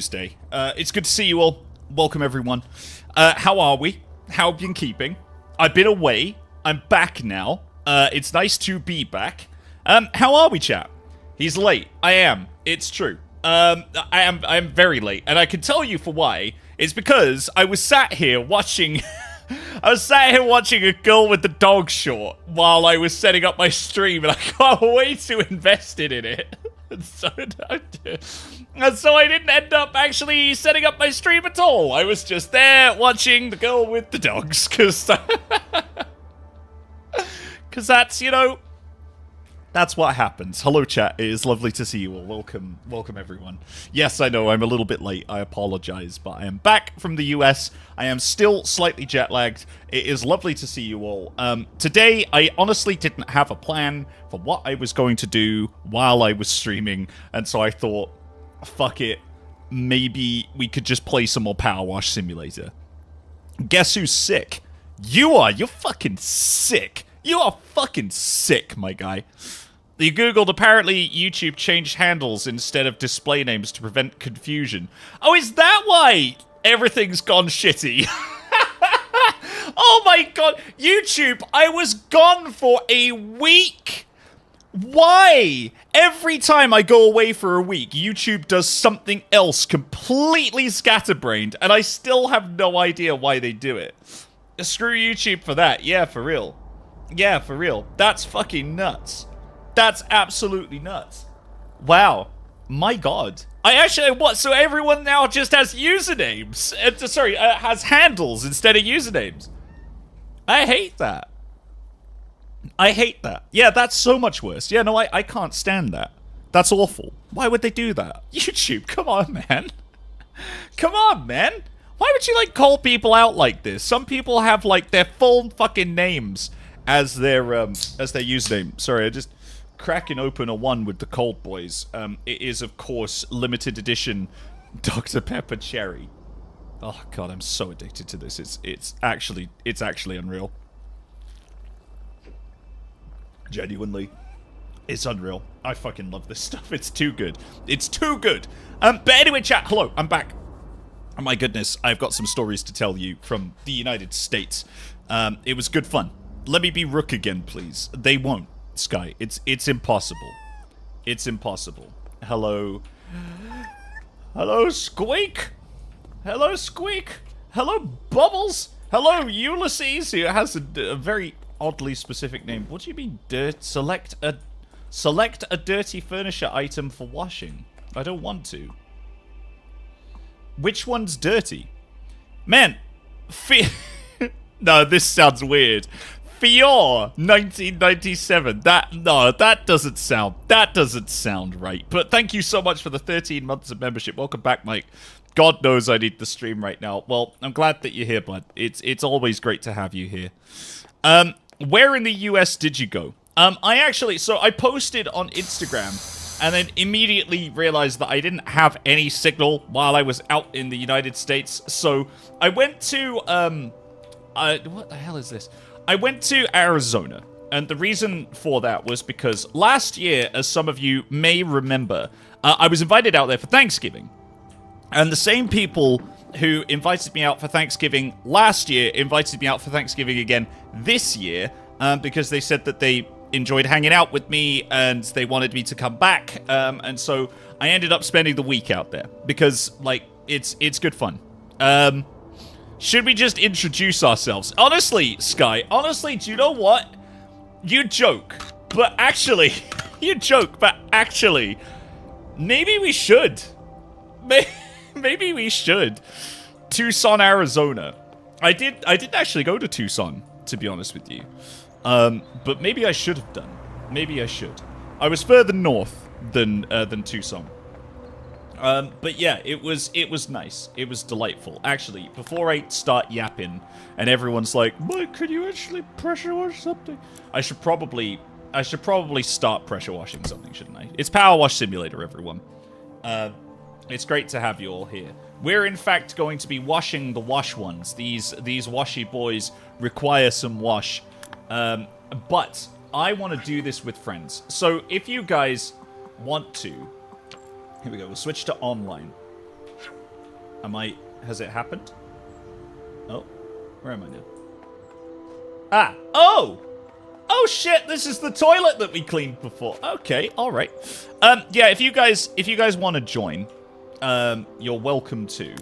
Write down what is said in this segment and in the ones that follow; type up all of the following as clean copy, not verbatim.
Tuesday. It's good to see you all. Welcome, everyone. How are we? How have you been keeping? I've been away. I'm back now. It's nice to be back. How are we, chat? He's late. I am. It's true. I am very late, and I can tell you for why. It's because I was sat here watching... I was sat here watching a girl with the dog short while I was setting up my stream, and I got way too invested in it. And so I didn't end up actually setting up my stream at all. I was just there watching the girl with the dogs, because that's, you know, that's what happens. Hello, chat. It is lovely to see you all. Welcome everyone. Yes, I know I'm a little bit late. I apologize, but I am back from the US. I am still slightly jet-lagged. It is lovely to see you all. Today, I honestly didn't have a plan for what I was going to do while I was streaming, and so I thought, fuck it. Maybe we could just play some more Power Wash Simulator. Guess who's sick? You are. You're fucking sick. You are fucking sick, my guy. You googled, apparently YouTube changed handles instead of display names to prevent confusion. Oh, is that why everything's gone shitty? Oh my god, YouTube, I was gone for a week. Why? Every time I go away for a week, YouTube does something else completely scatterbrained, and I still have no idea why they do it. Screw YouTube for that. Yeah, for real. Yeah, for real. That's fucking nuts. That's absolutely nuts. Wow. My god. I actually, what, so everyone now just has usernames? Has handles instead of usernames. I hate that. I hate that. Yeah, that's so much worse. Yeah, no, I can't stand that. That's awful. Why would they do that? YouTube, come on, man. Come on, man. Why would you, like, call people out like this? Some people have, like, their full fucking names as their username. Sorry, I just cracking open a one with the Cold Boys. It is, of course, limited edition Dr. Pepper Cherry. Oh god, I'm so addicted to this. It's actually unreal. Genuinely, it's unreal. I fucking love this stuff. It's too good. It's too good. But anyway, chat. Hello, I'm back. Oh my goodness, I've got some stories to tell you from the United States. It was good fun. Let me be Rook again, please. They won't, Sky. It's impossible. It's impossible. Hello. Hello, Squeak. Hello, Squeak. Hello, Bubbles. Hello, Ulysses, who has a very oddly specific name. What do you mean, select a dirty furniture item for washing? I don't want to. Which one's dirty? Man, no, this sounds weird. Fior 1997. That doesn't sound right. But thank you so much for the 13 months of membership. Welcome back, Mike. God knows I need the stream right now. Well, I'm glad that you're here, bud. It's always great to have you here. Where in the US did you go? I posted on Instagram and then immediately realized that I didn't have any signal while I was out in the United States. So I went to what the hell is this? I went to Arizona, and the reason for that was because last year, as some of you may remember, I was invited out there for Thanksgiving. And the same people who invited me out for Thanksgiving last year invited me out for Thanksgiving again this year, because they said that they enjoyed hanging out with me and they wanted me to come back. And so I ended up spending the week out there because, like, it's good fun. Should we just introduce ourselves? Honestly, Sky, honestly, do you know what? You joke, but actually, maybe we should. Maybe we should. Tucson, Arizona. I didn't actually go to Tucson, to be honest with you. But maybe I should have done. Maybe I should. I was further north than Tucson. But yeah, it was nice. It was delightful. Actually, before I start yapping, and everyone's like, Mike, could you actually pressure wash something? I should probably start pressure washing something, shouldn't I? It's Power Wash Simulator, everyone. It's great to have you all here. We're in fact going to be washing the wash ones. These washy boys require some wash. But I want to do this with friends. So if you guys want to, here we go, we'll switch to online. Has it happened? Oh, where am I now? Ah, oh! Oh shit, this is the toilet that we cleaned before. Okay, alright. Yeah, if you guys want to join, you're welcome to.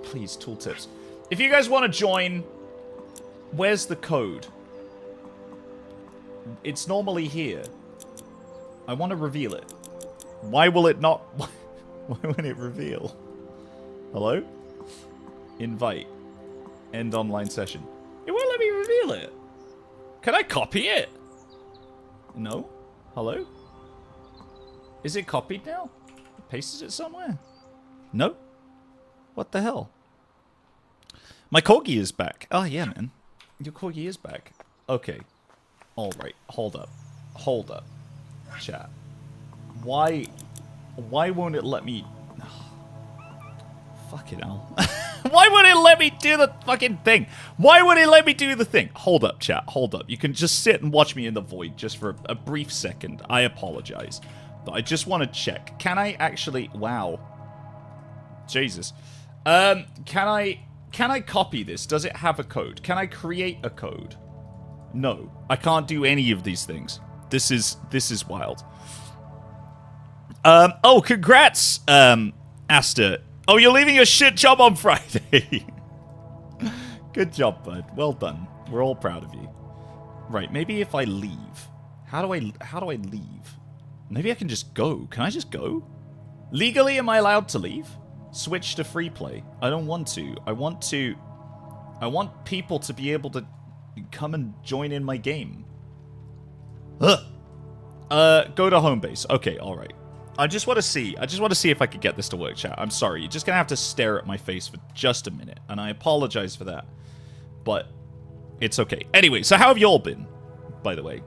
Please, tooltips. If you guys want to join, where's the code? It's normally here. I want to reveal it. Why will it not? Why won't it reveal? Hello? Invite. End online session. It won't let me reveal it. Can I copy it? No? Hello? Is it copied now? Pasted it somewhere? No? What the hell? My corgi is back. Oh, yeah, man. Your corgi is back. Okay. Alright. Hold up. Hold up. Chat. Why won't it let me... Fucking hell. Why won't it let me do the fucking thing? Why would it let me do the thing? Hold up, chat. Hold up. You can just sit and watch me in the void just for a brief second. I apologize. But I just want to check. Can I actually... Wow. Jesus. Can I copy this? Does it have a code? Can I create a code? No. I can't do any of these things. This is wild. Oh, congrats, Asta. Oh, you're leaving your shit job on Friday. Good job, bud. Well done. We're all proud of you. Right, maybe if I leave. How do I leave? Maybe I can just go. Can I just go? Legally, am I allowed to leave? Switch to free play. I don't want to. I want people to be able to come and join in my game. Ugh. Go to home base. Okay, alright. I just want to see if I could get this to work, chat. I'm sorry. You're just going to have to stare at my face for just a minute. And I apologize for that. But it's okay. Anyway, so how have you all been, by the way?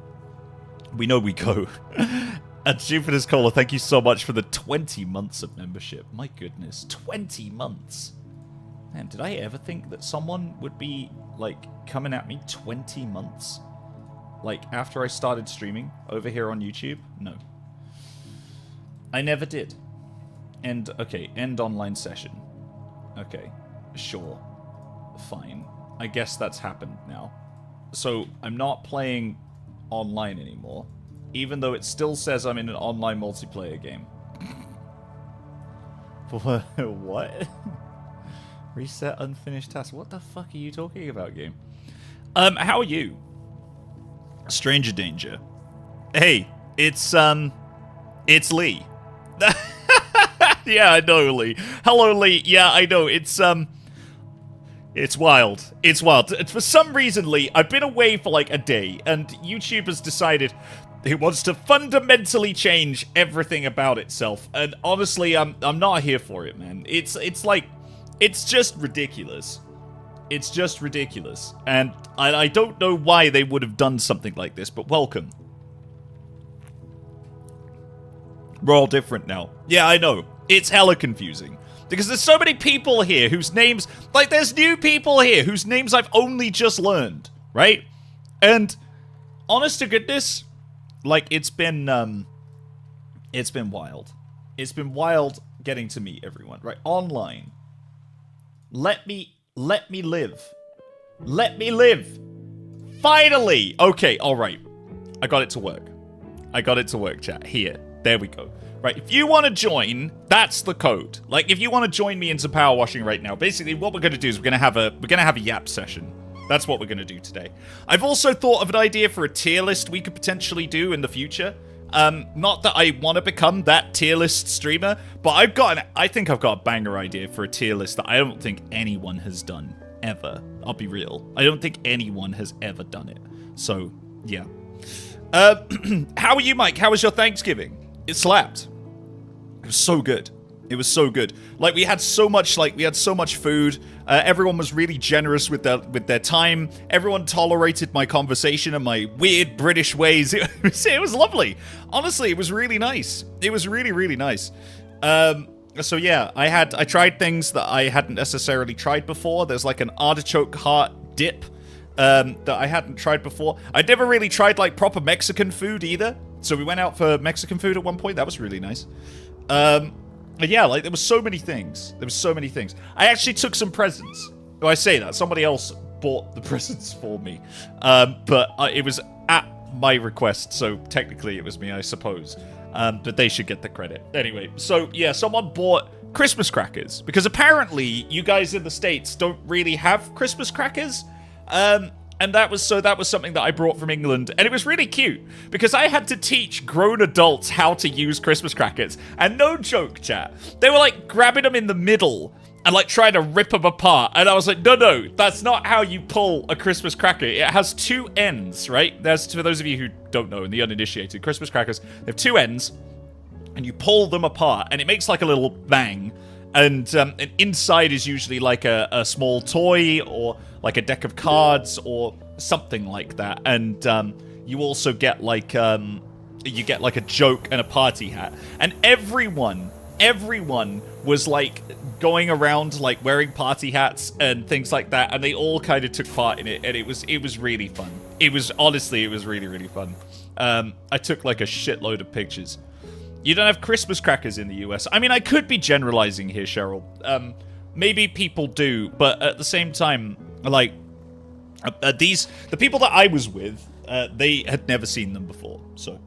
We know we go. And Jupiter's Cola, thank you so much for the 20 months of membership. My goodness, 20 months. Man, did I ever think that someone would be, like, coming at me 20 months? Like, after I started streaming over here on YouTube? No. I never did. Okay, end online session. Okay, sure. Fine. I guess that's happened now. So, I'm not playing online anymore, even though it still says I'm in an online multiplayer game. What? Reset unfinished task. What the fuck are you talking about, game? How are you? Stranger danger. Hey, it's Lee. Yeah, I know, Lee. Hello, Lee. Yeah, I know. It's wild. It's wild. For some reason, Lee, I've been away for like a day, and YouTube has decided it wants to fundamentally change everything about itself. And honestly, I'm not here for it, man. It's just ridiculous. It's just ridiculous. And I don't know why they would have done something like this, but welcome. We're all different now. Yeah, I know. It's hella confusing. Because there's so many people here whose names... Like, there's new people here whose names I've only just learned, right? And, honest to goodness, like, it's been wild. It's been wild getting to meet everyone, right? Online. Let me live. Let me live. Finally! Okay, alright. I got it to work. I got it to work, chat. Here. There we go. Right, if you want to join, that's the code. Like, if you want to join me in some power washing right now, basically what we're going to do is we're going to have a yap session. That's what we're going to do today. I've also thought of an idea for a tier list we could potentially do in the future. Not that I want to become that tier list streamer, but I think I've got a banger idea for a tier list that I don't think anyone has done ever. I'll be real. I don't think anyone has ever done it. So, yeah. How are you, Mike? How was your Thanksgiving? It slapped. It was so good. It was so good. Like, we had so much food. Everyone was really generous with their time. Everyone tolerated my conversation and my weird British ways. It was lovely. Honestly, it was really nice. It was really, really nice. So yeah, I tried things that I hadn't necessarily tried before. There's like an artichoke heart dip that I hadn't tried before. I'd never really tried like proper Mexican food either. So we went out for Mexican food at one point. That was really nice. yeah, like there were so many things. There were so many things. I actually took some presents. Oh, I say that somebody else bought the presents for me, but it was at my request, so technically it was me, I suppose. But they should get the credit anyway. So yeah, someone bought Christmas crackers because apparently you guys in the States don't really have Christmas crackers. And that was something that I brought from England, and it was really cute because I had to teach grown adults how to use Christmas crackers. And no joke, chat, they were like grabbing them in the middle and like trying to rip them apart. And I was like, no, that's not how you pull a Christmas cracker. It has two ends, right? There's, for those of you who don't know and the uninitiated, Christmas crackers, they have two ends, and you pull them apart, and it makes like a little bang. And inside is usually like a small toy or like a deck of cards or something like that. And you also get like a joke and a party hat. And everyone was like going around like wearing party hats and things like that, and they all kind of took part in it, and it was really fun. It was really, really fun. I took like a shitload of pictures. You don't have Christmas crackers in the US. I mean, I could be generalizing here, Cheryl. Maybe people do, but at the same time, like, the people that I was with, they had never seen them before, so.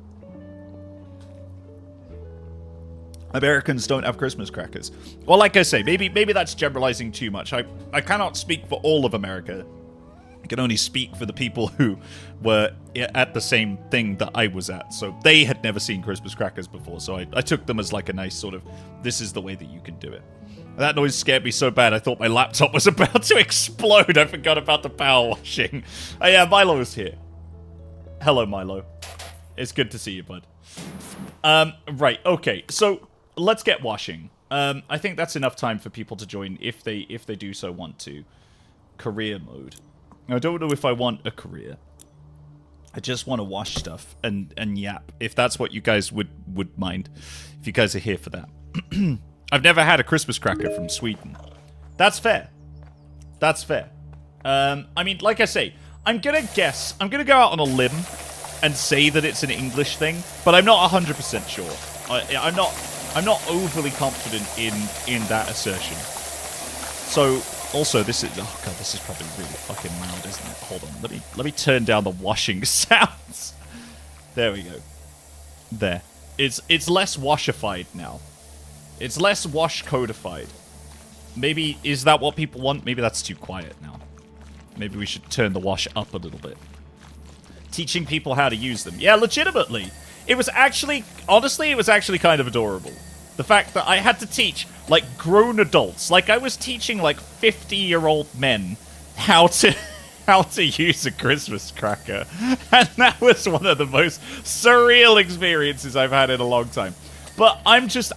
Americans don't have Christmas crackers. Well, like I say, maybe that's generalizing too much. I cannot speak for all of America. I can only speak for the people who were at the same thing that I was at. So they had never seen Christmas crackers before. So I took them as like a nice sort of, this is the way that you can do it. That noise scared me so bad I thought my laptop was about to explode. I forgot about the power washing. Oh yeah, Milo's here. Hello, Milo. It's good to see you, bud. Right, okay. So let's get washing. I think that's enough time for people to join if they do so want to. Career mode. I don't know if I want a career. I just want to wash stuff and yap. If that's what you guys would mind. If you guys are here for that. I've never had a Christmas cracker from Sweden. That's fair. That's fair. I mean, like I say, I'm gonna go out on a limb and say that it's an English thing, but I'm not 100% sure. I'm not overly confident in that assertion. So, also, this is... Oh, God, this is probably really fucking loud, isn't it? Hold on. Let me turn down the washing sounds. There we go. There. It's less washified now. It's less wash codified. Maybe... Is that what people want? Maybe that's too quiet now. Maybe we should turn the wash up a little bit. Teaching people how to use them. Yeah, legitimately. It was actually... Honestly, it was actually kind of adorable. The fact that I had to teach, like, grown adults. Like, I was teaching, like, 50-year-old men how to use a Christmas cracker. And that was one of the most surreal experiences I've had in a long time. But I'm just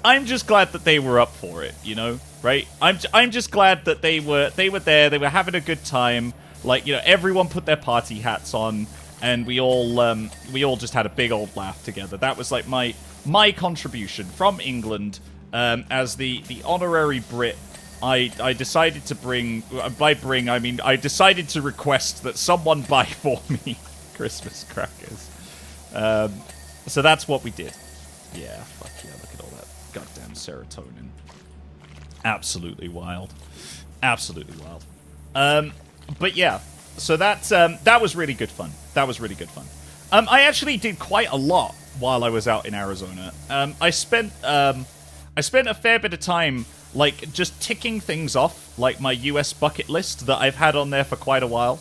glad that they were up for it, you know? Right? I'm just glad that they were there, they were having a good time. Like, you know, everyone put their party hats on, and we all just had a big old laugh together. That was like my contribution from England, as the honorary Brit. I decided to bring, by bring I mean I decided to request that someone buy for me Christmas crackers. So that's what we did. Yeah, fuck yeah, look at all that goddamn serotonin. Absolutely wild. Absolutely wild. But yeah, so that was really good fun. That was really good fun. I actually did quite a lot while I was out in Arizona. I spent a fair bit of time, like, just ticking things off, like my US bucket list that I've had on there for quite a while.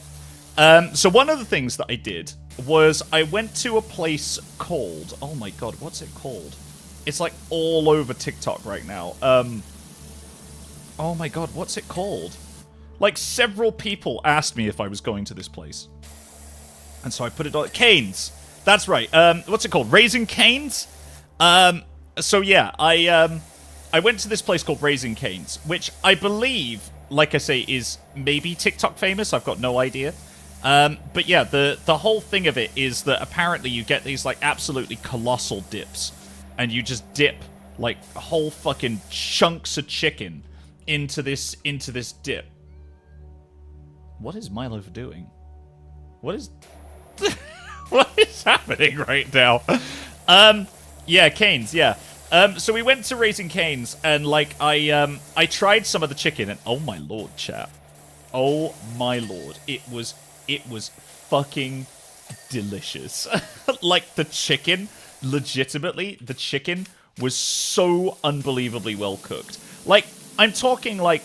So one of the things that I did was I went to a place called... Oh my god, what's it called? It's, like, all over TikTok right now. Oh my god, what's it called? Like, several people asked me if I was going to this place. And so I put it on... Canes! That's right. What's it called? Raising Canes? So yeah, I went to this place called Raising Canes, which I believe, like I say, is maybe TikTok famous. I've got no idea. But yeah, the whole thing of it is that apparently you get these, like, absolutely colossal dips. And you just dip, like, whole fucking chunks of chicken into this dip. What is Milo doing? What is... what is happening right now? Yeah, Canes, yeah. So we went to Raising Cane's, and like I tried some of the chicken, and oh my lord, chat, oh my lord, it was fucking delicious. Like the chicken, legitimately, the chicken was so unbelievably well cooked. Like I'm talking like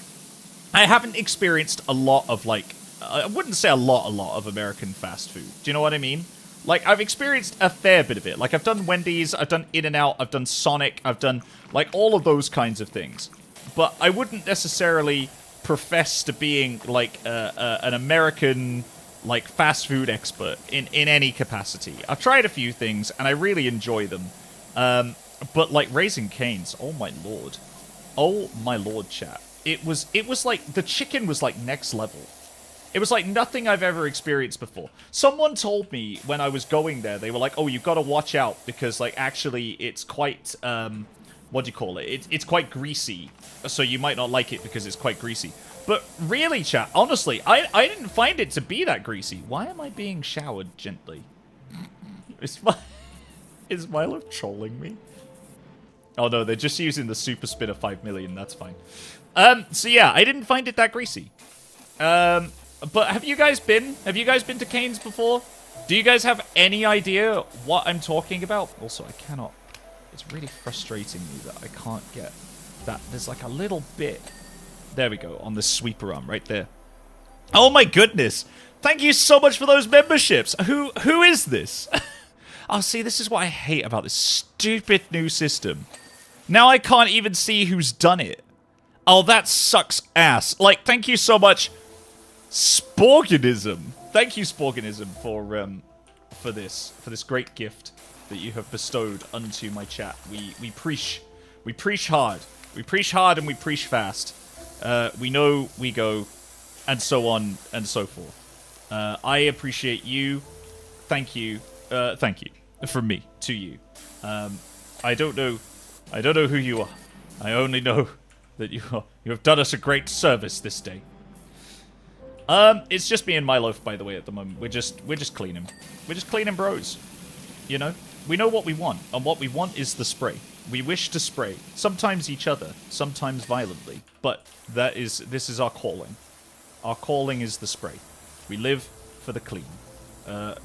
I haven't experienced a lot of like I wouldn't say a lot of American fast food. Do you know what I mean? Like, I've experienced a fair bit of it. Like, I've done Wendy's, I've done In-N-Out, I've done Sonic, I've done, like, all of those kinds of things. But I wouldn't necessarily profess to being, like, an American, like, fast food expert in any capacity. I've tried a few things, and I really enjoy them. But, like, Raising Cane's, oh my lord. Oh my lord, chat. It was like, the chicken was, like, next level. It was like nothing I've ever experienced before. Someone told me when I was going there, they were like, oh, you've got to watch out because, like, actually it's quite, what do you call it? It's quite greasy, so you might not like it because it's quite greasy. But really, chat, honestly, I didn't find it to be that greasy. Why am I being showered gently? Is Milo trolling me? Oh, no, they're just using the super spinner 5 million. That's fine. So yeah, I didn't find it that greasy. But have you guys been? Have you guys been to Cane's before? Do you guys have any idea what I'm talking about? Also, I cannot... It's really frustrating me that I can't get that. There's like a little bit... There we go, on the sweeper arm, right there. Oh my goodness! Thank you so much for those memberships! Who is this? Oh, see, this is what I hate about this stupid new system. Now I can't even see who's done it. Oh, that sucks ass. Like, thank you so much... Sporganism. Thank you, Sporganism, for this great gift that you have bestowed unto my chat. We preach hard. We preach hard and we preach fast. We know we go, and so on and so forth. I appreciate you. Thank you from me to you. I don't know who you are. I only know that you have done us a great service this day. It's just me and Milo, by the way, at the moment. We're just cleaning. We're just cleaning bros. You know? We know what we want, and what we want is the spray. We wish to spray. Sometimes each other, sometimes violently. But this is our calling. Our calling is the spray. We live for the clean.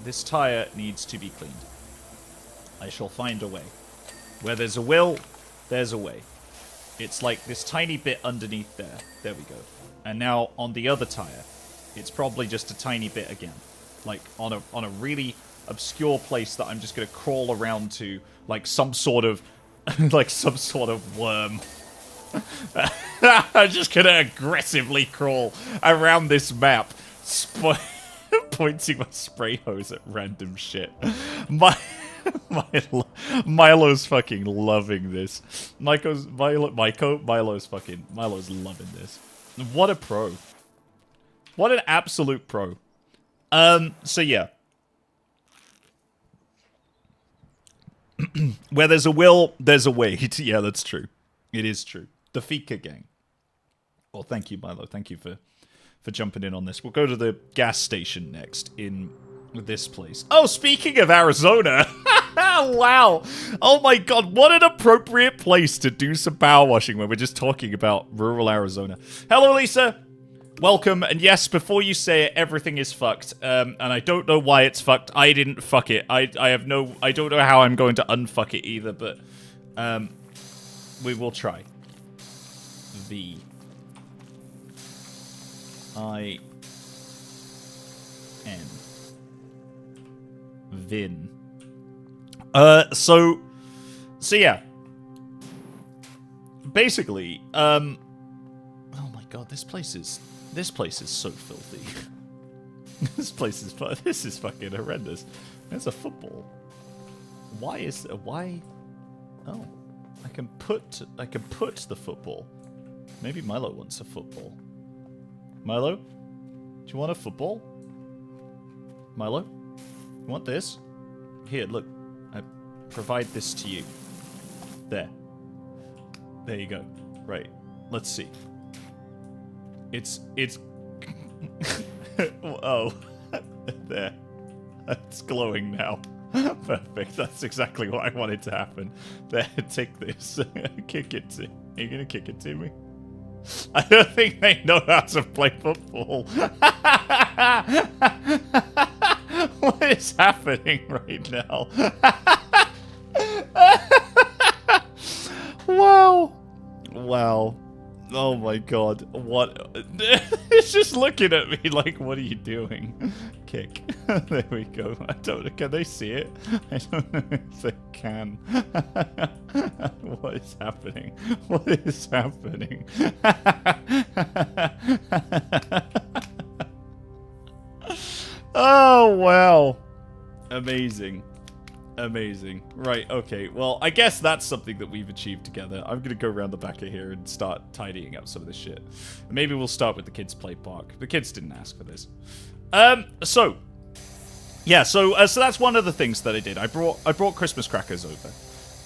This tire needs to be cleaned. I shall find a way. Where there's a will, there's a way. It's like this tiny bit underneath there. There we go. And now on the other tire, it's probably just a tiny bit again. Like, on a really obscure place that I'm just gonna crawl around to, like some sort of... like some sort of worm. I'm just gonna aggressively crawl around this map, pointing my spray hose at random shit. Milo's fucking loving this. Milo's loving this. What a pro. What an absolute pro. So yeah. Where there's a will, there's a way. Yeah, that's true. It is true. The Fika gang. Well, thank you, Milo. Thank you for jumping in on this. We'll go to the gas station next in this place. Oh, speaking of Arizona. Wow. Oh my god, what an appropriate place to do some power washing when we're just talking about rural Arizona. Hello, Lisa. Welcome, and yes, before you say it, everything is fucked, and I don't know why it's fucked. I didn't fuck it. I don't know how I'm going to unfuck it either, but, we will try. V-I-N. Vin. So yeah. Basically, oh my god, this place is so filthy. This is fucking horrendous. There's a football. Why? Oh, I can put the football. Maybe Milo wants a football. Milo, do you want a football? Milo, you want this? Here, look. I provide this to you. There you go. Right. Let's see. It's oh, there. It's glowing now. Perfect. That's exactly what I wanted to happen. There, take this. Kick it to... Are you going to kick it to me? I don't think they know how to play football. What is happening right now? Wow. Wow. Oh my god. What? It's just looking at me like, what are you doing? Kick. There we go. I don't know. Can they see it? I don't know if they can. What is happening? What is happening? Oh, wow. Amazing. Amazing. Right, okay. Well, I guess that's something that we've achieved together. I'm going to go around the back of here and start tidying up some of this shit. Maybe we'll start with the kids' play park. The kids didn't ask for this. So that's one of the things that I did. I brought Christmas crackers over.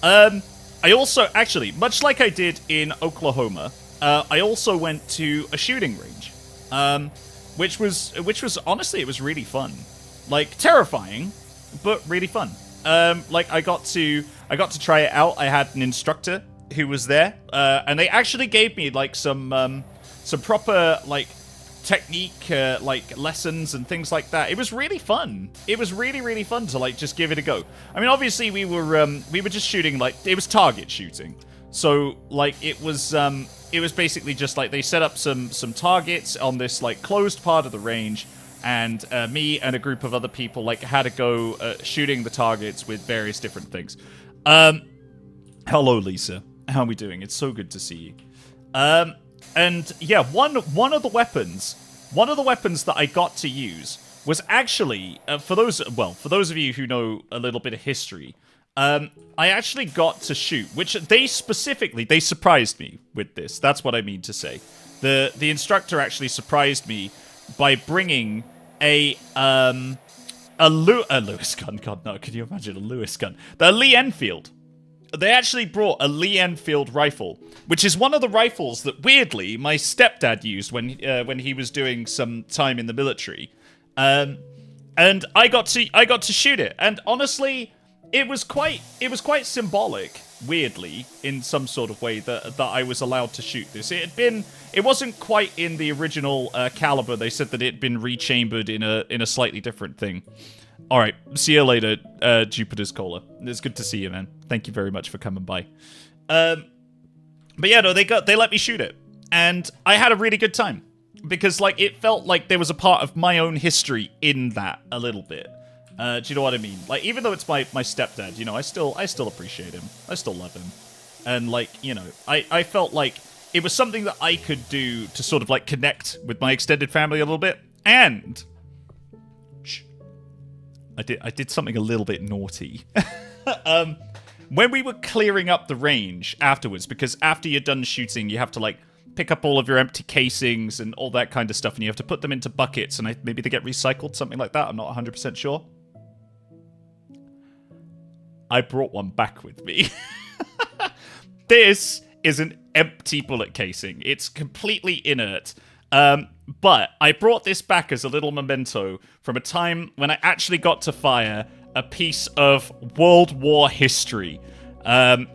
I also, actually, much like I did in Oklahoma, I also went to a shooting range. Which was honestly, it was really fun. Like, terrifying, but really fun. Like, I got to try it out. I had an instructor who was there, and they actually gave me like some proper like technique like lessons and things like that. It was really fun. It was really fun to like just give it a go. I mean, obviously we were just shooting, like, it was target shooting. So like it was basically just like they set up some targets on this like closed part of the range. And me and a group of other people like had to go shooting the targets with various different things. Hello, Lisa. How are we doing? It's so good to see you. And yeah, one of the weapons that I got to use was actually for those of you who know a little bit of history. I actually got to shoot, which they surprised me with this. That's what I mean to say. The instructor actually surprised me by bringing a Lewis gun. God, no, can you imagine a Lewis gun? The Lee Enfield. They actually brought a Lee Enfield rifle, which is one of the rifles that, weirdly, my stepdad used when he was doing some time in the military. And I got to shoot it. And honestly, it was quite symbolic, weirdly, in some sort of way that I was allowed to shoot this. It wasn't quite in the original caliber. They said that it had been rechambered in a slightly different thing. All right, see you later, Jupiter's Cola. It's good to see you, man. Thank you very much for coming by. But yeah, no, they let me shoot it, and I had a really good time because like it felt like there was a part of my own history in that a little bit. Do you know what I mean? Like, even though it's my stepdad, you know, I still appreciate him. I still love him. And, like, you know, I felt like it was something that I could do to sort of, like, connect with my extended family a little bit. And... Shh. I did something a little bit naughty. When we were clearing up the range afterwards, because after you're done shooting, you have to, like, pick up all of your empty casings and all that kind of stuff, and you have to put them into buckets, and maybe they get recycled, something like that. I'm not 100% sure. I brought one back with me. This is an empty bullet casing. It's completely inert. But I brought this back as a little memento from a time when I actually got to fire a piece of World War history.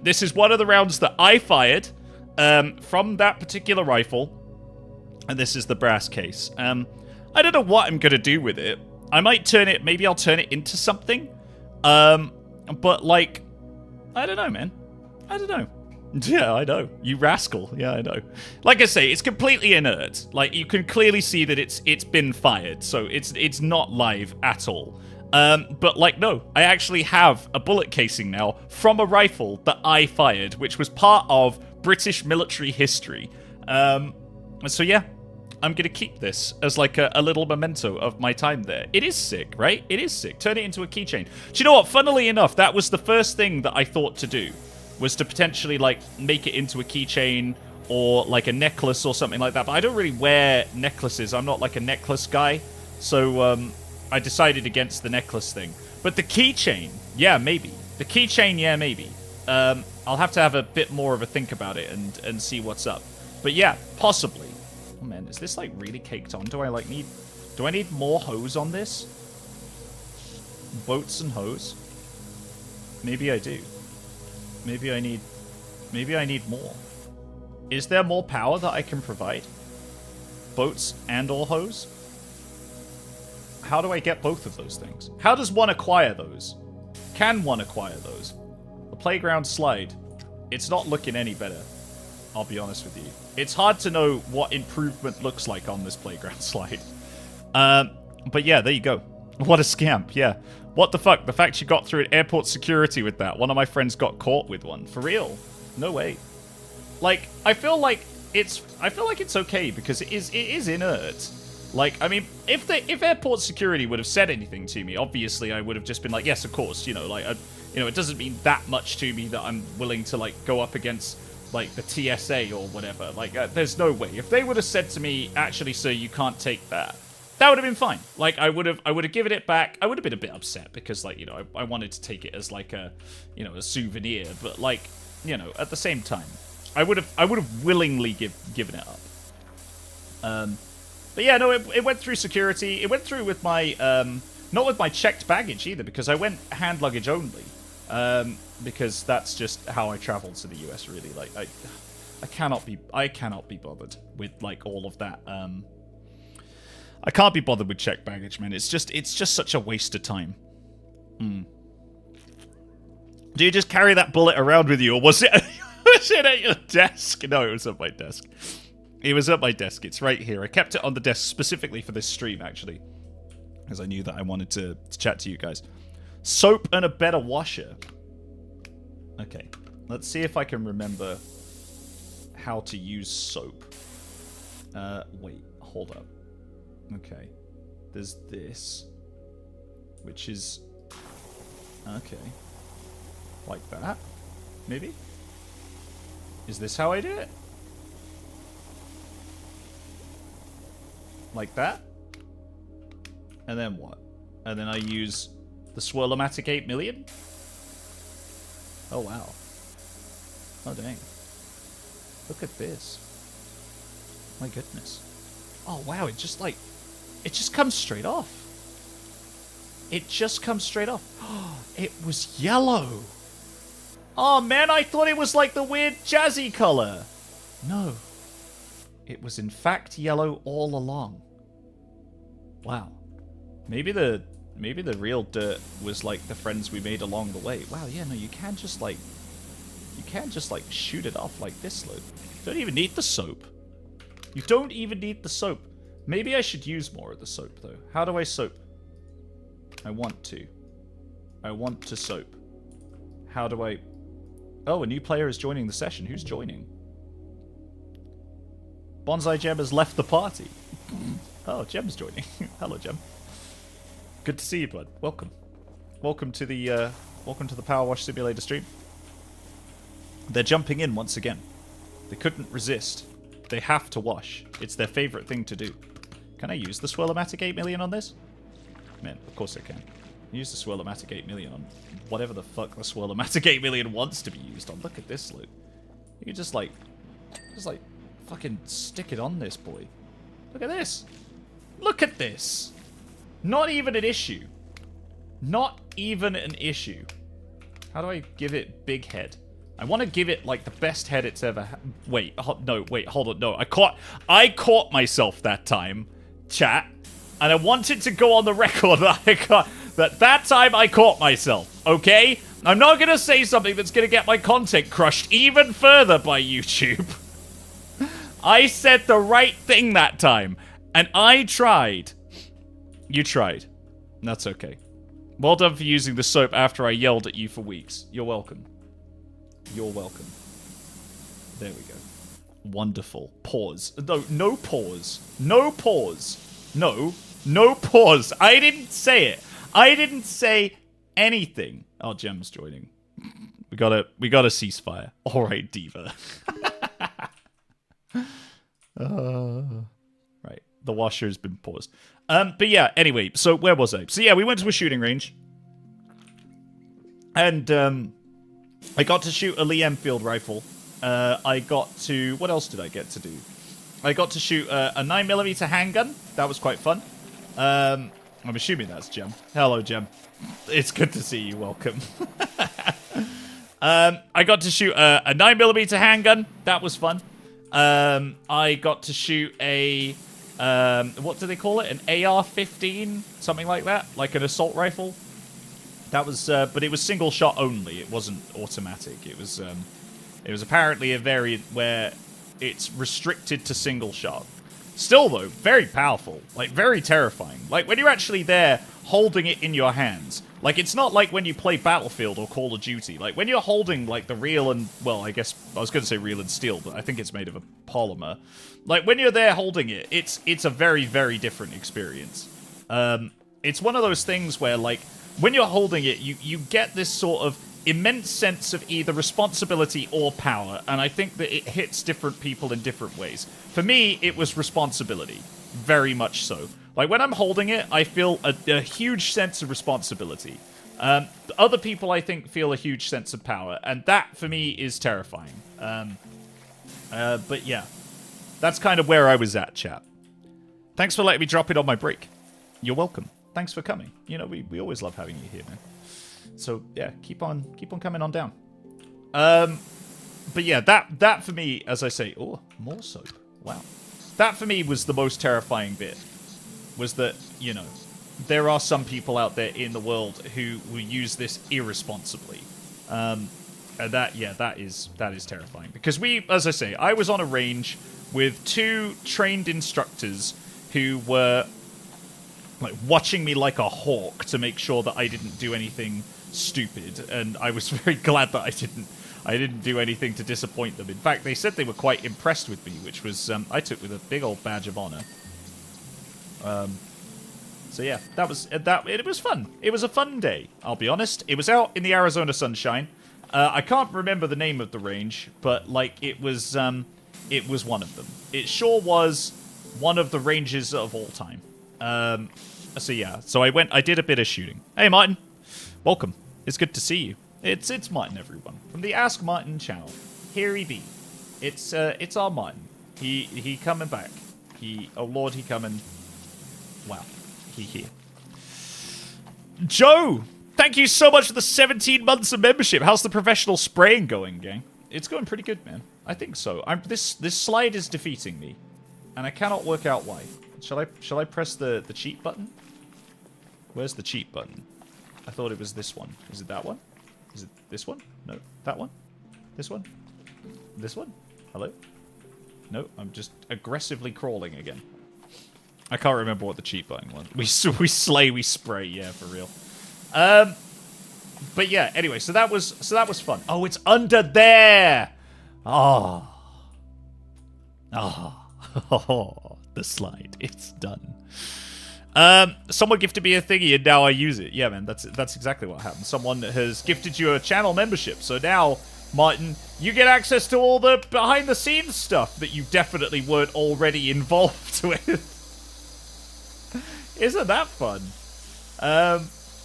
This is one of the rounds that I fired from that particular rifle. And this is the brass case. I don't know what I'm going to do with it. I might maybe I'll turn it into something. But, like, I don't know, man. I don't know. Yeah, I know. You rascal. Yeah, I know. Like I say, it's completely inert. Like, you can clearly see that it's been fired, so it's not live at all. But, like, no. I actually have a bullet casing now from a rifle that I fired, which was part of British military history. So, yeah. I'm going to keep this as like a little memento of my time there. It is sick, right? It is sick. Turn it into a keychain. Do you know what? Funnily enough, that was the first thing that I thought to do, was to potentially like make it into a keychain or like a necklace or something like that. But I don't really wear necklaces. I'm not like a necklace guy. So I decided against the necklace thing. But the keychain, yeah, maybe. The keychain, yeah, maybe. I'll have to have a bit more of a think about it and see what's up. But yeah, possibly. Oh man, is this like really caked on? Do I need more hose on this? Boats and hose? Maybe I do. Maybe I need more. Is there more power that I can provide? Boats and or hose? How do I get both of those things? How does one acquire those? Can one acquire those? The playground slide. It's not looking any better. I'll be honest with you. It's hard to know what improvement looks like on this playground slide. But yeah, there you go. What a scamp, yeah. What the fuck? The fact you got through an airport security with that. One of my friends got caught with one. For real? No way. Like, I feel like it's okay because it is inert. Like, I mean, if airport security would have said anything to me, obviously I would have just been like, yes, of course, you know, like, it doesn't mean that much to me that I'm willing to, like, go up against, like, the TSA or whatever. Like, there's no way. If they would have said to me, actually, sir, you can't take that, that would have been fine. Like, I would have given it back. I would have been a bit upset because, like, you know, I wanted to take it as, like, a, you know, a souvenir. But, like, you know, at the same time, I would have willingly given it up. But yeah, no, it went through security. It went through with my, not with my checked baggage either, because I went hand luggage only. Because that's just how I travel to the US, really. Like, I cannot be bothered with, like, all of that. I can't be bothered with checked baggage, man. It's just such a waste of time. Do you just carry that bullet around with you, or was it at your desk? No, it was at my desk. It was at my desk. It's right here. I kept it on the desk specifically for this stream, actually, because I knew that I wanted to chat to you guys. Soap and a better washer. Okay, let's see if I can remember how to use soap. Wait, hold up. Okay, there's this, which is okay, like that. Maybe. Is this how I do it? Like that? And then what? And then I use the Swirlomatic 8 million? Oh, wow. Oh, dang. Look at this. My goodness. Oh, wow, it just comes straight off. It just comes straight off. It was yellow. Oh, man, I thought it was like the weird jazzy color. No. It was in fact yellow all along. Wow. Maybe the real dirt was like the friends we made along the way. Wow, yeah, no, you can't just like shoot it off like this, look. You don't even need the soap. You don't even need the soap. Maybe I should use more of the soap though. How do I soap? I want to soap. How do I... Oh, a new player is joining the session. Who's joining? Bonsai Gem has left the party. Oh, Gem's joining. Hello, Gem. Good to see you, bud. Welcome. Welcome to the Power Wash Simulator stream. They're jumping in once again. They couldn't resist. They have to wash. It's their favorite thing to do. Can I use the Swirlomatic 8 million on this? Man, of course I can. Use the Swirlomatic 8 million on whatever the fuck the Swirlomatic 8 million wants to be used on. Look at this, Luke. You can just like fucking stick it on this boy. Look at this. Look at this. Not even an issue. Not even an issue. How do I give it big head? I want to give it like the best head it's ever had. Wait, no, wait, hold on. No, I caught myself that time, chat, and I wanted to go on the record that that time I caught myself. Okay, I'm not gonna say something that's gonna get my content crushed even further by YouTube. I said the right thing that time, and I tried. You tried. That's okay. Well done for using the soap after I yelled at you for weeks. You're welcome. You're welcome. There we go. Wonderful. Pause. No, no pause. No pause. No. No pause. I didn't say it. I didn't say anything. Oh, Gem's joining. We got a ceasefire. All right, Diva. Right. The washer's been paused. But yeah, anyway, so where was I? So yeah, we went to a shooting range. And, I got to shoot a Lee Enfield rifle. I got to... What else did I get to do? I got to shoot a 9mm handgun. That was quite fun. I'm assuming that's Gem. Hello, Gem. It's good to see you. Welcome. I got to shoot a 9mm handgun. That was fun. I got to shoot a, what do they call it? An AR-15? Something like that? Like an assault rifle? That was, but it was single shot only. It wasn't automatic. It was apparently a variant where it's restricted to single shot. Still, though, very powerful. Like, very terrifying. Like, when you're actually there holding it in your hands. Like, it's not like when you play Battlefield or Call of Duty. Like, when you're holding, like, the real and... Well, I guess... I was going to say real and steel, but I think it's made of a polymer. Like, when you're there holding it, it's a very, very different experience. It's one of those things where, like, when you're holding it, you get this sort of immense sense of either responsibility or power, and I think that it hits different people in different ways. For me, it was responsibility. Very much so. Like, when I'm holding it, I feel a huge sense of responsibility. Other people, I think, feel a huge sense of power, and that, for me, is terrifying. But yeah, that's kind of where I was at, chat. Thanks for letting me drop it on my break. You're welcome. Thanks for coming. You know, we always love having you here, man. So yeah, keep on coming on down. But yeah, that for me, as I say, oh, more soap. Wow. That for me was the most terrifying bit. Was that, you know, there are some people out there in the world who use this irresponsibly. And that is terrifying. Because as I say, I was on a range with 2 trained instructors who were like watching me like a hawk to make sure that I didn't do anything stupid, and I was very glad that I didn't do anything to disappoint them. In fact, they said they were quite impressed with me, which was I took with a big old badge of honor. So yeah, it was fun. It was a fun day, I'll be honest. It was out in the Arizona sunshine. I can't remember the name of the range, but like it was one of them. It sure was one of the ranges of all time. So yeah, so I did a bit of shooting. Hey Martin, welcome. It's good to see you. It's Martin, everyone, from the Ask Martin channel. Here he be. It's our Martin. He coming back. Oh Lord, he coming. Wow, he here. Joe, thank you so much for the 17 months of membership. How's the professional spraying going, gang? It's going pretty good, man. I think so. This slide is defeating me, and I cannot work out why. Shall I press the cheat button? Where's the cheat button? I thought it was this one. Is it that one? Is it this one? No. That one? This one? This one? Hello? No, I'm just aggressively crawling again. I can't remember what the cheat button was. We slay, we spray, yeah, for real. But yeah, anyway, so that was fun. Oh, it's under there! Oh. Oh. Oh, the slide. It's done. Someone gifted me a thingy and now I use it. Yeah, man, that's exactly what happened. Someone has gifted you a channel membership. So now, Martin, you get access to all the behind-the-scenes stuff that you definitely weren't already involved with. Isn't that fun?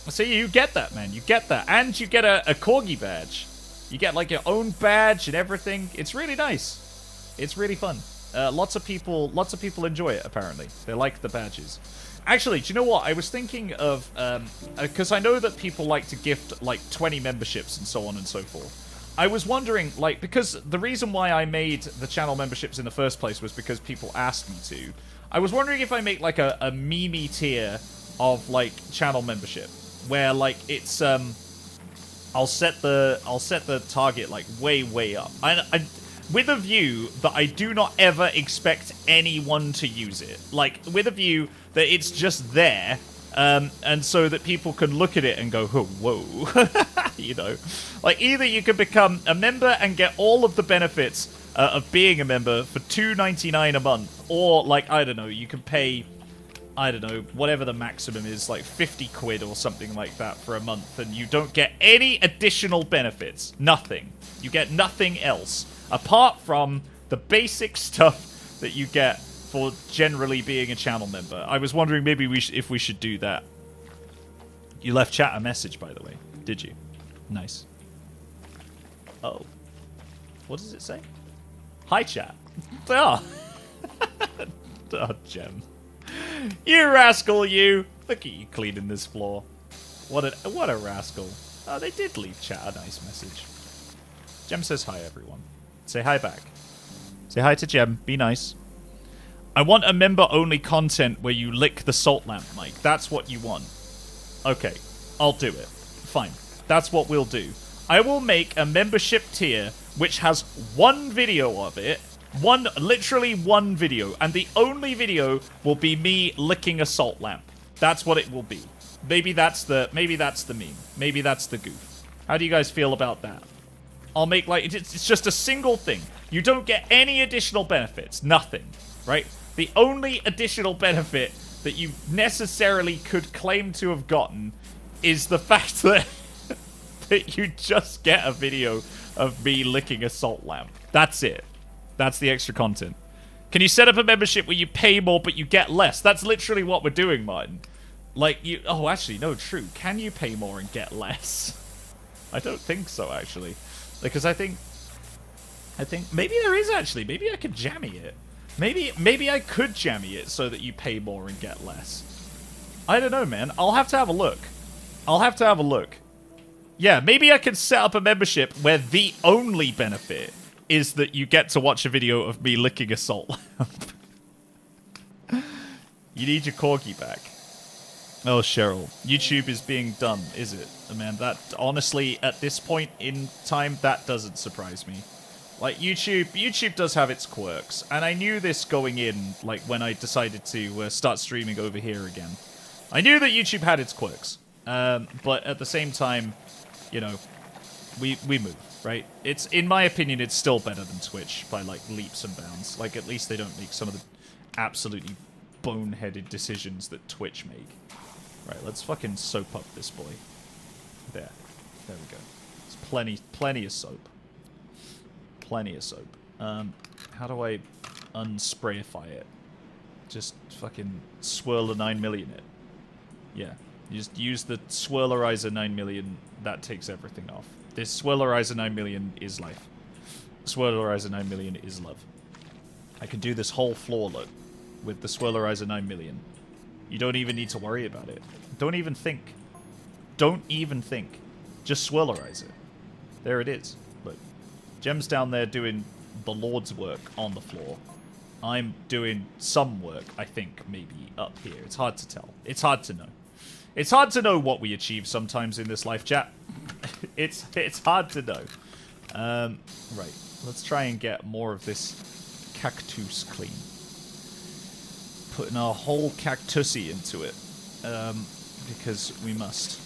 So you get that, man. You get that. And you get a Corgi badge. You get, like, your own badge and everything. It's really nice. It's really fun. Lots of people enjoy it, apparently. They like the badges. Actually, do you know what? I was thinking of, because I know that people like to gift, like, 20 memberships and so on and so forth. I was wondering, like, because the reason why I made the channel memberships in the first place was because people asked me to. I was wondering if I make, like, a meme tier of, like, channel membership. Where, like, it's, I'll set the target, like, way up. With a view that I do not ever expect anyone to use it. Like, with a view that it's just there, and so that people can look at it and go, oh, whoa. You know? Like, either you can become a member and get all of the benefits of being a member for $2.99 a month, or, like, I don't know, you can pay, I don't know, whatever the maximum is, like 50 quid or something like that for a month, and you don't get any additional benefits. Nothing. You get nothing else. Apart from the basic stuff that you get for generally being a channel member. I was wondering maybe if we should do that. You left chat a message, by the way. Did you? Nice. Oh. What does it say? Hi, chat. Oh. Oh, Gem. You rascal, you. Look at you cleaning this floor. What a rascal. Oh, they did leave chat a nice message. Jem says hi, everyone. Say hi back. Say hi to Jem. Be nice. I want a member-only content where you lick the salt lamp, Mike. That's what you want. Okay, I'll do it. Fine. That's what we'll do. I will make a membership tier which has one video of it. Literally one video. And the only video will be me licking a salt lamp. That's what it will be. Maybe that's the meme. Maybe that's the goof. How do you guys feel about that? I'll make, like, it's just a single thing. You don't get any additional benefits. Nothing. Right? The only additional benefit that you necessarily could claim to have gotten is the fact that that you just get a video of me licking a salt lamp. That's it. That's the extra content. Can you set up a membership where you pay more but you get less? That's literally what we're doing, Martin. Like, you... Oh, actually, no, true. Can you pay more and get less? I don't think so, actually. Because I think... Maybe there is, actually. Maybe I could jammy it. Maybe I could jammy it so that you pay more and get less. I don't know, man. I'll have to have a look. Yeah, maybe I could set up a membership where the only benefit is that you get to watch a video of me licking a salt lamp. You need your corgi back. Oh, Cheryl. YouTube is being done, is it? Man, that, honestly, at this point in time, that doesn't surprise me. Like, YouTube does have its quirks, and I knew this going in, like, when I decided to start streaming over here again. I knew that YouTube had its quirks, but at the same time, you know, we move, right? It's, in my opinion, it's still better than Twitch by, like, leaps and bounds. Like, at least they don't make some of the absolutely boneheaded decisions that Twitch make. Right, let's fucking soap up this boy. There we go. It's plenty of soap. Plenty of soap. How do I unsprayify it? Just fucking swirl a 9 million it. Yeah. You just use the Swirlerizer 9 million. That takes everything off. This Swirlerizer 9 million is life. Swirlerizer 9 million is love. I can do this whole floor look with the Swirlerizer 9 million. You don't even need to worry about it. Don't even think. Don't even think. Just Swirlerize it. There it is. Look. Gem's down there doing the Lord's work on the floor. I'm doing some work, I think, maybe up here. It's hard to tell. It's hard to know. It's hard to know what we achieve sometimes in this live chat. It's hard to know. Right. Let's try and get more of this cactus clean. Putting our whole cactusy into it. Because we must.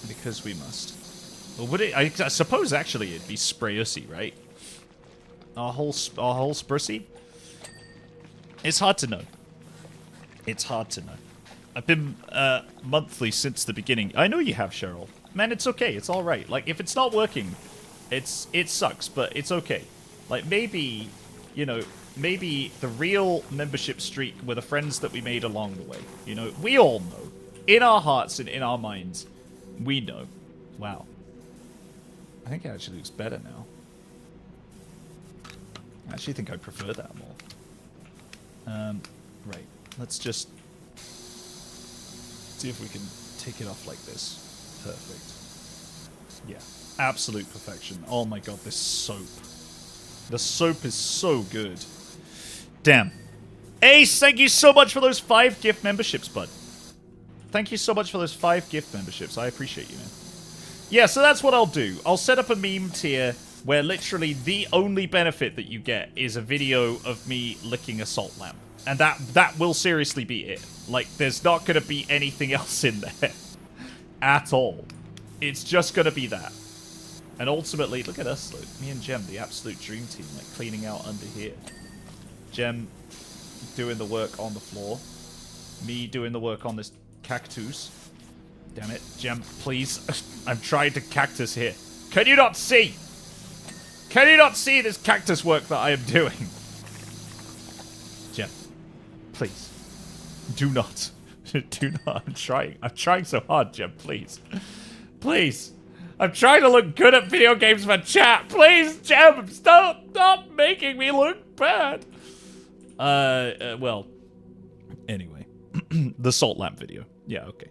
Because we must. Well, would it? I suppose actually it'd be sprayussy, right? Our whole sprussy. It's hard to know. It's hard to know. I've been monthly since the beginning. I know you have, Cheryl. Man, it's okay. It's all right. Like, if it's not working, it sucks, but it's okay. Like, maybe, you know, maybe the real membership streak were the friends that we made along the way. You know, we all know. In our hearts and in our minds, we know. Wow. I think it actually looks better now. I actually think I prefer that more. Right. Let's just see if we can take it off like this. Perfect. Yeah. Absolute perfection. Oh my god, this soap. The soap is so good. Damn. Ace, thank you so much for those 5 gift memberships, bud. Thank you so much for those 5 gift memberships. I appreciate you, man. Yeah, so that's what I'll do. I'll set up a meme tier where literally the only benefit that you get is a video of me licking a salt lamp. And that will seriously be it. Like, there's not going to be anything else in there. At all. It's just going to be that. And ultimately, look at us, look. Me and Gem, the absolute dream team, like, cleaning out under here. Gem doing the work on the floor. Me doing the work on this cactus. Damn it. Gem, please. I'm trying to cactus here. Can you not see? Can you not see this cactus work that I am doing? Gem, please. Do not. Do not. I'm trying. I'm trying so hard, Gem. Please. Please. I'm trying to look good at video games for chat. Please, Gem, stop making me look bad. Well. Anyway. The salt lamp video. Yeah, okay.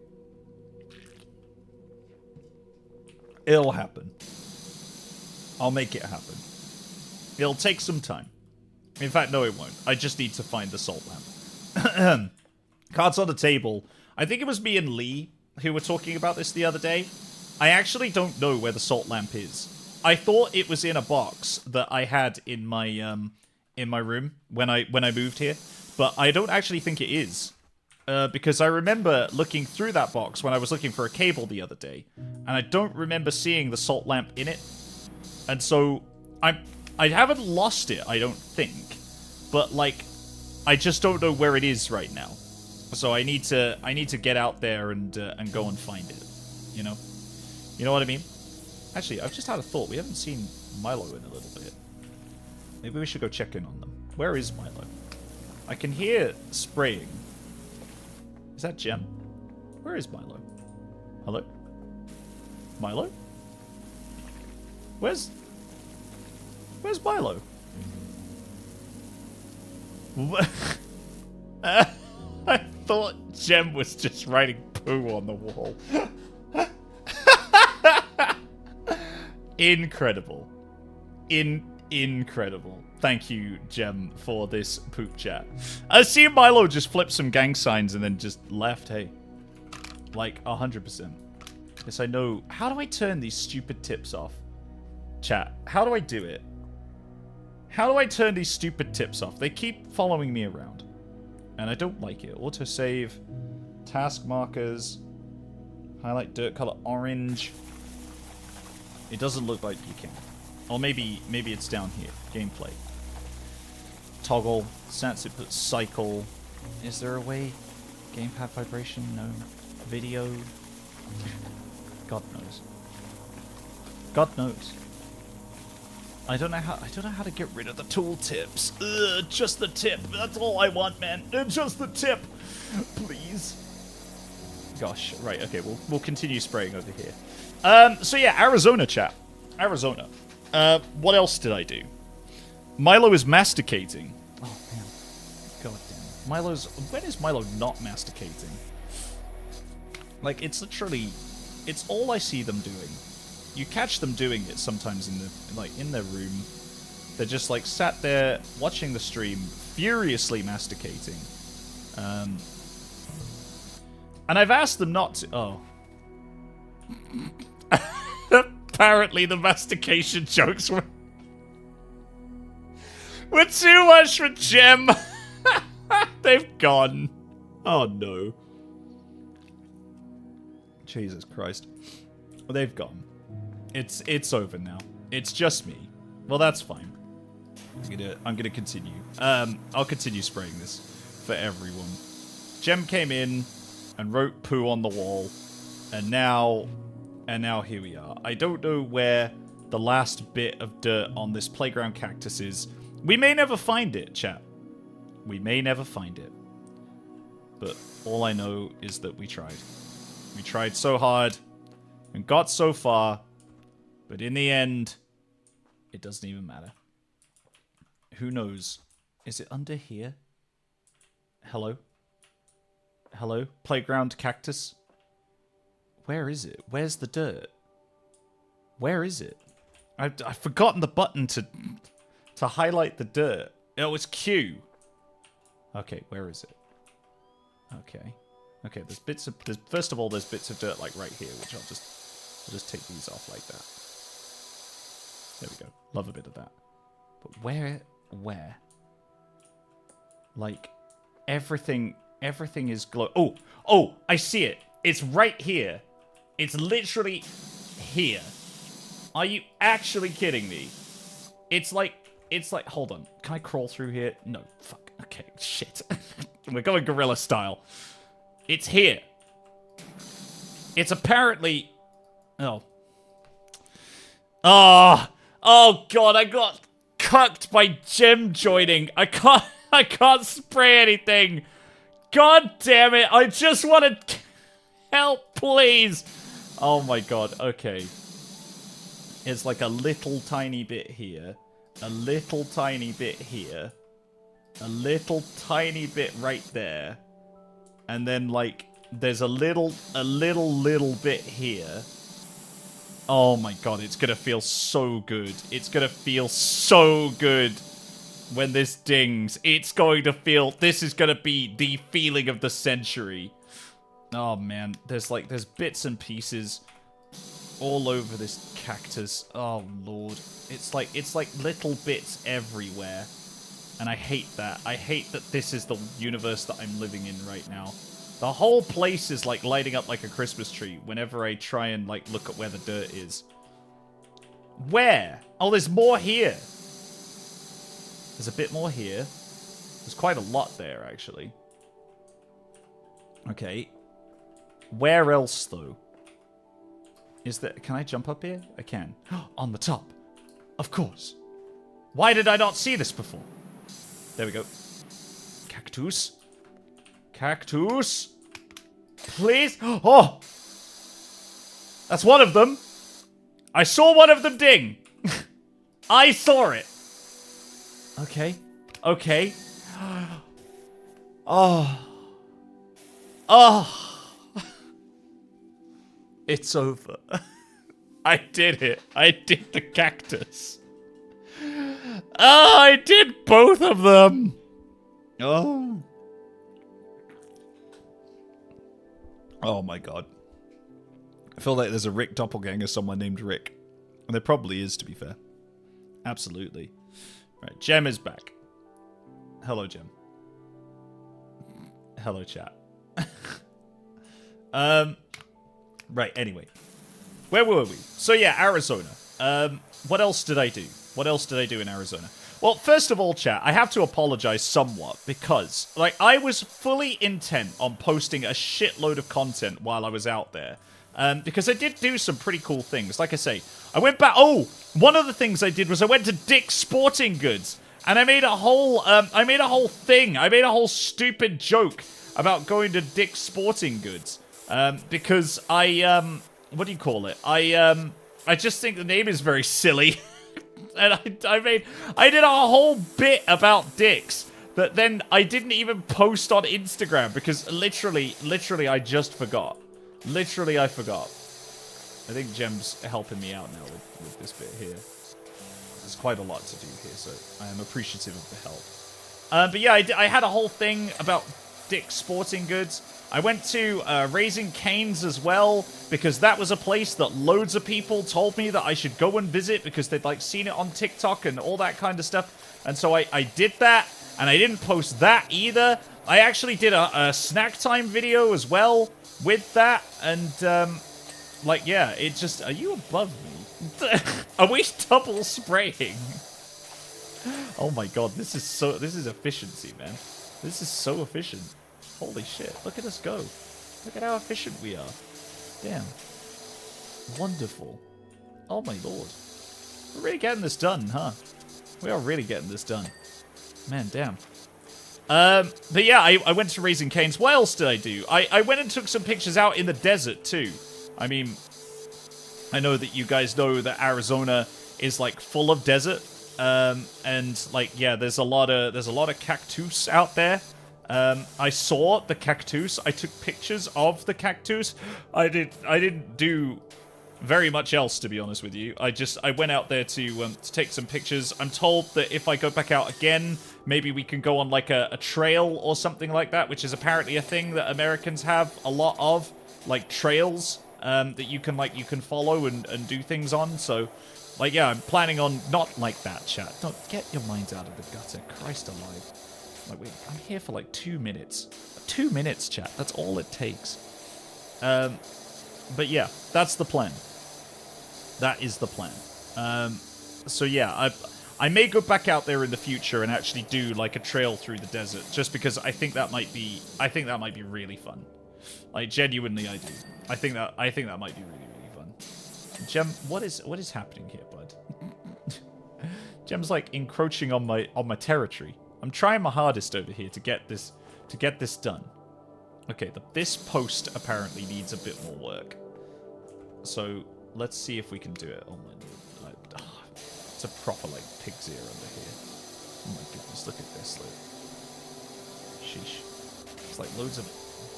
It'll happen. I'll make it happen. It'll take some time. In fact, no, it won't. I just need to find the salt lamp. Cards on the table. I think it was me and Lee who were talking about this the other day. I actually don't know where the salt lamp is. I thought it was in a box that I had in my room when I moved here, but I don't actually think it is. Because I remember looking through that box when I was looking for a cable the other day, and I don't remember seeing the salt lamp in it. And so I haven't lost it, I don't think, but like I just don't know where it is right now. So I need to get out there and go and find it. You know what I mean? Actually, I've just had a thought. We haven't seen Milo in a little bit. Maybe we should go check in on them. Where is Milo? I can hear spraying. Is that Gem? Where is Milo? Hello? Milo? Where's Milo? I thought Gem was just writing poo on the wall. Incredible. Incredible. Thank you, Gem, for this poop chat. I see Milo just flipped some gang signs and then just left, hey. Like, 100%. Yes, I know. How do I turn these stupid tips off? Chat, how do I do it? How do I turn these stupid tips off? They keep following me around. And I don't like it. Autosave. Task markers. Highlight dirt color orange. It doesn't look like you can. Or maybe it's down here. Gameplay. Toggle. Stats it puts cycle. Is there a way? Gamepad vibration? No. Video. God knows. God knows. I don't know how to get rid of the tooltips. Ugh, just the tip. That's all I want, man. Just the tip. Please. Gosh. Right, okay, we'll continue spraying over here. So yeah, Arizona chat. Arizona. What else did I do? Milo is masticating. Oh man. God damn. When is Milo not masticating? Like, it's literally, it's all I see them doing. You catch them doing it sometimes in their room. They're just like sat there watching the stream, furiously masticating. And I've asked them not to. Oh. Apparently the mastication jokes were too much for Gem. They've gone. Oh no. Jesus Christ. Well, they've gone. It's over now. It's just me. Well, that's fine. I'm gonna continue. I'll continue spraying this for everyone. Gem came in and wrote poo on the wall, and now here we are. I don't know where the last bit of dirt on this playground cactus is. We may never find it, chat. We may never find it. But all I know is that we tried. We tried so hard and got so far. But in the end, it doesn't even matter. Who knows? Is it under here? Hello? Hello? Playground cactus? Where is it? Where's the dirt? Where is it? I've forgotten the button to highlight the dirt. Oh, it's Q. Okay, where is it? Okay. Okay, first of all, there's bits of dirt like right here, which I'll just take these off like that. There we go. Love a bit of that. But where? Like, everything is glow. Oh, I see it. It's right here. It's literally here. Are you actually kidding me? It's like, hold on. Can I crawl through here? No, fuck. Okay, shit. We're going gorilla style. It's here. It's apparently... Oh. Oh god, I got cucked by Gem joining. I can't spray anything. God damn it. I just want to help, please. Oh my god, okay. It's like a little tiny bit here. A little tiny bit here. A little tiny bit right there. And then like there's a little bit here. Oh my god, it's gonna feel so good. It's gonna feel so good when this dings. It's going to feel... This is gonna be the feeling of the century. Oh man, there's bits and pieces all over this cactus. Oh lord. It's like little bits everywhere. And I hate that. I hate that this is the universe that I'm living in right now. The whole place is like lighting up like a Christmas tree whenever I try and like look at where the dirt is. Where? Oh, there's more here. There's a bit more here. There's quite a lot there, actually. Okay. Where else, though? Is there... Can I jump up here? I can. On the top. Of course. Why did I not see this before? There we go. Cactus. Cactus. Please. Oh! That's one of them. I saw one of them ding. I saw it. Okay. Okay. Oh. Oh. It's over. I did it. I did the cactus. Oh, I did both of them. Oh. Oh my god. I feel like there's a Rick doppelganger somewhere named Rick. And there probably is, to be fair. Absolutely. Right, Gem is back. Hello, Gem. Hello, chat. Right, anyway. Where were we? So yeah, Arizona. What else did I do? What else did I do in Arizona? Well, first of all, chat, I have to apologize somewhat because, like, I was fully intent on posting a shitload of content while I was out there. Because I did do some pretty cool things. Like I say, I went back... Oh, one of the things I did was I went to Dick's Sporting Goods. And I made a whole thing. I made a whole stupid joke about going to Dick's Sporting Goods. Because I, what do you call it? I just think the name is very silly. And I did a whole bit about Dick's that then I didn't even post on Instagram because literally I just forgot. Literally, I forgot. I think Gem's helping me out now with this bit here. There's quite a lot to do here, so I am appreciative of the help. But yeah, I had a whole thing about Dick's Sporting Goods. I went to Raising Cane's as well, because that was a place that loads of people told me that I should go and visit because they'd like seen it on TikTok and all that kind of stuff. And so I did that, and I didn't post that either. I actually did a snack time video as well with that, and like, yeah, it just... Are you above me? Are we double spraying? Oh my god, this is efficiency, man. This is so efficient. Holy shit, look at us go. Look at how efficient we are. Damn. Wonderful. Oh my lord. We're really getting this done, huh? We are really getting this done. Man, damn. But yeah, I went to Raising Cane's. What else did I do? I went and took some pictures out in the desert, too. I mean, I know that you guys know that Arizona is, like, full of desert. And, like, yeah, there's a lot of cactus out there. I saw the cactus. I took pictures of the cactus. I didn't do very much else, to be honest with you. I went out there to take some pictures. I'm told that if I go back out again, maybe we can go on like a trail or something like that, which is apparently a thing that Americans have a lot of, like trails that you can follow and do things on. So, like, yeah, I'm planning on not like that, chat. Don't get your minds out of the gutter. Christ alive. Like, wait, I'm here for like 2 minutes. 2 minutes, chat. That's all it takes. But yeah, that's the plan. That is the plan. So yeah, I may go back out there in the future and actually do like a trail through the desert, just because I think that might be really fun. Like, genuinely, I do. I think that might be really fun. Gem, what is happening here, bud? Gem's like encroaching on my territory. I'm trying my hardest over here to get this done. Okay, this post apparently needs a bit more work. So let's see if we can do it. Oh my god, it's a proper like pig's ear under here. Oh my goodness, look at this. Look. Sheesh. There's like loads of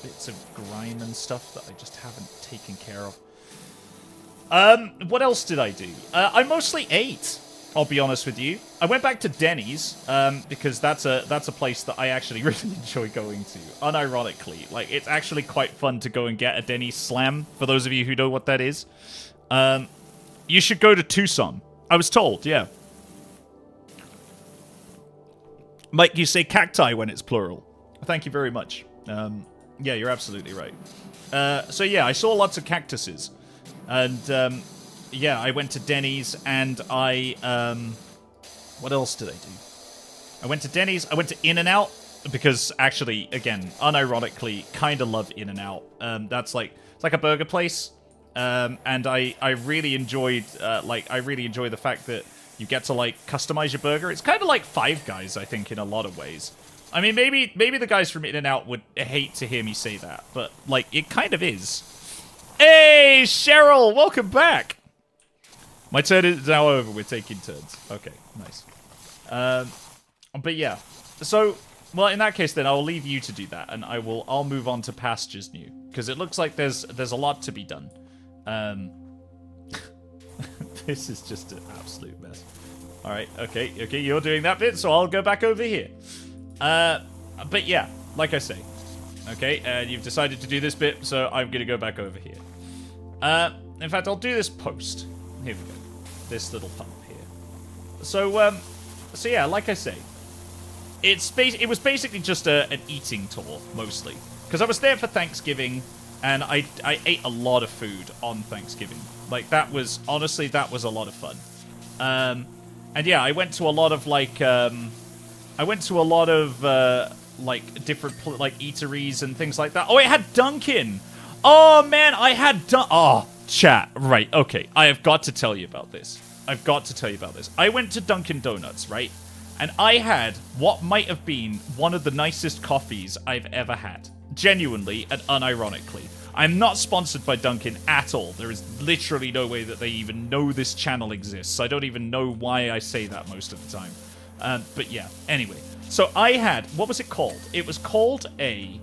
bits of grime and stuff that I just haven't taken care of. What else did I do? I mostly ate. I'll be honest with you. I went back to Denny's because that's a place that I actually really enjoy going to. Unironically, like it's actually quite fun to go and get a Denny's slam. For those of you who know what that is, you should go to Tucson. I was told, yeah. Mike, you say cacti when it's plural. Thank you very much. Yeah, you're absolutely right. So yeah, I saw lots of cactuses. And, yeah, I went to Denny's and I, what else did I do? I went to Denny's, I went to In-N-Out, because actually, again, unironically, kind of love In-N-Out. That's like, it's like a burger place. And I really enjoyed, I really enjoy the fact that you get to, like, customize your burger. It's kind of like Five Guys, I think, in a lot of ways. I mean, maybe the guys from In-N-Out would hate to hear me say that, but, like, it kind of is. Hey, Cheryl, welcome back. My turn is now over. We're taking turns. Okay, nice. But yeah, so well, in that case, then I'll leave you to do that, and I'll move on to pastures new because it looks like there's a lot to be done. This is just an absolute mess. All right, okay, you're doing that bit, so I'll go back over here. But yeah, like I say. Okay, and you've decided to do this bit, so I'm going to go back over here. In fact, I'll do this post. Here we go. This little pump here. So yeah, like I say, it was basically just an eating tour, mostly. Because I was there for Thanksgiving, and I ate a lot of food on Thanksgiving. Like, honestly, that was a lot of fun. And yeah, I went to a lot of, like different eateries and things like that. Oh, it had Dunkin'. Oh man, I had oh, chat. Right, okay. I have got to tell you about this. I went to Dunkin' Donuts, right? And I had what might have been one of the nicest coffees I've ever had. Genuinely and unironically. I'm not sponsored by Dunkin' at all. There is literally no way that they even know this channel exists. I don't even know why I say that most of the time. But yeah, anyway. So I had, what was it called? It was called a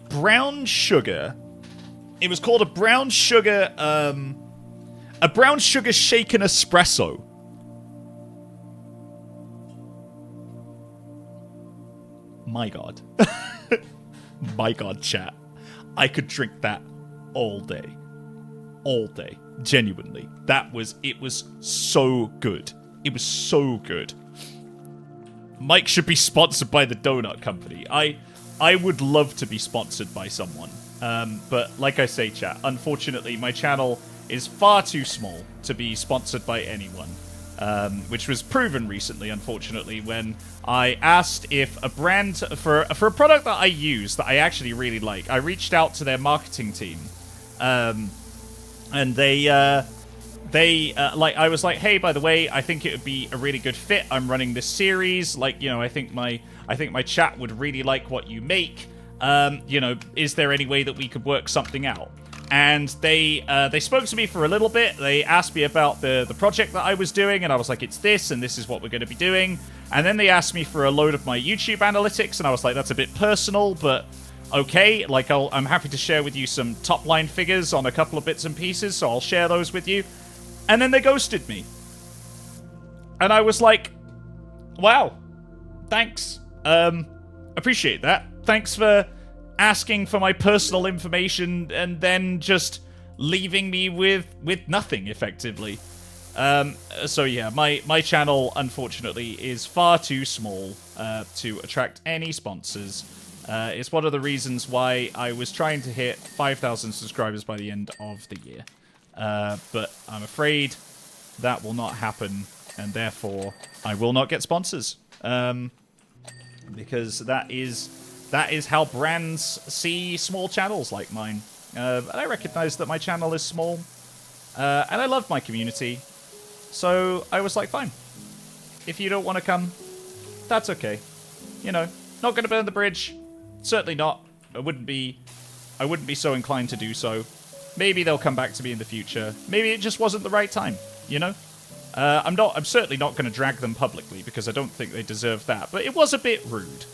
brown sugar. It was called a brown sugar shaken espresso. My God. My God, chat. I could drink that all day. All day. Genuinely. It was so good. It was so good. Mike should be sponsored by the donut company. I would love to be sponsored by someone. But like I say, chat, unfortunately, my channel is far too small to be sponsored by anyone. Which was proven recently, unfortunately, when I asked if a brand for a product that I use that I actually really like. I reached out to their marketing team, and I was like, hey, by the way, I think it would be a really good fit. I'm running this series, like, you know, I think my chat would really like what you make. You know, is there any way that we could work something out? And they spoke to me for a little bit. They asked me about the project that I was doing, and I was like, it's this, and this is what we're going to be doing. And then they asked me for a load of my YouTube analytics, and I was like, that's a bit personal, but okay. Like, I'm happy to share with you some top-line figures on a couple of bits and pieces, so I'll share those with you. And then they ghosted me. And I was like, wow, thanks. Appreciate that. Thanks for asking for my personal information and then just leaving me with nothing, effectively. So yeah, my channel, unfortunately, is far too small to attract any sponsors. It's one of the reasons why I was trying to hit 5,000 subscribers by the end of the year. But I'm afraid that will not happen, and therefore I will not get sponsors. Because that is how brands see small channels like mine. And I recognize that my channel is small. And I love my community. So I was like, fine. If you don't want to come, that's okay. You know, not going to burn the bridge. Certainly not. I wouldn't be so inclined to do so. Maybe they'll come back to me in the future. Maybe it just wasn't the right time, you know? I'm certainly not going to drag them publicly because I don't think they deserve that. But it was a bit rude.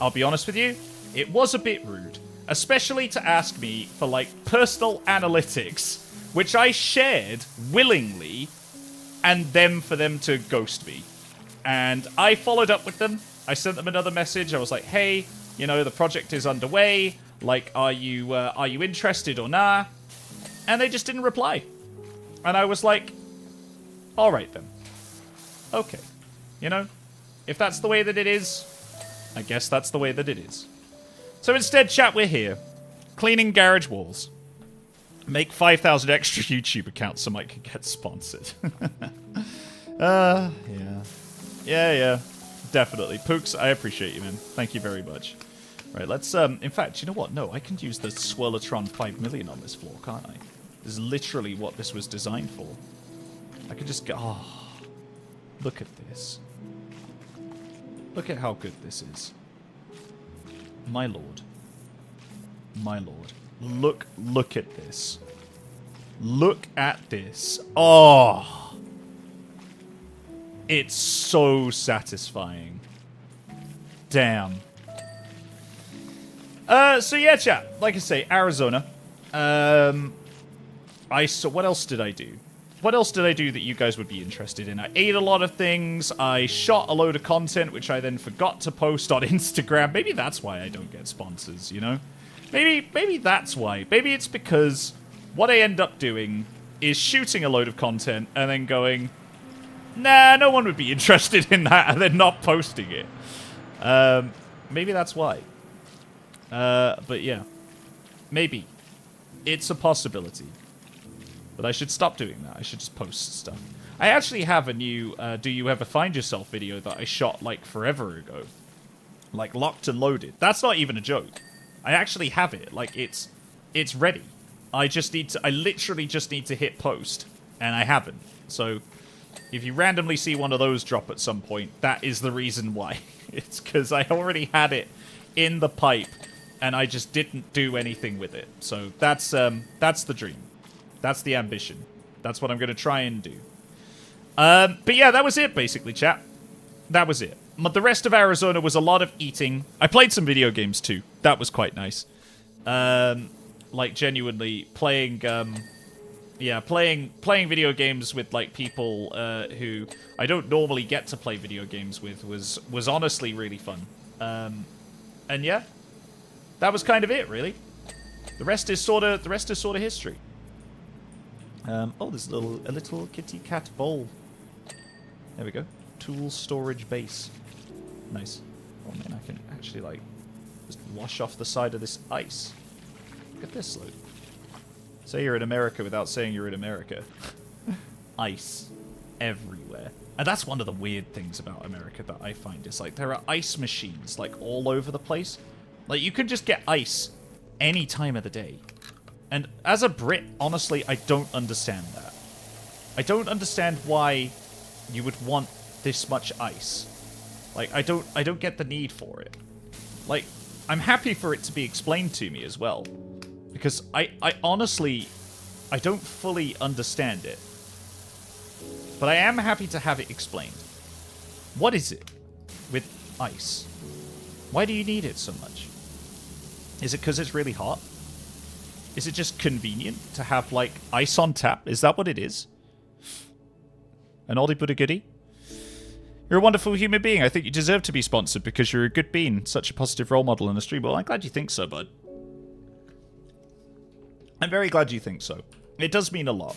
I'll be honest with you. It was a bit rude. especially to ask me for, like, personal analytics, which I shared willingly, and then for them to ghost me. And I followed up with them. I sent them another message. I was like, hey, you know, the project is underway. Like, are you interested or nah? And they just didn't reply. And I was like, all right then. Okay. You know, if that's the way that it is, I guess that's the way that it is. So instead, chat, we're here. Cleaning garage walls. Make 5,000 extra YouTube accounts so Mike can get sponsored. Yeah. Yeah. Definitely. Pooks, I appreciate you, man. Thank you very much. Right, let's, in fact, you know what? No, I can use the Swirlotron 5 million on this floor, can't I? This is literally what this was designed for. I could just go, oh, look at this. Look at how good this is. My lord. My lord. Look at this. Look at this. Oh. It's so satisfying. Damn. So yeah, chat. Like I say, Arizona. What else did I do? What else did I do that you guys would be interested in? I ate a lot of things. I shot a load of content, which I then forgot to post on Instagram. Maybe that's why I don't get sponsors, you know? Maybe that's why. Maybe it's because what I end up doing is shooting a load of content and then going, nah, no one would be interested in that, and then not posting it. Maybe that's why. But yeah. Maybe. It's a possibility. But I should stop doing that. I should just post stuff. I actually have a new Do You Ever Find Yourself video that I shot, like, forever ago. Like, locked and loaded. That's not even a joke. I actually have it. Like, it's ready. I literally just need to hit post. And I haven't. So, if you randomly see one of those drop at some point, that is the reason why. It's because I already had it in the pipe, and I just didn't do anything with it. So, that's the dream. That's the ambition. That's what I'm going to try and do. But yeah, that was it, basically, chat. That was it. But the rest of Arizona was a lot of eating. I played some video games, too. That was quite nice. Like, genuinely, playing video games with, like, people who I don't normally get to play video games with was honestly really fun. And yeah, that was kind of it, really. The rest is sort of history. Oh, there's a little kitty cat bowl. There we go. Tool storage base. Nice. Oh man, I can actually, like, just wash off the side of this ice. Look at this load. Say you're in America without saying you're in America. Ice everywhere. And that's one of the weird things about America that I find is, like, there are ice machines, like, all over the place. Like, you can just get ice any time of the day. And as a Brit, honestly, I don't understand that. I don't understand why you would want this much ice. Like, I don't get the need for it. Like, I'm happy for it to be explained to me as well. Because I honestly, I don't fully understand it. But I am happy to have it explained. What is it with ice? Why do you need it so much? Is it because it's really hot? Is it just convenient to have, like, ice on tap? Is that what it is? An oldie but a goodie? You're a wonderful human being. I think you deserve to be sponsored because you're a good bean. Such a positive role model in the stream. Well, I'm glad you think so, bud. I'm very glad you think so. It does mean a lot.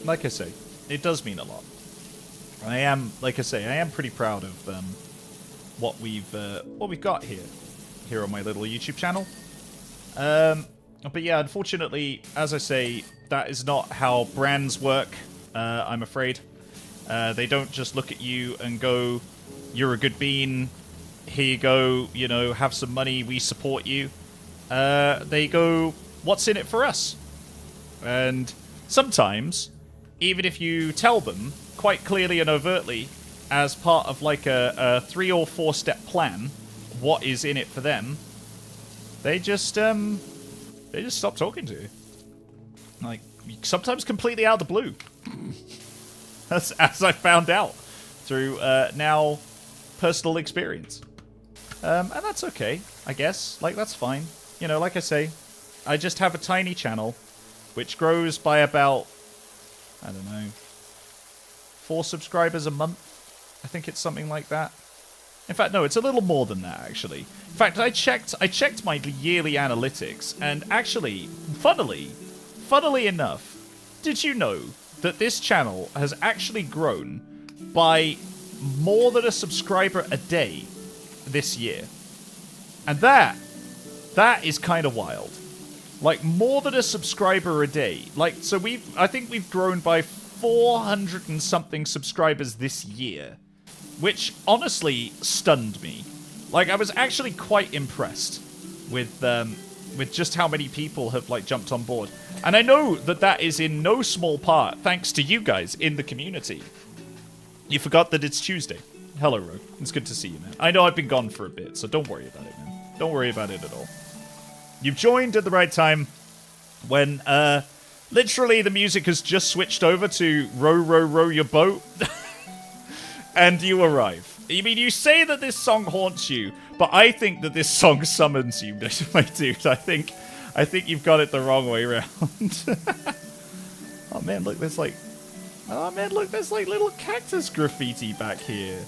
Like I say, it does mean a lot. I am, like I say, I am pretty proud of what we've got here on my little YouTube channel. But yeah, unfortunately, as I say, that is not how brands work, I'm afraid. They don't just look at you and go, you're a good bean, here you go, you know, have some money, we support you. They go, what's in it for us? And sometimes, even if you tell them quite clearly and overtly, as part of like a 3 or 4 step plan, what is in it for them, they just stop talking to you. Like, sometimes completely out of the blue. as I found out through now personal experience. And that's okay, I guess. Like, that's fine. You know, like I say, I just have a tiny channel, which grows by about, I don't know, 4 subscribers a month. I think it's something like that. In fact, no, it's a little more than that, actually. In fact, I checked my yearly analytics, and actually, funnily enough, did you know that this channel has actually grown by more than a subscriber a day this year? And that is kind of wild. Like, more than a subscriber a day. Like, so I think we've grown by 400 and something subscribers this year. Which, honestly, stunned me. Like, I was actually quite impressed with just how many people have, like, jumped on board. And I know that is in no small part thanks to you guys in the community. You forgot that it's Tuesday. Hello, Ro. It's good to see you, man. I know I've been gone for a bit, so don't worry about it, man. Don't worry about it at all. You've joined at the right time when, literally the music has just switched over to Row, Row, Row Your Boat. And you arrive. I mean, you say that this song haunts you, but I think that this song summons you, my dude. I think you've got it the wrong way around. Oh man, look, there's like little cactus graffiti back here.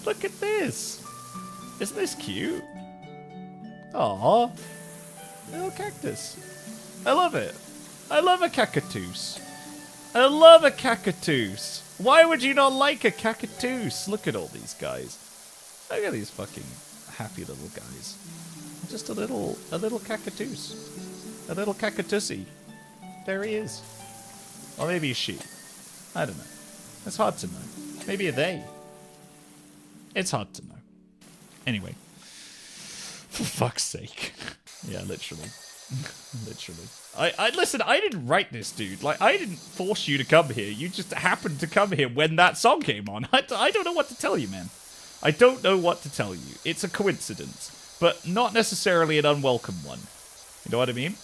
Look at this. Isn't this cute? Aww. Little cactus. I love it. I love a cactus. I love a cactus. Why would you not like a cactus? Look at all these guys. Look at these fucking happy little guys. Just a little cactus. A little cactusy. There he is. Or maybe a she. I don't know. It's hard to know. Maybe a they. It's hard to know. Anyway. For fuck's sake. Yeah, literally. Literally. I listen, I didn't write this, dude. Like, I didn't force you to come here. You just happened to come here when that song came on. I don't know what to tell you, man. I don't know what to tell you. It's a coincidence, but not necessarily an unwelcome one. You know what I mean?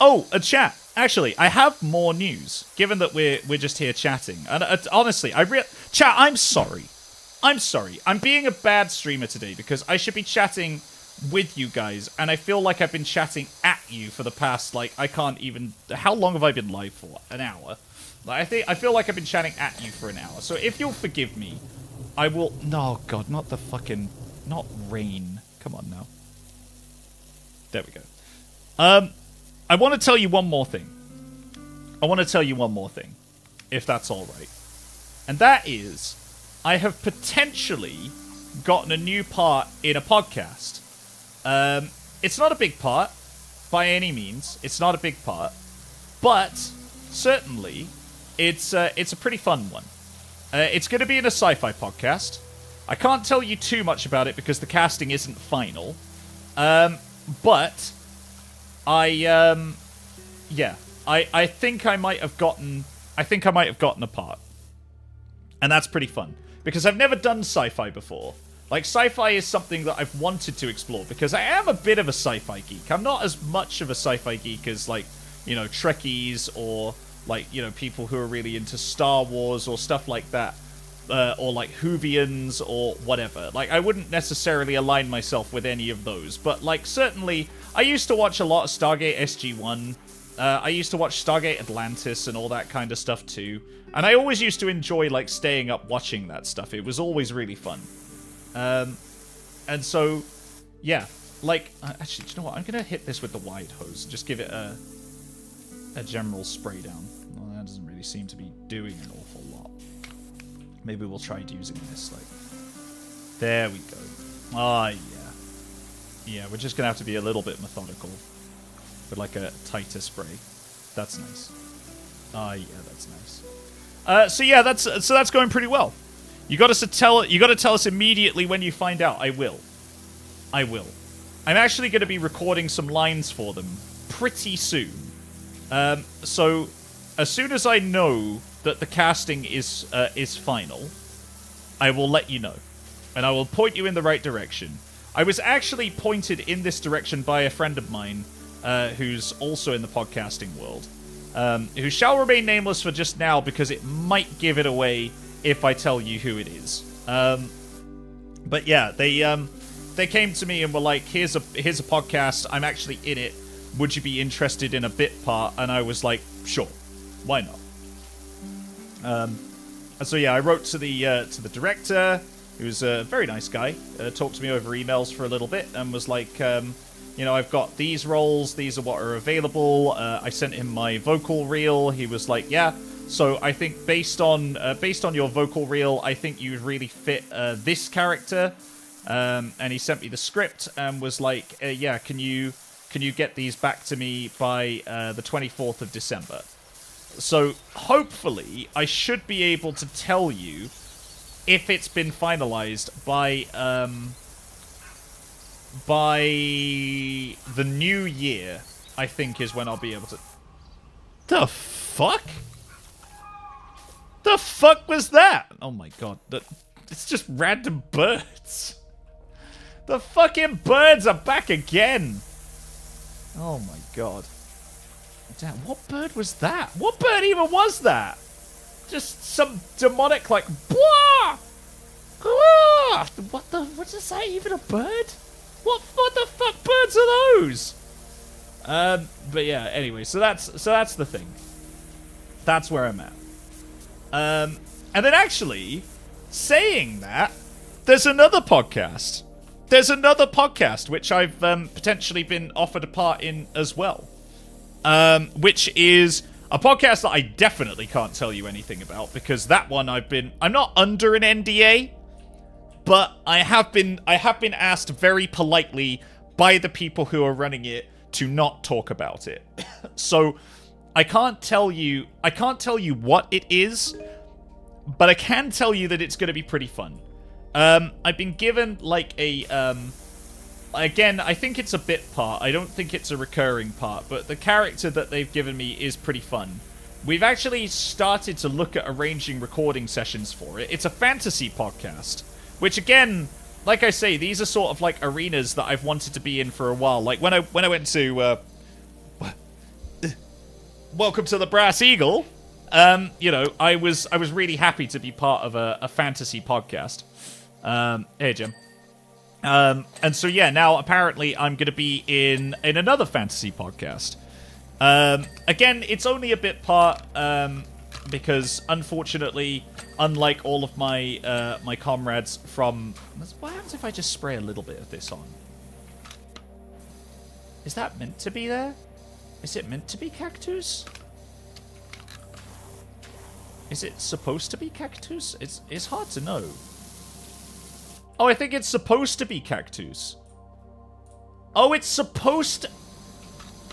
Oh, a chat. Actually, I have more news, given that we're just here chatting. And honestly, chat, I'm sorry. I'm sorry. I'm being a bad streamer today because I should be chatting with you guys, and I feel like I've been chatting at you for the past, like, I can't even... How long have I been live for? An hour? Like, I feel like I've been chatting at you for an hour. So if you'll forgive me, I will... No, God, not the fucking... Not rain. Come on now. There we go. I want to tell you one more thing. If that's alright. And that is, I have potentially gotten a new part in a podcast. It's not a big part, by any means. It's not a big part. But, certainly, it's a pretty fun one. It's going to be in a sci-fi podcast. I can't tell you too much about it because the casting isn't final. But, I think I might have gotten a part. And that's pretty fun. Because I've never done sci-fi before. Like, sci-fi is something that I've wanted to explore, because I am a bit of a sci-fi geek. I'm not as much of a sci-fi geek as, like, you know, Trekkies, or, like, you know, people who are really into Star Wars, or stuff like that. Or, like, Whovians, or whatever. Like, I wouldn't necessarily align myself with any of those. But, like, certainly, I used to watch a lot of Stargate SG-1. I used to watch Stargate Atlantis and all that kind of stuff, too. And I always used to enjoy, like, staying up watching that stuff. It was always really fun. And so, yeah, like, actually, do you know what? I'm going to hit this with the wide hose and just give it a general spray down. Well, that doesn't really seem to be doing an awful lot. Maybe we'll try using this, like, there we go. Ah, yeah. Yeah, we're just going to have to be a little bit methodical with, like, a tighter spray. That's nice. Ah, yeah, that's nice. So yeah, that's going pretty well. You got to tell us immediately when you find out. I will. I'm actually going to be recording some lines for them pretty soon. So as soon as I know that the casting is final, I will let you know, and I will point you in the right direction. I was actually pointed in this direction by a friend of mine who's also in the podcasting world, who shall remain nameless for just now because it might give it away if I tell you who it is. But yeah, they came to me and were like, here's a podcast. I'm actually in it. Would you be interested in a bit part? And I was like, sure, why not? And so yeah, I wrote to the director, who was a very nice guy. Talked to me over emails for a little bit and was like, I've got these roles. These are what are available. I sent him my vocal reel. He was like, yeah. So I think based on your vocal reel, I think you really fit this character. And he sent me the script and was like, yeah, can you get these back to me by the 24th of December? So hopefully I should be able to tell you if it's been finalized by the new year, I think is when I'll be able to... The fuck? The fuck was that? Oh my god. It's just random birds. The fucking birds are back again. Oh my god. Damn, what bird was that? What bird even was that? Just some demonic, like, blah! What's this say? Even a bird? What the fuck birds are those? But yeah, anyway, so that's the thing. That's where I'm at. And then actually, saying that, there's another podcast. There's another podcast which I've potentially been offered a part in as well. Which is a podcast that I definitely can't tell you anything about, because that one I'm not under an NDA, but I have been asked very politely by the people who are running it to not talk about it. So I can't tell you what it is, but I can tell you that it's going to be pretty fun. I've been given like a again, I think it's a bit part. I don't think it's a recurring part, but the character that they've given me is pretty fun. We've actually started to look at arranging recording sessions for it. It's a fantasy podcast, which again, like I say, these are sort of like arenas that I've wanted to be in for a while. Like when I went to Welcome to the Brass Eagle, I was really happy to be part of a fantasy podcast. Hey Jim. And so yeah, now apparently I'm going to be in another fantasy podcast. Again, it's only a bit part, because unfortunately, unlike all of my my comrades from... What happens if I just spray a little bit of this on? Is that meant to be there? Is it meant to be cactus? Is it supposed to be cactus? It's hard to know. Oh, I think it's supposed to be cactus. Oh, it's supposed to...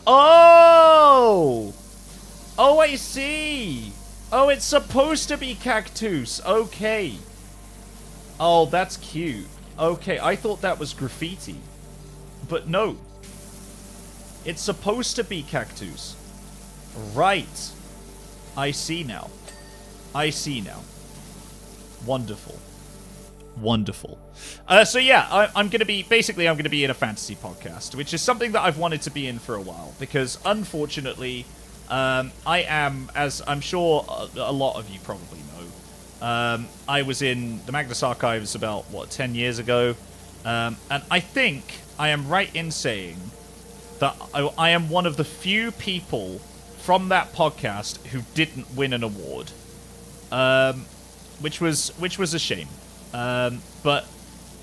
Oh! Oh, I see. Oh, it's supposed to be cactus. Okay. Oh, that's cute. Okay, I thought that was graffiti. But no. It's supposed to be cactus. Right. I see now. I see now. Wonderful. Wonderful. So yeah, I'm going to be in a fantasy podcast, which is something that I've wanted to be in for a while, because unfortunately, I am, as I'm sure a lot of you probably know, I was in the Magnus Archives about, 10 years ago, and I think I am right in saying that I am one of the few people from that podcast who didn't win an award, which was a shame. But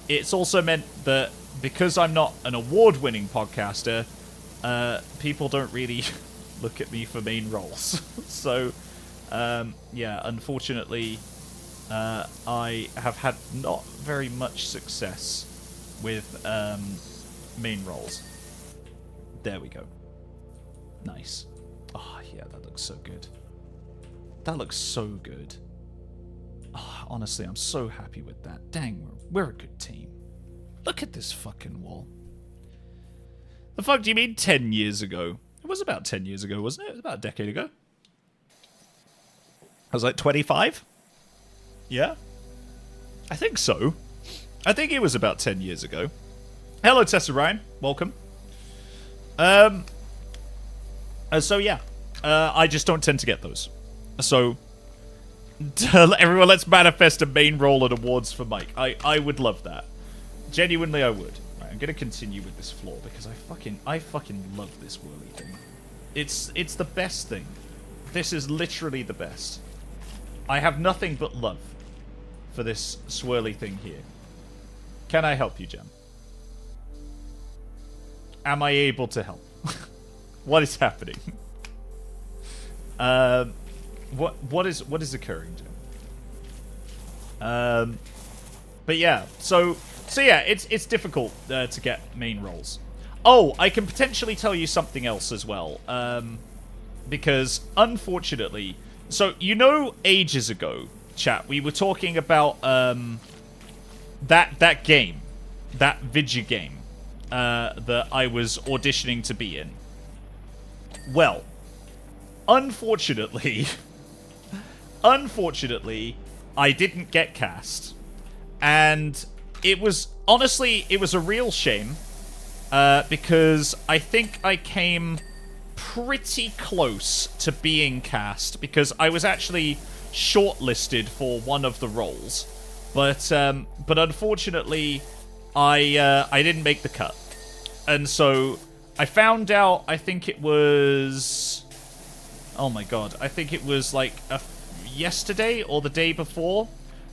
it's also meant that because I'm not an award-winning podcaster, people don't really look at me for main roles. So, yeah, unfortunately, I have had not very much success with main roles. There we go. Nice. Oh, yeah, that looks so good. That looks so good. Oh, honestly, I'm so happy with that. Dang, we're a good team. Look at this fucking wall. The fuck do you mean 10 years ago? It was about 10 years ago, wasn't it? It was about a decade ago. I was like 25? Yeah? I think so. I think it was about 10 years ago. Hello, Tessa Ryan. Welcome. So yeah. I just don't tend to get those. So... everyone, let's manifest a main role at awards for Mike. I would love that. Genuinely, I would. Right, I'm gonna continue with this floor because I fucking love this whirly thing. It's the best thing. This is literally the best. I have nothing but love for this swirly thing here. Can I help you, Gem? Am I able to help? What is happening? What is occurring, Gem? But yeah, so yeah, it's difficult to get main roles. Oh, I can potentially tell you something else as well. Because unfortunately, so you know, ages ago, chat, we were talking about that game, that video game that I was auditioning to be in. Well, unfortunately, I didn't get cast, and it was honestly, it was a real shame because I think I came pretty close to being cast because I was actually shortlisted for one of the roles, but unfortunately I didn't make the cut. And so I found out, I think it was, oh my god, I think it was like yesterday or the day before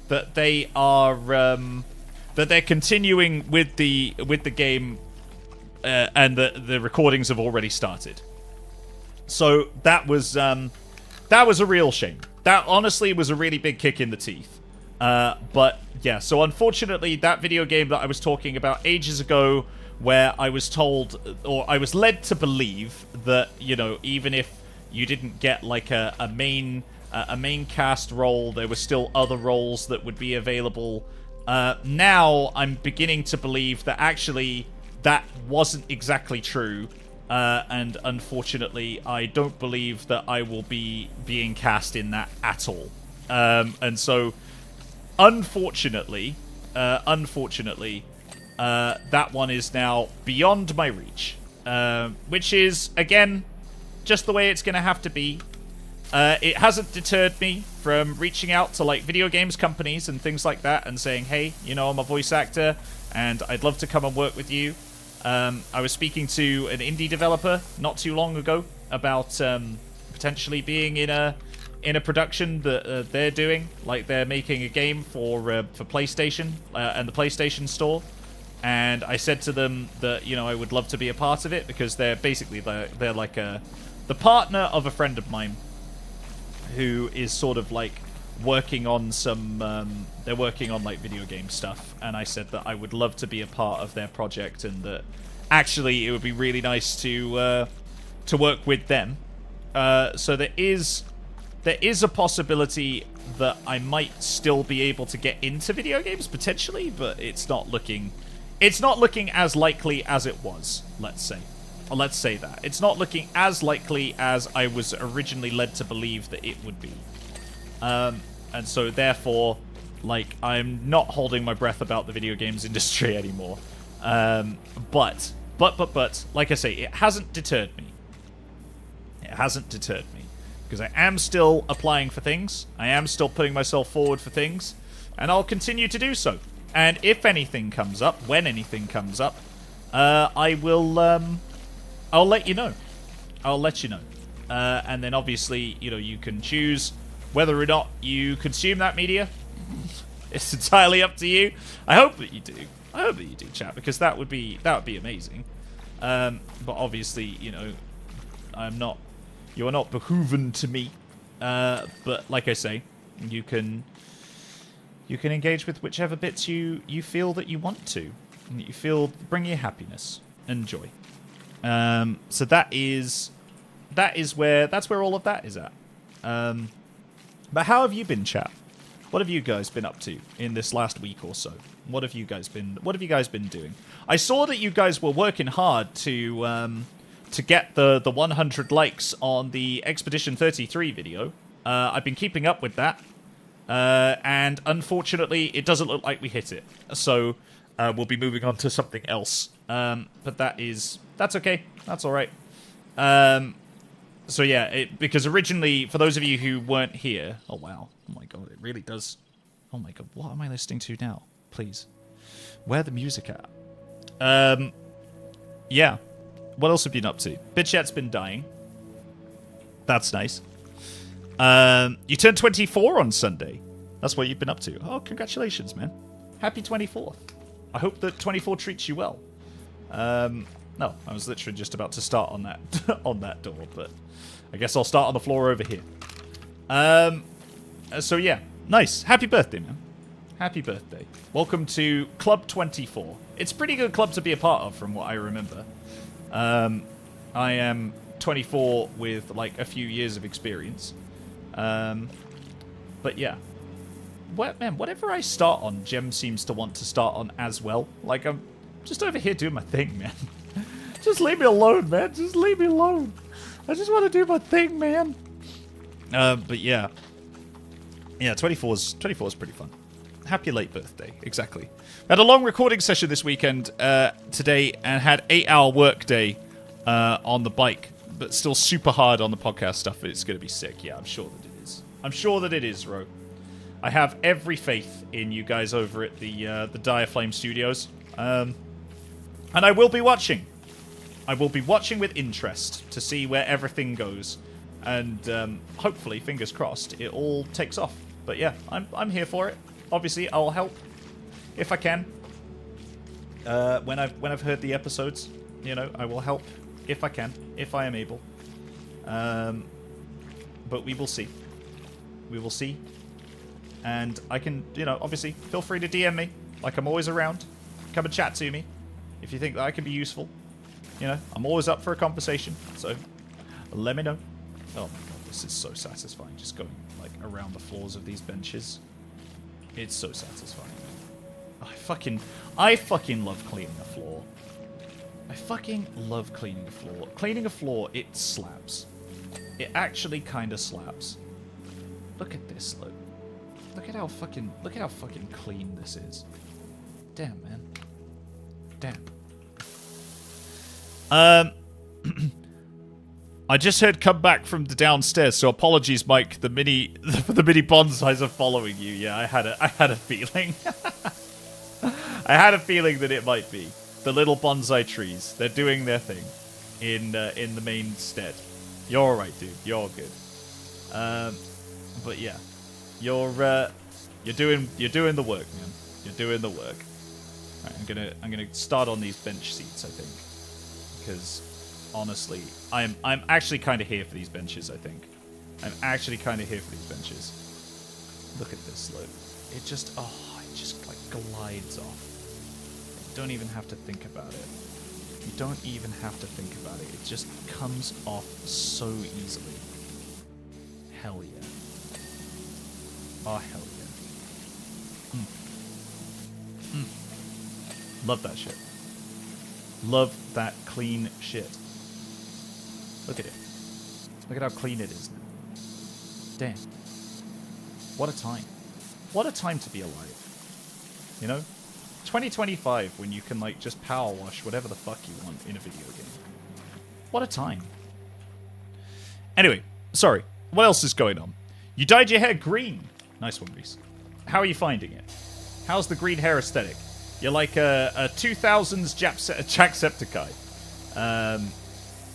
that they are that they're continuing with the game and the recordings have already started. So that was a real shame. That honestly was a really big kick in the teeth. But yeah, so unfortunately that video game that I was talking about ages ago, where I was told, or I was led to believe that, you know, even if you didn't get like a main cast role, there were still other roles that would be available. Now I'm beginning to believe that actually that wasn't exactly true. And unfortunately, I don't believe that I will be being cast in that at all. And so, unfortunately, that one is now beyond my reach. Which is, again, just the way it's going to have to be. It hasn't deterred me from reaching out to, like, video games companies and things like that and saying, hey, you know, I'm a voice actor, and I'd love to come and work with you. I was speaking to an indie developer not too long ago about potentially being in a production that they're doing, like they're making a game for PlayStation and the PlayStation Store. And I said to them that, you know, I would love to be a part of it because they're basically they're like the partner of a friend of mine who is sort of like working on some they're working on like video game stuff, and I said that I would love to be a part of their project and that actually it would be really nice to work with them. So there is a possibility that I might still be able to get into video games potentially, but it's not looking as likely as it was, let's say. Or let's say that. It's not looking as likely as I was originally led to believe that it would be. And so therefore, like, I'm not holding my breath about the video games industry anymore. But, like I say, it hasn't deterred me. It hasn't deterred me. Because I am still applying for things. I am still putting myself forward for things. And I'll continue to do so. And if anything comes up, when anything comes up, I will, I'll let you know. I'll let you know. And then obviously, you know, you can choose whether or not you consume that media. It's entirely up to you. I hope that you do. I hope that you do, chat, because that would be amazing. But obviously, you know, you are not behooven to me. But like I say, you can engage with whichever bits you feel that you want to, and that you feel bring you happiness and joy. So that's where all of that is at. But how have you been, chat? What have you guys been up to in this last week or so? What have you guys been doing? I saw that you guys were working hard to get the 100 likes on the Expedition 33 video. I've been keeping up with that. And unfortunately, it doesn't look like we hit it. So we'll be moving on to something else. But that's okay. That's all right. So yeah, because originally, for those of you who weren't here, oh wow, oh my god, it really does. Oh my god, what am I listening to now? Please, Where the music at? Yeah. What else have you been up to? BitChat's been dying. That's nice. You turned 24 on Sunday. That's what you've been up to. Oh, congratulations, man. Happy 24th. I hope that 24 treats you well. No, I was literally just about to start on that on that door, but I guess I'll start on the floor over here. So yeah, nice. Happy birthday, man. Happy birthday. Welcome to Club 24. It's a pretty good club to be a part of, from what I remember. I am 24 with, like, a few years of experience. But yeah. Man, whatever I start on, Gem seems to want to start on as well. Like, I'm just over here doing my thing, man. Just leave me alone, man. Just leave me alone. I just want to do my thing, man. But yeah. Yeah, 24's pretty fun. Happy late birthday, exactly. Had a long recording session this weekend today and had 8-hour work day on the bike, but still super hard on the podcast stuff. It's going to be sick. Yeah, I'm sure that it is. I'm sure that it is, Ro. I have every faith in you guys over at the Dire Flame Studios, and I will be watching. I will be watching with interest to see where everything goes, and hopefully, fingers crossed, it all takes off. But yeah, I'm here for it. Obviously, I'll help if I can. When I've heard the episodes, you know, I will help if I can, if I am able. But we will see. We will see. And I can, you know, obviously, feel free to DM me. Like, I'm always around. Come and chat to me if you think that I can be useful. You know, I'm always up for a conversation. So, let me know. Oh my god, this is so satisfying. Just going, like, around the floors of these benches. It's so satisfying. I fucking love cleaning a floor. I fucking love cleaning a floor. Cleaning a floor, it slaps. It actually kind of slaps. Look at this, look. Look at how fucking clean this is. Damn, man. Damn. I just heard come back from the downstairs, so apologies, Mike. The mini bonsais are following you. Yeah, I had a feeling. I had a feeling that it might be the little bonsai trees. They're doing their thing in the main stead. You're all right, dude. You're good. But yeah, you're doing the work, man. You're doing the work. All right, I'm gonna start on these bench seats, I think, because honestly, I'm actually kind of here for these benches. I think I'm actually kind of here for these benches. Look at this, look. It just like glides off. You don't even have to think about it. You don't even have to think about it. It just comes off so easily. Hell yeah. Oh, hell yeah. Love that shit. Love that clean shit. Look at it. Look at how clean it is now. Damn. What a time. What a time to be alive. You know? 2025, when you can, like, just power wash whatever the fuck you want in a video game. What a time. Anyway, sorry. What else is going on? You dyed your hair green. Nice one, Reese. How are you finding it? How's the green hair aesthetic? You're like a 2000s Jacksepticeye.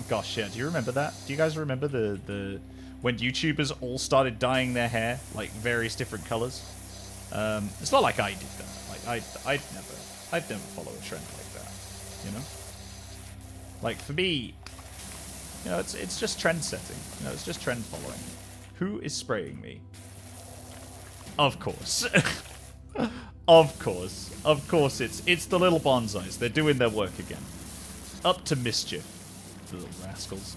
Gosh, yeah. Do you remember that? Do you guys remember the when YouTubers all started dyeing their hair like various different colors? It's not like I did that. Like I'd never follow a trend like that. You know. Like for me, you know, it's just trend setting. You know, it's just trend following. Who is spraying me? Of course. Of course, it's the little bonsais. They're doing their work again. Up to mischief, the little rascals.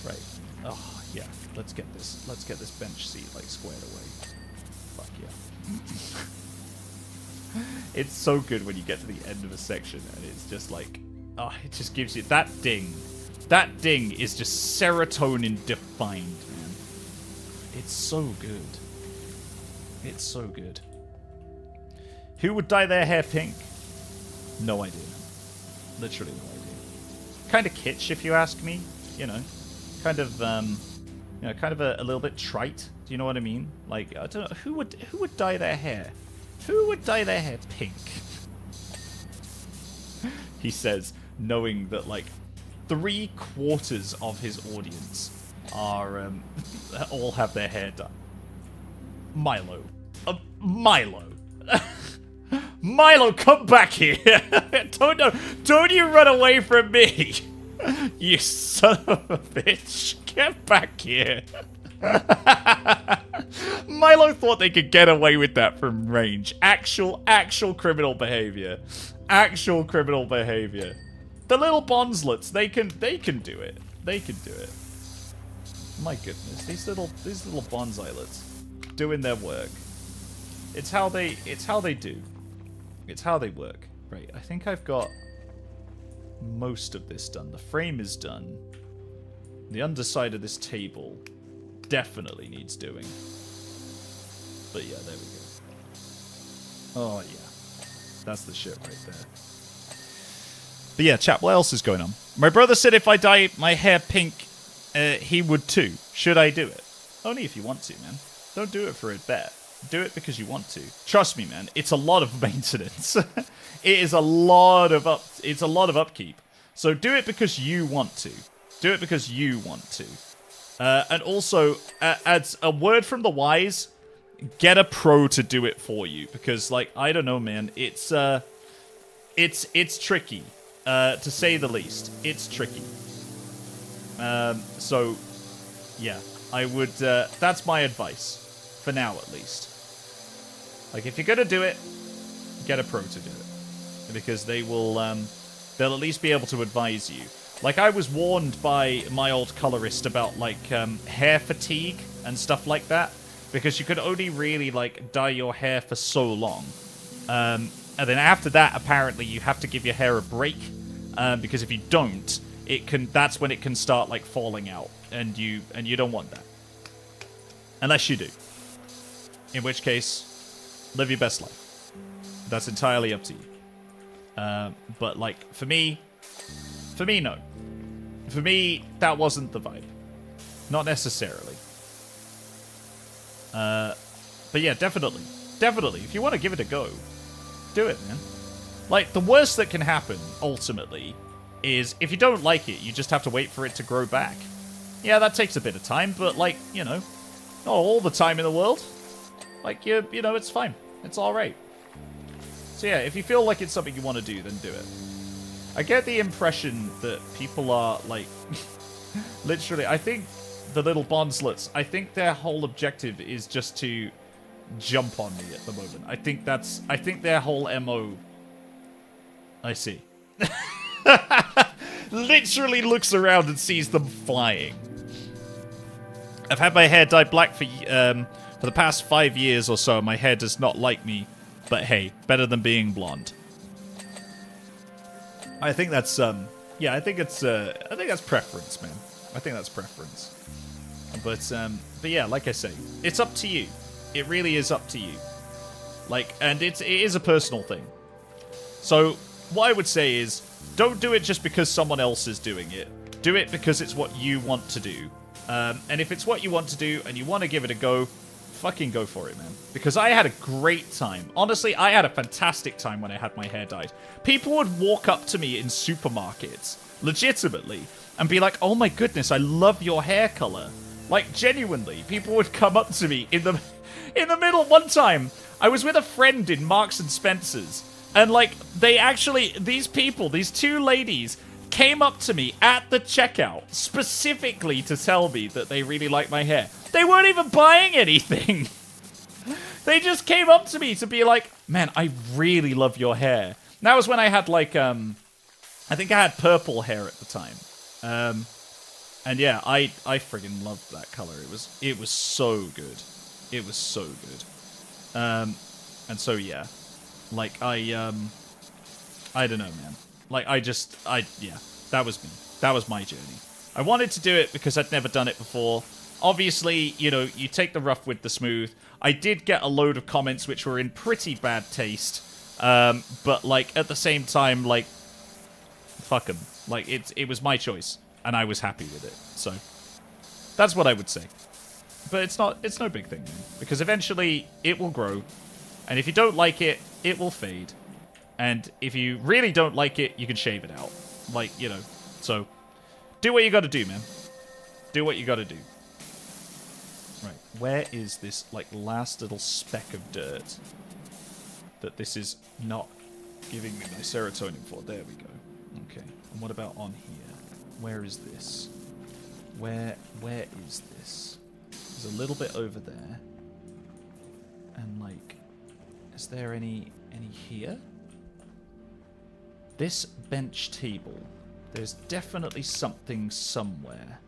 Right. Oh yeah. Let's get this bench seat like squared away. Fuck yeah. It's so good when you get to the end of a section and it's just like, oh, it just gives you that ding. That ding is just serotonin defined, man. It's so good. It's so good. Who would dye their hair pink? No idea. Literally no idea. Kind of kitsch, if you ask me. You know, kind of, you know, kind of a little bit trite. Do you know what I mean? Like, I don't know, who would dye their hair? Who would dye their hair pink? he says, knowing that, like, 3/4 of his audience are, all have their hair done. Milo. Milo. Milo, come back here. Don't you run away from me. You son of a bitch. Get back here. Milo thought they could get away with that from range. Actual criminal behavior. Actual criminal behavior. The little bonslets, they can do it. They can do it. My goodness, these little bonsilets doing their work. It's how they do. It's how they work. Right, I think I've got most of this done. The frame is done. The underside of this table definitely needs doing. But yeah, there we go. Oh yeah. That's the shit right there. But yeah, chat, what else is going on? My brother said if I dye my hair pink, he would too. Should I do it? Only if you want to, man. Don't do it for a bet. Do it because you want to. Trust me, man. It's a lot of maintenance. It is a lot of upkeep. So do it because you want to. Do it because you want to. And also, as a word from the wise, get a pro to do it for you because, like, I don't know, man. It's tricky, to say the least. It's tricky. So, yeah, I would. That's my advice for now, at least. Like, if you're gonna do it, get a pro to do it because they will. They'll at least be able to advise you. Like, I was warned by my old colorist about, like, hair fatigue and stuff like that. Because you could only really, like, dye your hair for so long. And then after that, apparently, you have to give your hair a break. Because if you don't, that's when it can start, like, falling out. And you don't want that. Unless you do. In which case, live your best life. That's entirely up to you. But, like, for me, no. For me, that wasn't the vibe. Not necessarily. But yeah, definitely. Definitely. If you want to give it a go, do it, man. Like, the worst that can happen, ultimately, is if you don't like it, you just have to wait for it to grow back. Yeah, that takes a bit of time, but, like, you know, not all the time in the world. Like, you know, it's fine. It's alright. So yeah, if you feel like it's something you want to do, then do it. I get the impression that people are, like, literally, I think the little bonslets, I think their whole objective is just to jump on me at the moment. I think their whole MO, I see. Literally looks around and sees them flying. I've had my hair dyed black for the past 5 years or so. My hair does not like me, but hey, better than being blonde. I think that's yeah, I think that's preference, man. I think that's preference. But yeah, like I say, it's up to you. It really is up to you. Like, and it is a personal thing. So what I would say is, don't do it just because someone else is doing it. Do it because it's what you want to do. And if it's what you want to do and you want to give it a go, fucking go for it, man. Because I had a great time. Honestly, I had a fantastic time when I had my hair dyed. People would walk up to me in supermarkets, legitimately, and be like, oh my goodness, I love your hair color. Like, genuinely, people would come up to me in the middle. One time, I was with a friend in Marks and Spencer's, and, like, these two ladies, came up to me at the checkout specifically to tell me that they really like my hair. They weren't even buying anything. They just came up to me to be like, man, I really love your hair. And that was when I had, like, I think I had purple hair at the time. And yeah, I friggin' loved that color. It was so good. It was so good. And so yeah, like I don't know, man. Like yeah, that was me. That was my journey. I wanted to do it because I'd never done it before. Obviously, you know, you take the rough with the smooth. I did get a load of comments which were in pretty bad taste. But like at the same time, like, fuck them. Like it was my choice. And I was happy with it. So that's what I would say. But it's no big thing, man. Because eventually it will grow. And if you don't like it, it will fade. And if you really don't like it, you can shave it out. Like, you know. So, do what you gotta do, man. Do what you gotta do. Right, where is this, like, last little speck of dirt that this is not giving me my serotonin for? There we go. Okay, and what about on here? Where is this? Where is this? There's a little bit over there. And, like, is there any here? This bench table. There's definitely something somewhere.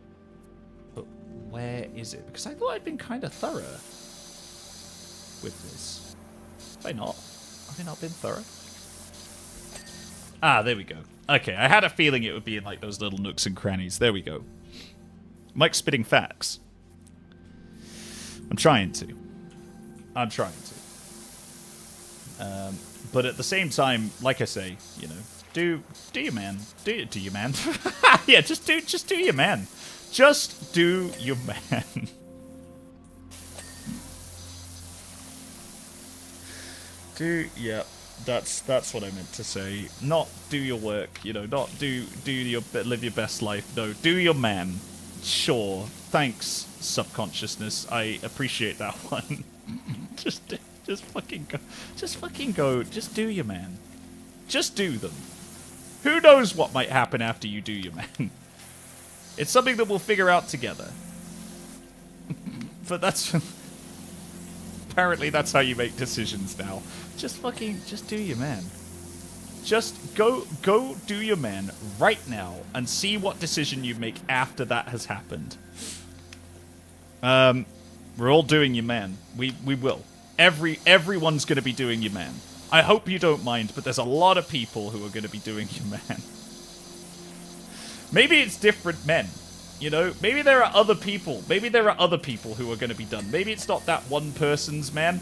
But where is it? Because I thought I'd been kind of thorough with this. Have I not? Have I not been thorough? Ah, there we go. Okay, I had a feeling it would be in like those little nooks and crannies. There we go. Mike's spitting facts. I'm trying to. But at the same time, like I say, you know, do your man. Do your man. Yeah, just do your man. Just do your man. Yeah, that's what I meant to say. Not do your work, you know, not live your best life. No, do your man. Sure. Thanks, subconsciousness. I appreciate that one. Just fucking go. Just fucking go. Just do your man. Just do them. Who knows what might happen after you do your man? It's something that we'll figure out together. But that's... Apparently that's how you make decisions now. Just do your man. Just go do your man right now and see what decision you make after that has happened. We're all doing your man. We will. Everyone's going to be doing your man. I hope you don't mind, but there's a lot of people who are going to be doing your man. Maybe it's different men. You know, maybe there are other people. Maybe there are other people who are going to be done. Maybe it's not that one person's man,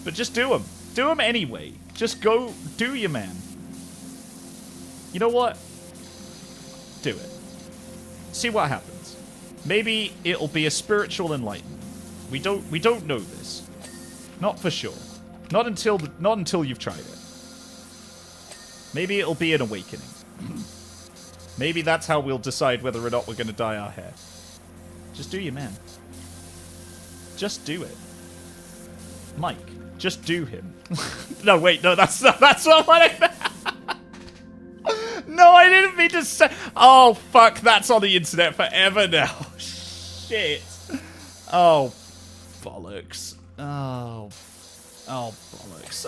but just do them. Do them anyway. Just go do your man. You know what? Do it. See what happens. Maybe it'll be a spiritual enlightenment. We don't know this. Not for sure. Not until you've tried it. Maybe it'll be an awakening. Maybe that's how we'll decide whether or not we're going to dye our hair. Just do your man. Just do it. Mike, just do him. No, wait, no, that's not what I meant. No, I didn't mean to say... Oh, fuck, that's on the internet forever now. Shit. Oh, bollocks. Oh, bollocks.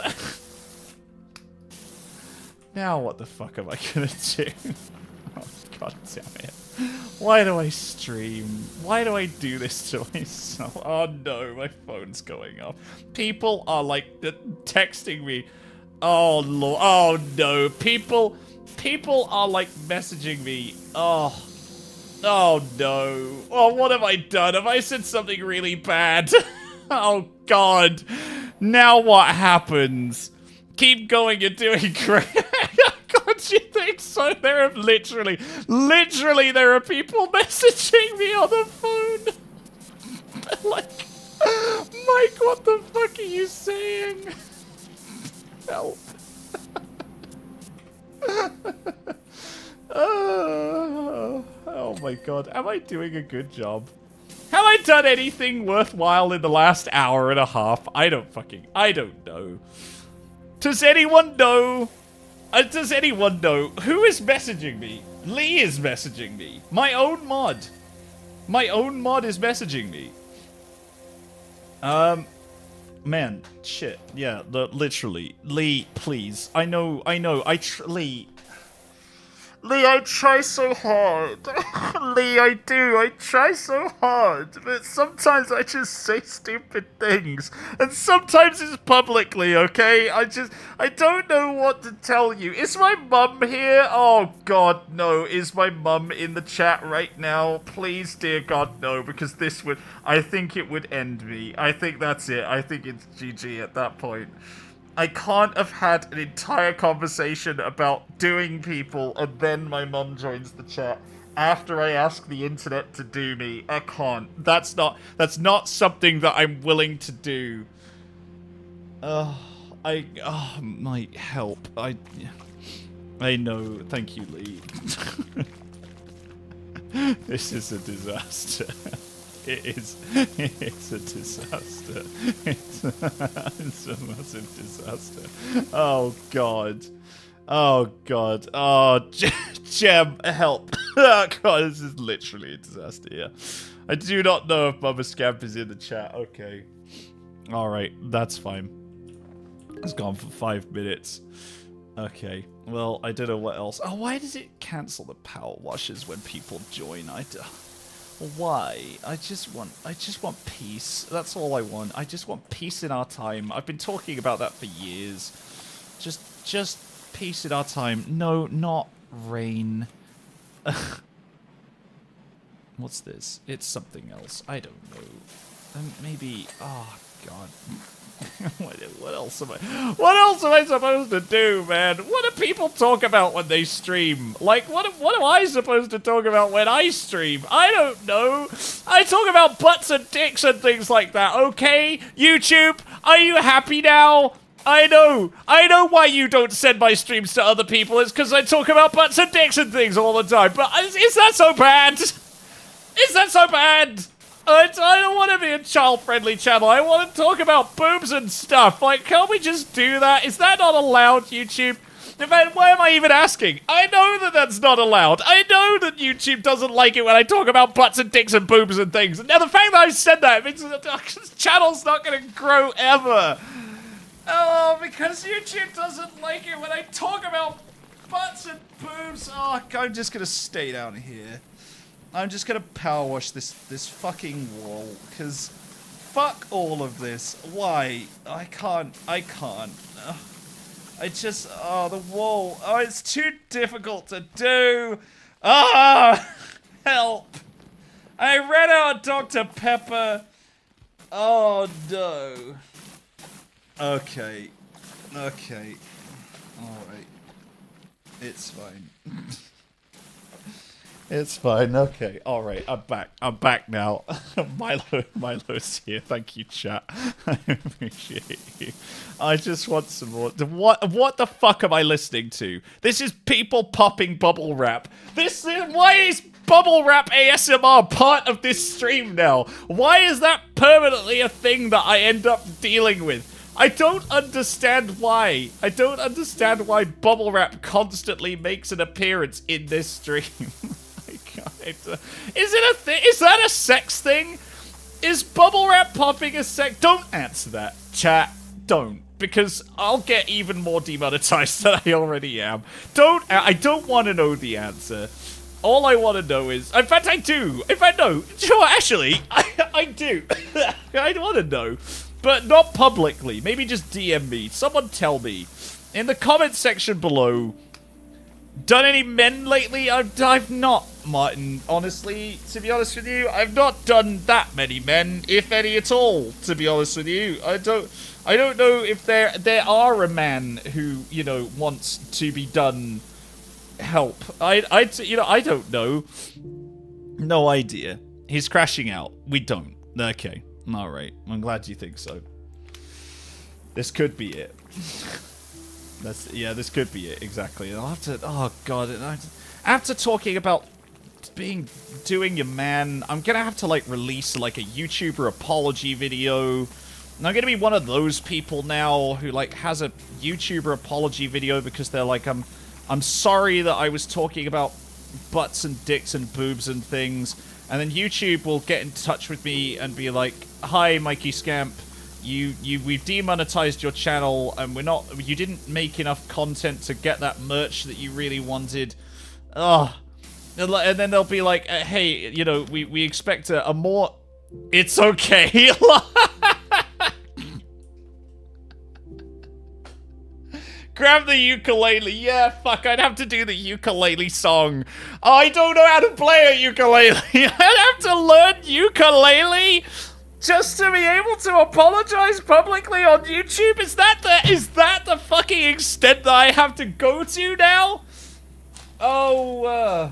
Now what the fuck am I gonna do? Oh, god damn it. Why do I stream? Why do I do this to myself? Oh no, my phone's going off. People are like texting me. Oh lord. Oh no. People are like messaging me. Oh no. Oh, what have I done? Have I said something really bad? Oh god. Now what happens? Keep going, you're doing great. God, you think so? There are literally there are people messaging me on the phone. Like, Mike, what the fuck are you saying? Help. Oh my god, am I doing a good job? Have I done anything worthwhile in the last hour and a half? I don't know. Does anyone know? Does anyone know? Who is messaging me? Lee is messaging me. My own mod. My own mod is messaging me. Man, shit. Yeah, literally. Lee, please. I know. Lee, I try so hard. Lee, I do. I try so hard. But sometimes I just say stupid things. And sometimes it's publicly, okay? I don't know what to tell you. Is my mum here? Oh, God, no. Is my mum in the chat right now? Please, dear God, no. Because this would... I think it would end me. I think that's it. I think it's GG at that point. I can't have had an entire conversation about doing people and then my mum joins the chat after I ask the internet to do me. I can't. That's not something that I'm willing to do. Oh, my help. I know. Thank you, Lee. This is a disaster. It is. It's a disaster. It's a massive disaster. Oh god. Oh god. Oh, Gem, help. Oh god, this is literally a disaster. Yeah. I do not know if Mama Scamp is in the chat. Okay. All right, that's fine. It's gone for 5 minutes. Okay. Well, I don't know what else. Oh, why does it cancel the power washes when people join? Why? I just want peace. That's all I want. I just want peace in our time. I've been talking about that for years. Just peace in our time. No, not rain. What's this? It's something else. I don't know. Maybe. Oh God. What else am I supposed to do, man? What do people talk about when they stream? Like, what am I supposed to talk about when I stream? I don't know. I talk about butts and dicks and things like that, okay? YouTube, are you happy now? I know why you don't send my streams to other people. It's because I talk about butts and dicks and things all the time. But is that so bad? Is that so bad? I don't want to be a child-friendly channel. I want to talk about boobs and stuff. Like, can't we just do that? Is that not allowed, YouTube? In fact, why am I even asking? I know that that's not allowed. I know that YouTube doesn't like it when I talk about butts and dicks and boobs and things. Now, the fact that I said that means that this channel's not going to grow ever. Oh, because YouTube doesn't like it when I talk about butts and boobs. Oh, I'm just going to stay down here. I'm just gonna power wash this fucking wall, cause fuck all of this. Why? I can't. Ugh. The wall. Oh, it's too difficult to do. Ah, help. I ran out of Dr. Pepper. Oh no. Okay. Alright. It's fine. It's fine. Okay. All right. I'm back now. Milo's here. Thank you, chat. I appreciate you. I just want some more. What the fuck am I listening to? This is people popping bubble wrap. Why is bubble wrap ASMR part of this stream now? Why is that permanently a thing that I end up dealing with? I don't understand why. I don't understand why bubble wrap constantly makes an appearance in this stream. Is it a thing? Is that a sex thing? Is bubble wrap popping a sex? Don't answer that, chat. Don't, because I'll get even more demonetized than I already am. I don't want to know the answer. All I want to know is, in fact, I do. In fact, no. Sure, actually, I do. I want to know, but not publicly. Maybe just DM me. Someone tell me in the comment section below. Done any men lately? I've not, Martin. Honestly, to be honest with you, I've not done that many men, if any at all. To be honest with you, I don't know if there are a man who wants to be done. Help! I don't know. No idea. He's crashing out. We don't. Okay. All right. I'm glad you think so. This could be it. This could be it, exactly. I'll have to, oh god, after talking about doing your man, I'm gonna have to, like, release, like, a YouTuber apology video. And I'm gonna be one of those people now who, like, has a YouTuber apology video because they're like, I'm sorry that I was talking about butts and dicks and boobs and things. And then YouTube will get in touch with me and be like, hi, Mikey Scamp. We've demonetized your channel, and you didn't make enough content to get that merch that you really wanted. Ugh. And then they'll be like, hey, we expect a more... It's okay. Grab the ukulele. Yeah, fuck, I'd have to do the ukulele song. Oh, I don't know how to play a ukulele. I'd have to learn ukulele? Just to be able to apologize publicly on YouTube? Is that the fucking extent that I have to go to now? Oh,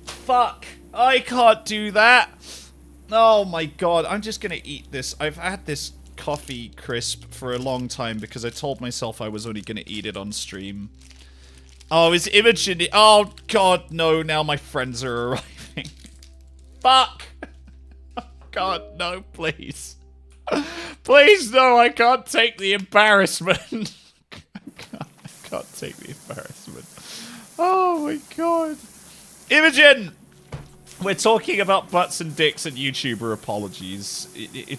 fuck. I can't do that. Oh my god, I'm just gonna eat this. I've had this coffee crisp for a long time because I told myself I was only going to eat it on stream. Oh, is Imogen... Oh, God, no. Now my friends are arriving. Fuck. God, no, please. Please, no, I can't take the embarrassment. I can't take the embarrassment. Oh, my God. Imogen! We're talking about butts and dicks and YouTuber apologies.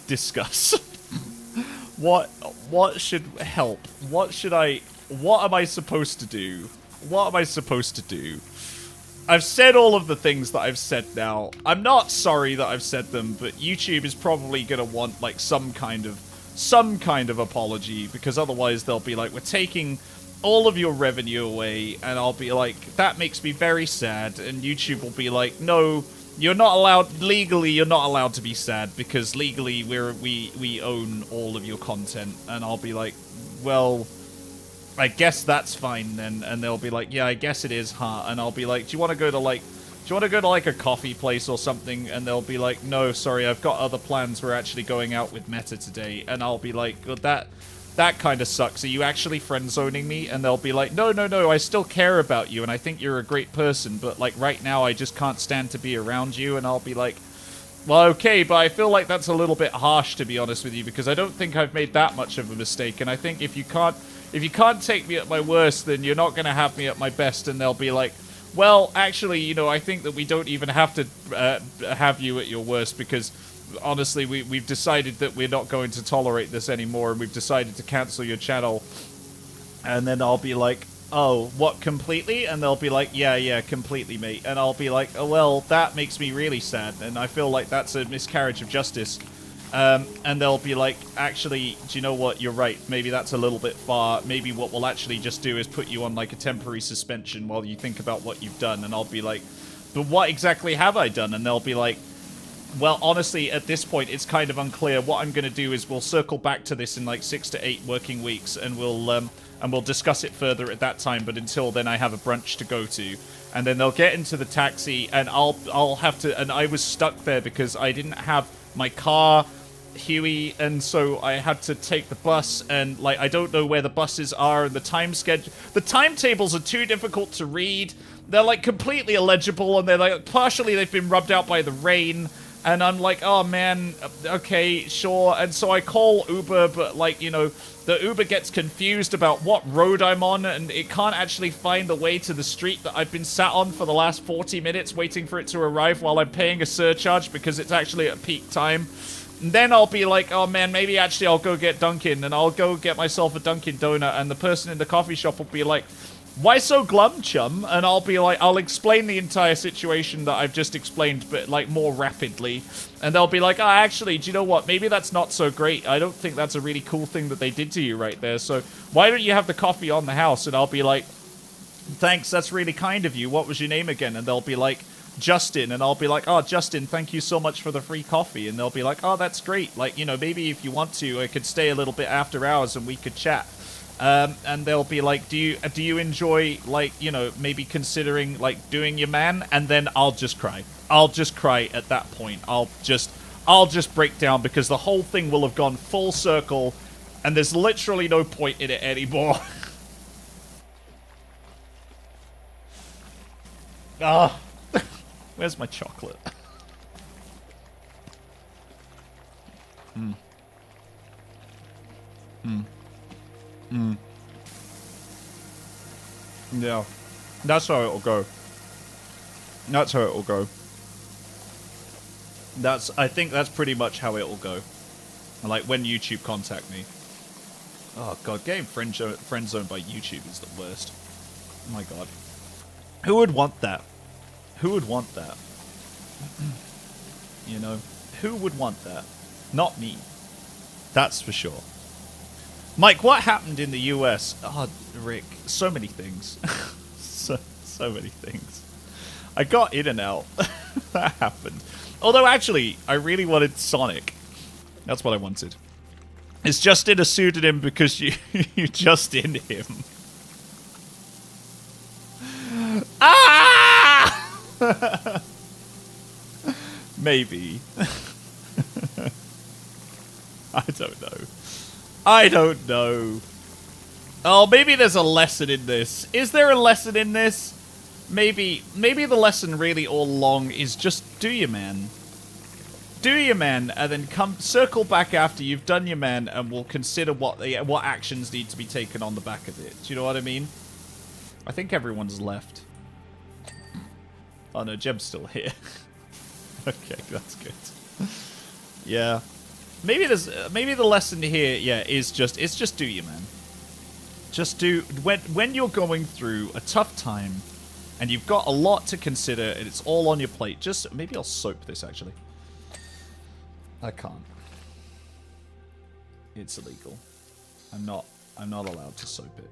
Discuss. What should help? What am I supposed to do? What am I supposed to do? I've said all of the things that I've said now. I'm not sorry that I've said them, but YouTube is probably gonna want like some kind of apology, because otherwise they'll be like, we're taking all of your revenue away, and I'll be like, that makes me very sad, and YouTube will be like, no, you're not allowed, legally you're not allowed to be sad, because legally we own all of your content, and I'll be like, well, I guess that's fine then, and they'll be like, yeah, I guess it is, huh? And I'll be like, do you want to go to like a coffee place or something? And they'll be like, no, sorry, I've got other plans. We're actually going out with Meta today. And I'll be like, well, that kind of sucks. Are you actually friend zoning me? And they'll be like, no, I still care about you, and I think you're a great person, but like right now I just can't stand to be around you. And I'll be like, well, okay, but I feel like that's a little bit harsh, to be honest with you, because I don't think I've made that much of a mistake, and I think if you can't take me at my worst, then you're not going to have me at my best. And they'll be like, well, actually, you know, I think that we don't even have to have you at your worst, because honestly, we've decided that we're not going to tolerate this anymore, and we've decided to cancel your channel. And then I'll be like, oh, what, completely? And they'll be like, yeah, completely, mate. And I'll be like, oh, well, that makes me really sad, and I feel like that's a miscarriage of justice. And they'll be like, actually, do you know what? You're right. Maybe that's a little bit far. Maybe what we'll actually just do is put you on like a temporary suspension while you think about what you've done. And I'll be like, but what exactly have I done? And they'll be like, well, honestly, at this point, it's kind of unclear. What I'm going to do is we'll circle back to this in like 6 to 8 working weeks, and we'll discuss it further at that time. But until then, I have a brunch to go to. And then they'll get into the taxi, and I'll have to. And I was stuck there because I didn't have my car, Huey, and so I had to take the bus, and like I don't know where the buses are, and the timetables are too difficult to read. They're like completely illegible, and they're like partially they've been rubbed out by the rain, and I'm like, oh man, okay, sure. And so I call Uber, but like, you know, the Uber gets confused about what road I'm on, and it can't actually find the way to the street that I've been sat on for the last 40 minutes waiting for it to arrive while I'm paying a surcharge because it's actually at peak time. And then I'll be like, oh man, maybe actually I'll go get Dunkin', and I'll go get myself a Dunkin' Donut, and the person in the coffee shop will be like, why so glum, chum? And I'll be like, I'll explain the entire situation that I've just explained, but like more rapidly. And they'll be like, oh, actually, do you know what? Maybe that's not so great. I don't think that's a really cool thing that they did to you right there. So why don't you have the coffee on the house? And I'll be like, thanks, that's really kind of you. What was your name again? And they'll be like, Justin. And I'll be like, oh, Justin, thank you so much for the free coffee. And they'll be like, oh, that's great. Like, you know, maybe if you want to, I could stay a little bit after hours and we could chat. And they'll be like, do you enjoy, like, you know, maybe considering, like, doing your man? And then I'll just cry. I'll just cry at that point. I'll just break down because the whole thing will have gone full circle and there's literally no point in it anymore. Ah, where's my chocolate? Yeah, that's how it'll go. That's how it'll go. I think that's pretty much how it'll go. Like, when YouTube contact me. Oh god, getting friend zoned by YouTube is the worst. Oh my god. Who would want that? Who would want that? You know? Who would want that? Not me. That's for sure. Mike, what happened in the US? Oh, Rick, so many things. so many things. I got in and out. That happened. Although, actually, I really wanted Sonic. That's what I wanted. It's Justin a pseudonym because you just in him. Ah! Maybe. I don't don't know. I don't know. Oh, maybe there's a lesson in this. Is there a lesson in this? Maybe the lesson really all along is just do your man. Do your man, and then circle back after you've done your man, and we'll consider what actions need to be taken on the back of it. Do you know what I mean? I think everyone's left. Oh no, Jeb's still here. Okay, that's good. Yeah, maybe the lesson here, yeah, is just do your man. Just do when you're going through a tough time, and you've got a lot to consider, and it's all on your plate. Just maybe I'll soap this actually. I can't. It's illegal. I'm not allowed to soap it.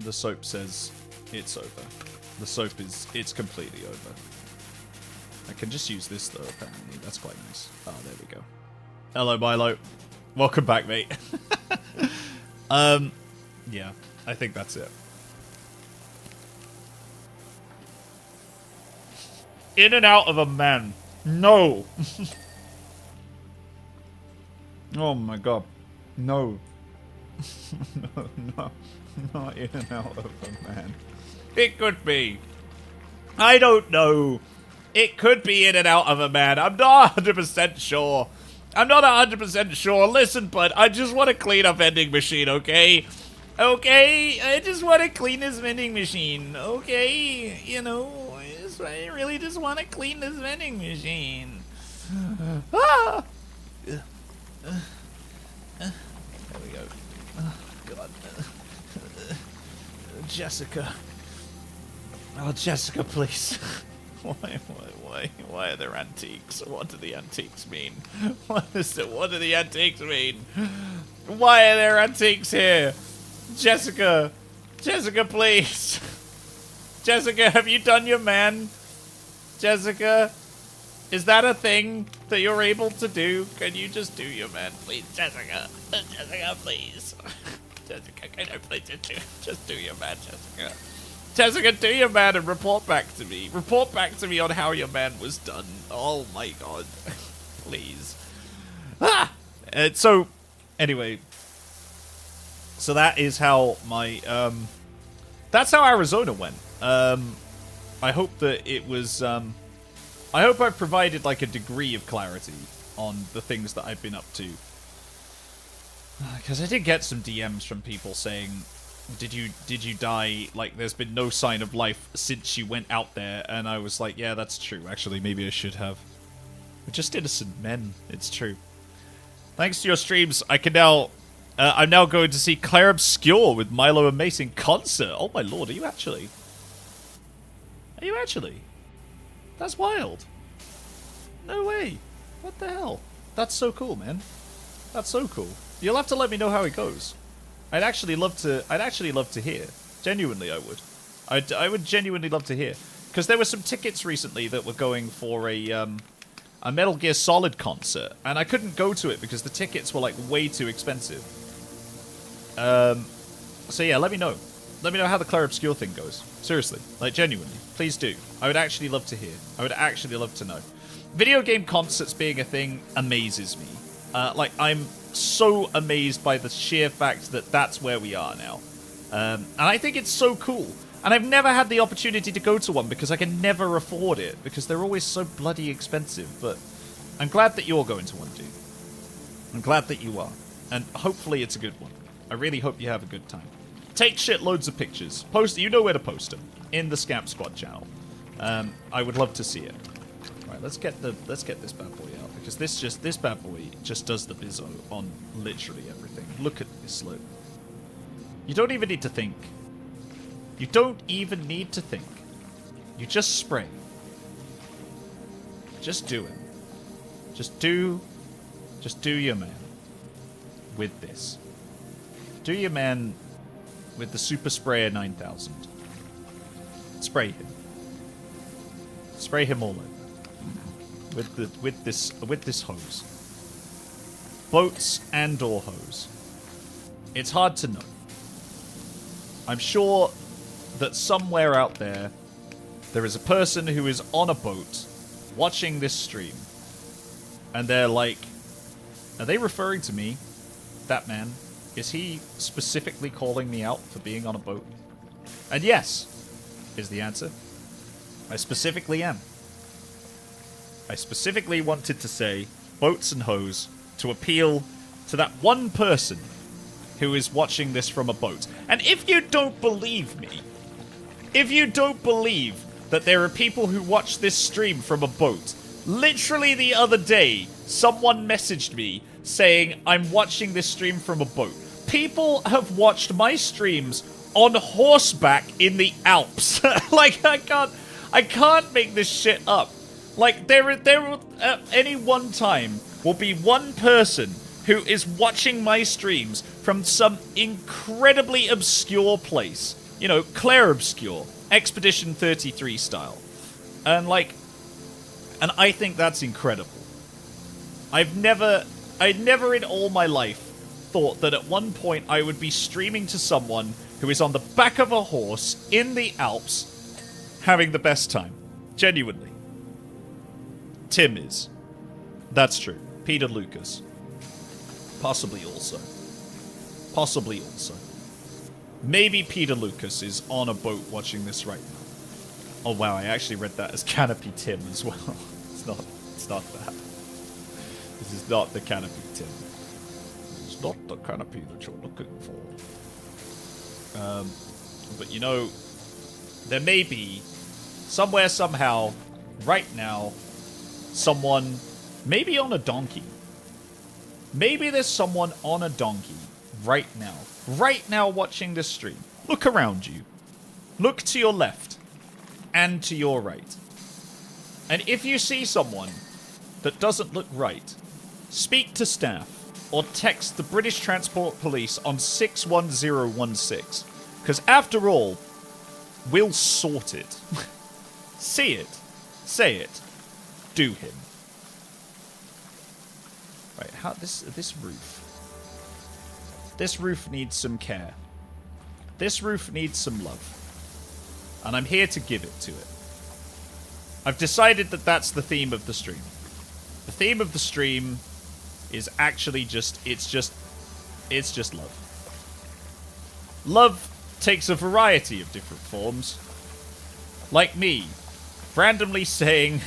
The soap says it's over. The soap it's completely over. I can just use this though, apparently. That's quite nice. Oh, there we go. Hello, Milo. Welcome back, mate. Yeah, I think that's it. In and out of a man. No. Oh my god. No. No. Not in and out of a man. It could be. I don't know. It could be in and out of a man. I'm not 100% sure. I'm not 100% sure. Listen, bud, I just want to clean up vending machine, okay? Okay? I just want to clean this vending machine, okay? You know, I really just want to clean this vending machine. Ah! There we go. Oh, God. Jessica. Oh, Jessica, please. Why are there antiques? What do the antiques mean? What do the antiques mean? Why are there antiques here? Jessica! Jessica, please! Jessica, have you done your man? Jessica? Is that a thing that you're able to do? Can you just do your man, please? Jessica! Jessica, please! Jessica, can I please just do your man, Jessica? Jessica, do your man and report back to me. Report back to me on how your man was done. Oh my god. Please. Ah! So, anyway. So that is how my, that's how Arizona went. I hope that it was, I hope I've provided like a degree of clarity on the things that I've been up to. Because I did get some DMs from people saying, did you die? Like, there's been no sign of life since you went out there. And I was like, yeah, that's true. Actually, maybe I should have. We're just innocent men. It's true. Thanks to your streams, I can now... I'm now going to see Claire Obscure with Milo and Mace in concert. Oh my lord, are you actually? Are you actually? That's wild. No way. What the hell? That's so cool, man. That's so cool. You'll have to let me know how it goes. I'd actually love to hear. Genuinely, I would. I would genuinely love to hear. Because there were some tickets recently that were going for a Metal Gear Solid concert, and I couldn't go to it because the tickets were like way too expensive. So yeah, let me know. Let me know how the Claire Obscure thing goes. Seriously, like genuinely, please do. I would actually love to hear. I would actually love to know. Video game concerts being a thing amazes me. Like, I'm so amazed by the sheer fact that that's where we are now. And I think it's so cool. And I've never had the opportunity to go to one because I can never afford it, because they're always so bloody expensive. But I'm glad that you're going to one, dude. I'm glad that you are. And hopefully it's a good one. I really hope you have a good time. Take shitloads of pictures. Post, you know where to post them. In the Scamp Squad channel. I would love to see it. Alright, let's get this bad boy out, because this bad boy just does the bizzo on literally everything. Look at this, look. You don't even need to think. You don't even need to think. You just spray. Just do it. Just do your man with this. Do your man with the Super Sprayer 9000. Spray him. Spray him all over. With this hose. Boats and or hose. It's hard to know. I'm sure that somewhere out there is a person who is on a boat watching this stream, and they're like, are they referring to me? that man, is he specifically calling me out for being on a boat? And yes, is the answer. I specifically am. I specifically wanted to say boats and hoes to appeal to that one person who is watching this from a boat. And if you don't believe me, if you don't believe that there are people who watch this stream from a boat, literally the other day, someone messaged me saying, I'm watching this stream from a boat. People have watched my streams on horseback in the Alps. Like, I can't make this shit up. Like, there will, at any one time, will be one person who is watching my streams from some incredibly obscure place. You know, Claire obscure. Expedition 33 style. And I think that's incredible. I'd never in all my life thought that at one point I would be streaming to someone who is on the back of a horse in the Alps having the best time. Genuinely. Tim is. That's true. Peter Lucas. Possibly also. Possibly also. Maybe Peter Lucas is on a boat watching this right now. Oh wow, I actually read that as Canopy Tim as well. It's not that. This is not the Canopy Tim. It's not the canopy that you're looking for. But you know, there may be, somewhere, somehow, right now, someone, maybe on a donkey. Maybe there's someone on a donkey right now watching this stream. Look around you. Look to your left and to your right. And if you see someone that doesn't look right, speak to staff or text the British Transport Police on 61016. Because after all, we'll sort it. See it. Say it. Do him. Right, how this roof. This roof needs some care. This roof needs some love. And I'm here to give it to it. I've decided that that's the theme of the stream. The theme of the stream is actually it's just love. Love takes a variety of different forms. Like me, randomly saying,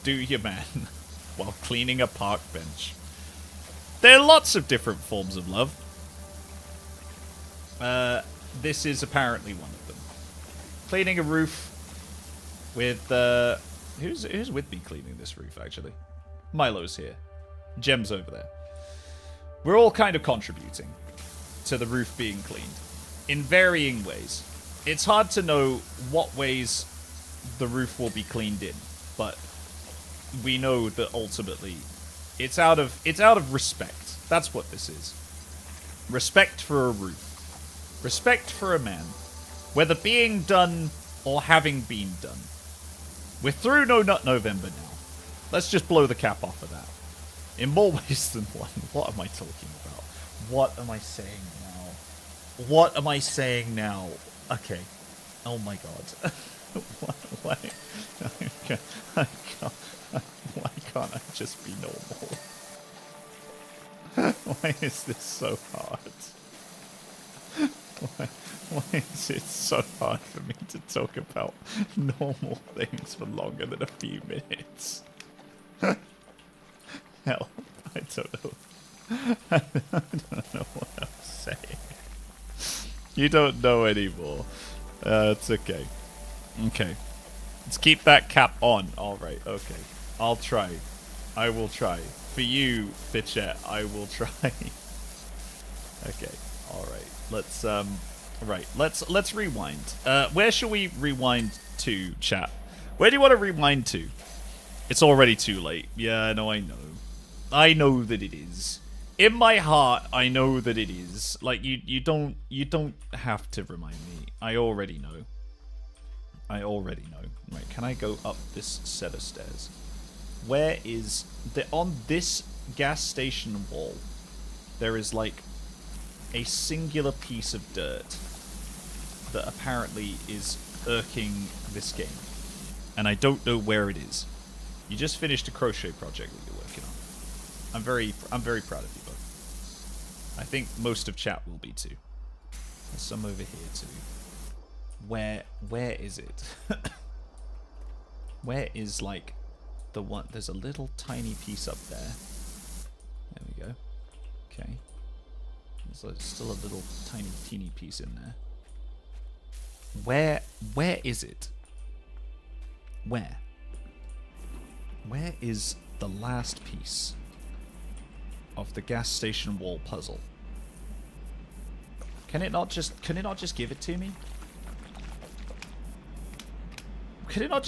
do your man, while cleaning a park bench. There are lots of different forms of love. This is apparently one of them. Cleaning a roof with, who's with me cleaning this roof, actually? Milo's here. Jem's over there. We're all kind of contributing to the roof being cleaned in varying ways. It's hard to know what ways the roof will be cleaned in, but we know that ultimately it's out of respect. That's what this is. Respect for a roof. Respect for a man. Whether being done or having been done. We're through No Nut November now. Let's just blow the cap off of that. In more ways than one. What am I talking about? What am I saying now? What am I saying now? Okay. Oh my god. Why can't I just be normal? Why is this so hard? Why is it so hard for me to talk about normal things for longer than a few minutes? Hell, I don't know. I don't know what I'm saying. You don't know anymore. It's okay. Okay. Let's keep that cap on. Alright, okay. I'll try. I will try. For you, Bitchet, I will try. Okay. Alright. Let's rewind. Where shall we rewind to, chat? Where do you want to rewind to? It's already too late. Yeah, I know. I know that it is. In my heart, I know that it is. Like, you don't have to remind me. I already know. Right, can I go up this set of stairs? Where is on this gas station wall, there is like a singular piece of dirt that apparently is irking this game. And I don't know where it is. You just finished a crochet project that you're working on. I'm very proud of you both. I think most of chat will be too. There's some over here too. Where is it? Where is, like, the one? There's a little tiny piece up there. There we go. Okay. There's like still a little tiny, teeny piece in there. Where is it? Where? Where is the last piece of the gas station wall puzzle? Can it not just give it to me? Can it not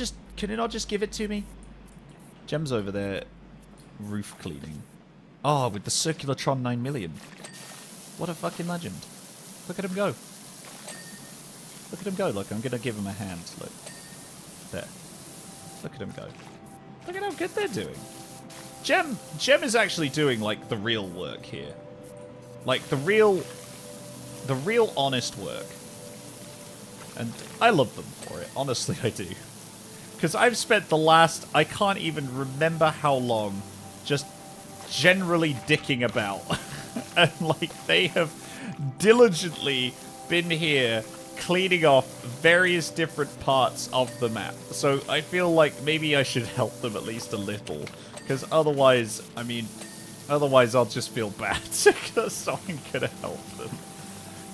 just give it to me? Gem's over there roof cleaning. Oh, with the Circulatron 9 million. What a fucking legend. Look at him go. Look at him go. Look, I'm gonna give him a hand. Look. There. Look at him go. Look at how good they're doing. Gem is actually doing, like, the real work here. Like, the real honest work. And I love them for it. Honestly, I do. Because I've spent the last, I can't even remember how long, just generally dicking about. And, like, they have diligently been here cleaning off various different parts of the map. So I feel like maybe I should help them at least a little. Because otherwise, I mean, otherwise I'll just feel bad. So I'm going to help them.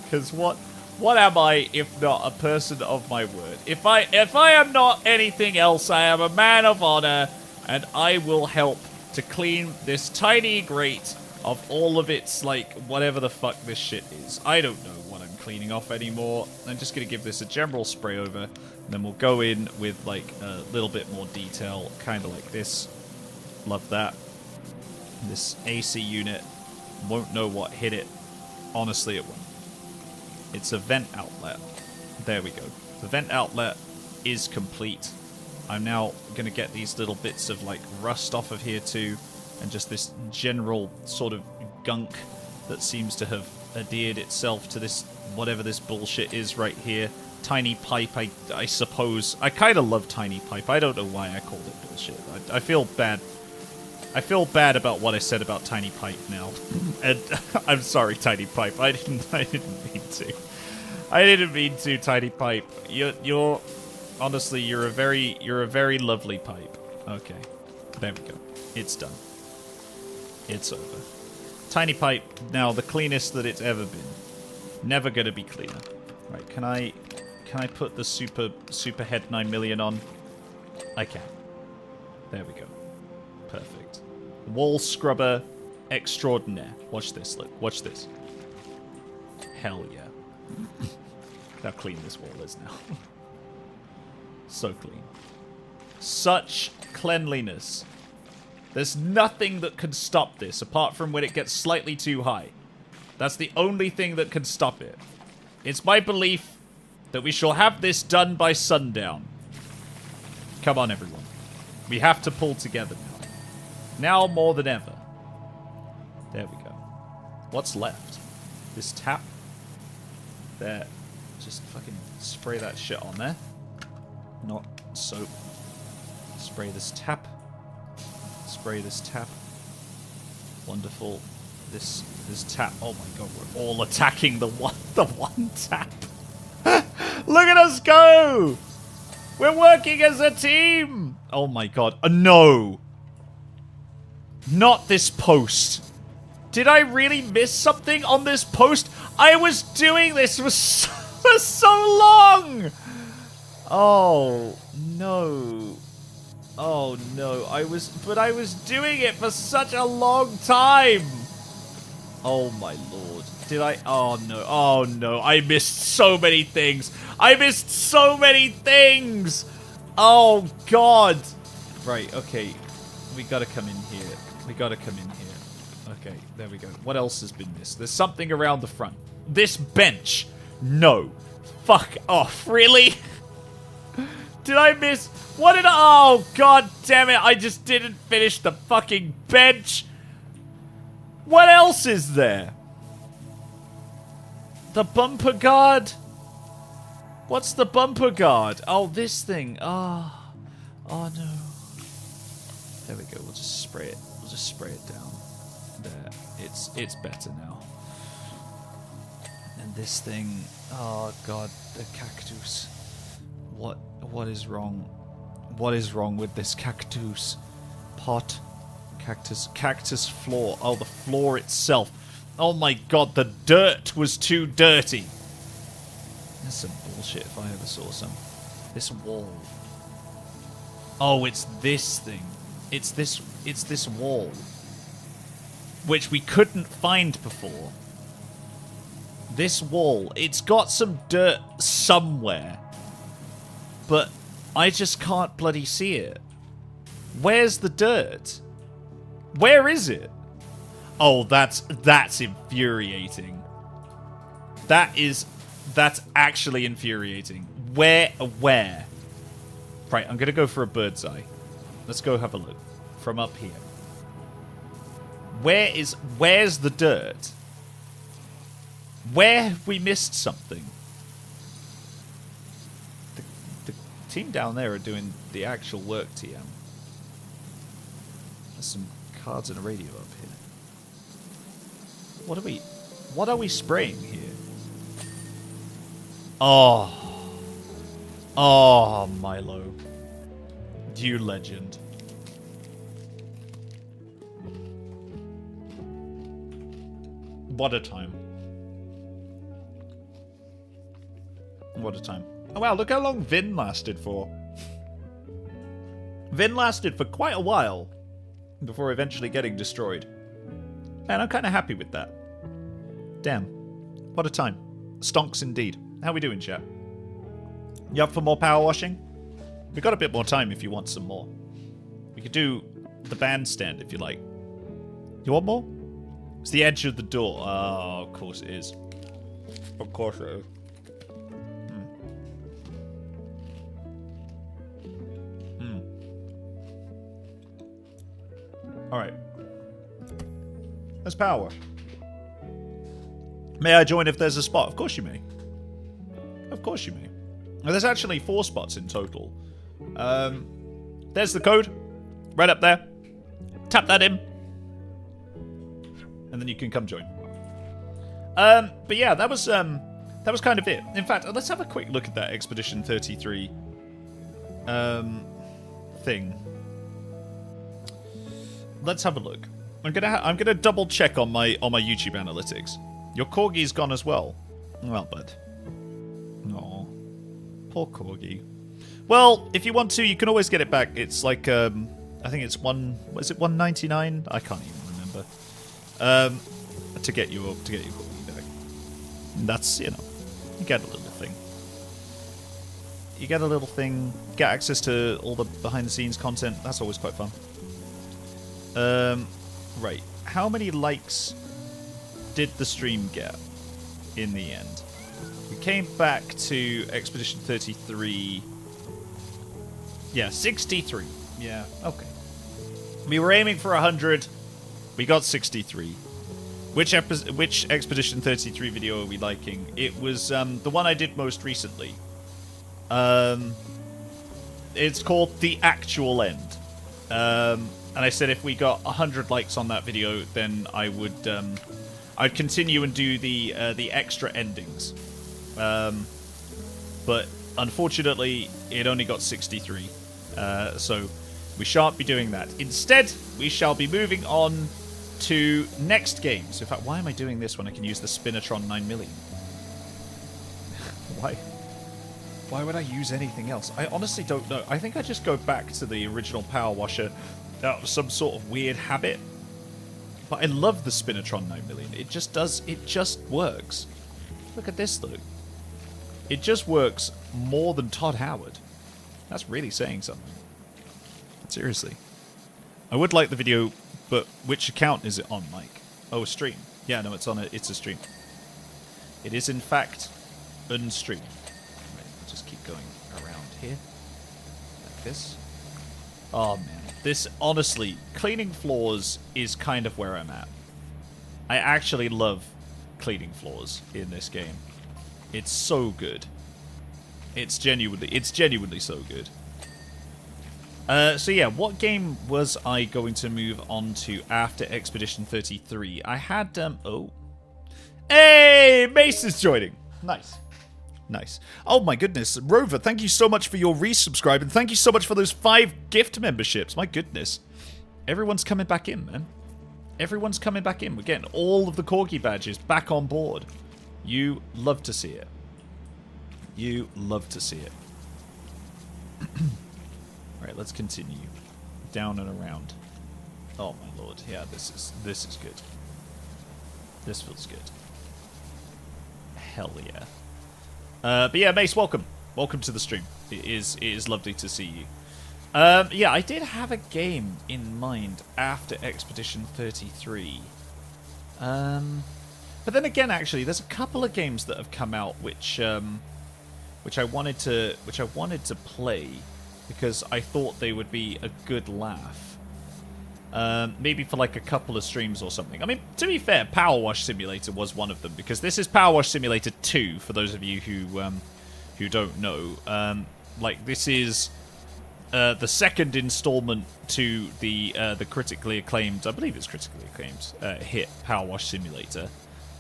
Because what am I if not a person of my word? If I am not anything else, I am a man of honor, and I will help to clean this tiny grate of all of its, like, whatever the fuck this shit is. I don't know what I'm cleaning off anymore. I'm just gonna give this a general spray over, and then we'll go in with, like, a little bit more detail, kind of like this. Love that. This AC unit won't know what hit it. Honestly, it won't. It's a vent outlet. There we go. The vent outlet is complete. I'm now going to get these little bits of, like, rust off of here too, and just this general sort of gunk that seems to have adhered itself to this, whatever this bullshit is right here. Tiny pipe, I suppose. I kind of love tiny pipe. I don't know why I called it bullshit. I feel bad. I feel bad about what I said about tiny pipe now. And I'm sorry, tiny pipe. I didn't mean to. I didn't mean to, tiny pipe. You're honestly, you're a very lovely pipe. Okay. There we go. It's done. It's over. Tiny pipe, now the cleanest that it's ever been. Never gonna be cleaner. Right, can I put the super head 9 million on? I can. There we go. Perfect. Wall scrubber extraordinaire. Watch this, look. Watch this. Hell yeah. How clean this wall is now. So clean. Such cleanliness. There's nothing that can stop this, apart from when it gets slightly too high. That's the only thing that can stop it. It's my belief that we shall have this done by sundown. Come on, everyone. We have to pull together now. Now more than ever. There we go. What's left? This tap. There. Just fucking spray that shit on there. Not soap. Spray this tap. Spray this tap. Wonderful. This tap. Oh my god, we're all attacking the one tap. Look at us go! We're working as a team! Oh my god. No! Not this post. Did I really miss something on this post? I was doing this for so long! Oh, no. Oh, no. I was doing it for such a long time! Oh, my lord. Did I? Oh, no. Oh, no. I missed so many things. I missed so many things! Oh, God. Right, okay. We gotta come in here. We gotta come in here. Okay, there we go. What else has been missed? There's something around the front. This bench. No. Fuck off. Really? Did I miss? What did I? Oh, god damn it. I just didn't finish the fucking bench. What else is there? The bumper guard? What's the bumper guard? Oh, this thing. Oh. Oh, no. There we go. We'll just spray it. We'll just spray it down. There. It's better now. And this thing... Oh, God. The cactus. What is wrong? What is wrong with this cactus? Pot. Cactus floor. Oh, the floor itself. Oh, my God. The dirt was too dirty. That's some bullshit if I ever saw some. This wall. Oh, it's this thing. It's this wall. Which we couldn't find before. This wall. It's got some dirt somewhere. But I just can't bloody see it. Where's the dirt? Where is it? Oh, that's infuriating. That's actually infuriating. Where? Right, I'm going to go for a bird's eye. Let's go have a look. From up here. Where's the dirt? Where have we missed something? The team down there are doing the actual work, TM. There's some cards and a radio up here. What are we spraying here? Oh, Milo. You legend. What a time. What a time. Oh wow, look how long Vin lasted for. Vin lasted for quite a while before eventually getting destroyed. And I'm kind of happy with that. Damn. What a time. Stonks indeed. How we doing, chat? You up for more power washing? We got a bit more time if you want some more. We could do the bandstand if you like. You want more? It's the edge of the door. Oh, of course it is. Of course it is. Alright. Let's power wash. May I join if there's a spot? Of course you may. Of course you may. Now, there's actually 4 spots in total. There's the code. Right up there. Tap that in. And then you can come join. But yeah, that was kind of it. In fact, let's have a quick look at that Expedition 33 thing. Let's have a look. I'm gonna double check on my YouTube analytics. Your corgi's gone as well. Well, bud. No, poor corgi. Well, if you want to, you can always get it back. It's like I think it's $1.99? I can't even remember. To get your corgi back. And that's, you know, you get a little thing. You get a little thing. Get access to all the behind the scenes content. That's always quite fun. Right. How many likes did the stream get in the end? We came back to Expedition 33. Yeah, 63. Yeah, okay. We were aiming for 100. We got 63. Which Expedition 33 video are we liking? It was the one I did most recently. It's called The Actual End. And I said if we got 100 likes on that video, then I would I'd continue and do the extra endings. But unfortunately, it only got 63. So we shan't be doing that. Instead, we shall be moving on to next games. In fact, why am I doing this when I can use the Spinatron 9 million? Why would I use anything else? I honestly don't know. I think I just go back to the original Power Washer out of some sort of weird habit. But I love the Spinatron 9 million. It just works. Look at this, though. It just works more than Todd Howard. That's really saying something. Seriously. I would like the video, but which account is it on, Mike? Oh, a stream. Yeah, no, it's on it. It's a stream. It is, in fact, unstreamed. Right, I'll just keep going around here. Like this. Oh, man. This, honestly, cleaning floors is kind of where I'm at. I actually love cleaning floors in this game. It's so good. It's genuinely so good. So yeah, what game was I going to move on to after Expedition 33? I had, Hey, Mace is joining. Nice. Nice. Oh my goodness. Rover, thank you so much for your resubscribe, and thank you so much for those 5 gift memberships. My goodness. Everyone's coming back in, man. Everyone's coming back in. We're getting all of the Corgi badges back on board. You love to see it. You love to see it. Alright, let's continue. Down and around. Oh my lord. Yeah, this is good. This feels good. Hell yeah. But yeah, Mace, welcome. Welcome to the stream. It is lovely to see you. Yeah, I did have a game in mind after Expedition 33. But then again, actually, there's a couple of games that have come out which I wanted to play because I thought they would be a good laugh. Maybe for like a couple of streams or something. I mean, to be fair, Power Wash Simulator was one of them, because this is Power Wash Simulator 2, for those of you who don't know. Like, this is the second installment to the critically acclaimed, I believe it's critically acclaimed, hit Power Wash Simulator.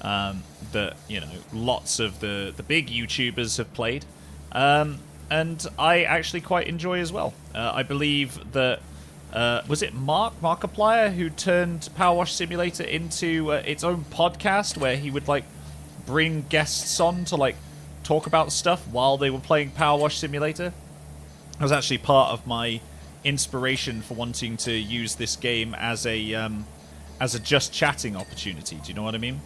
That, you know, lots of the big YouTubers have played. And I actually quite enjoy as well. I believe that was it Markiplier who turned Power Wash Simulator into its own podcast, where he would like bring guests on to like talk about stuff while they were playing Power Wash Simulator? That was actually part of my inspiration for wanting to use this game as a just chatting opportunity. Do you know what I mean?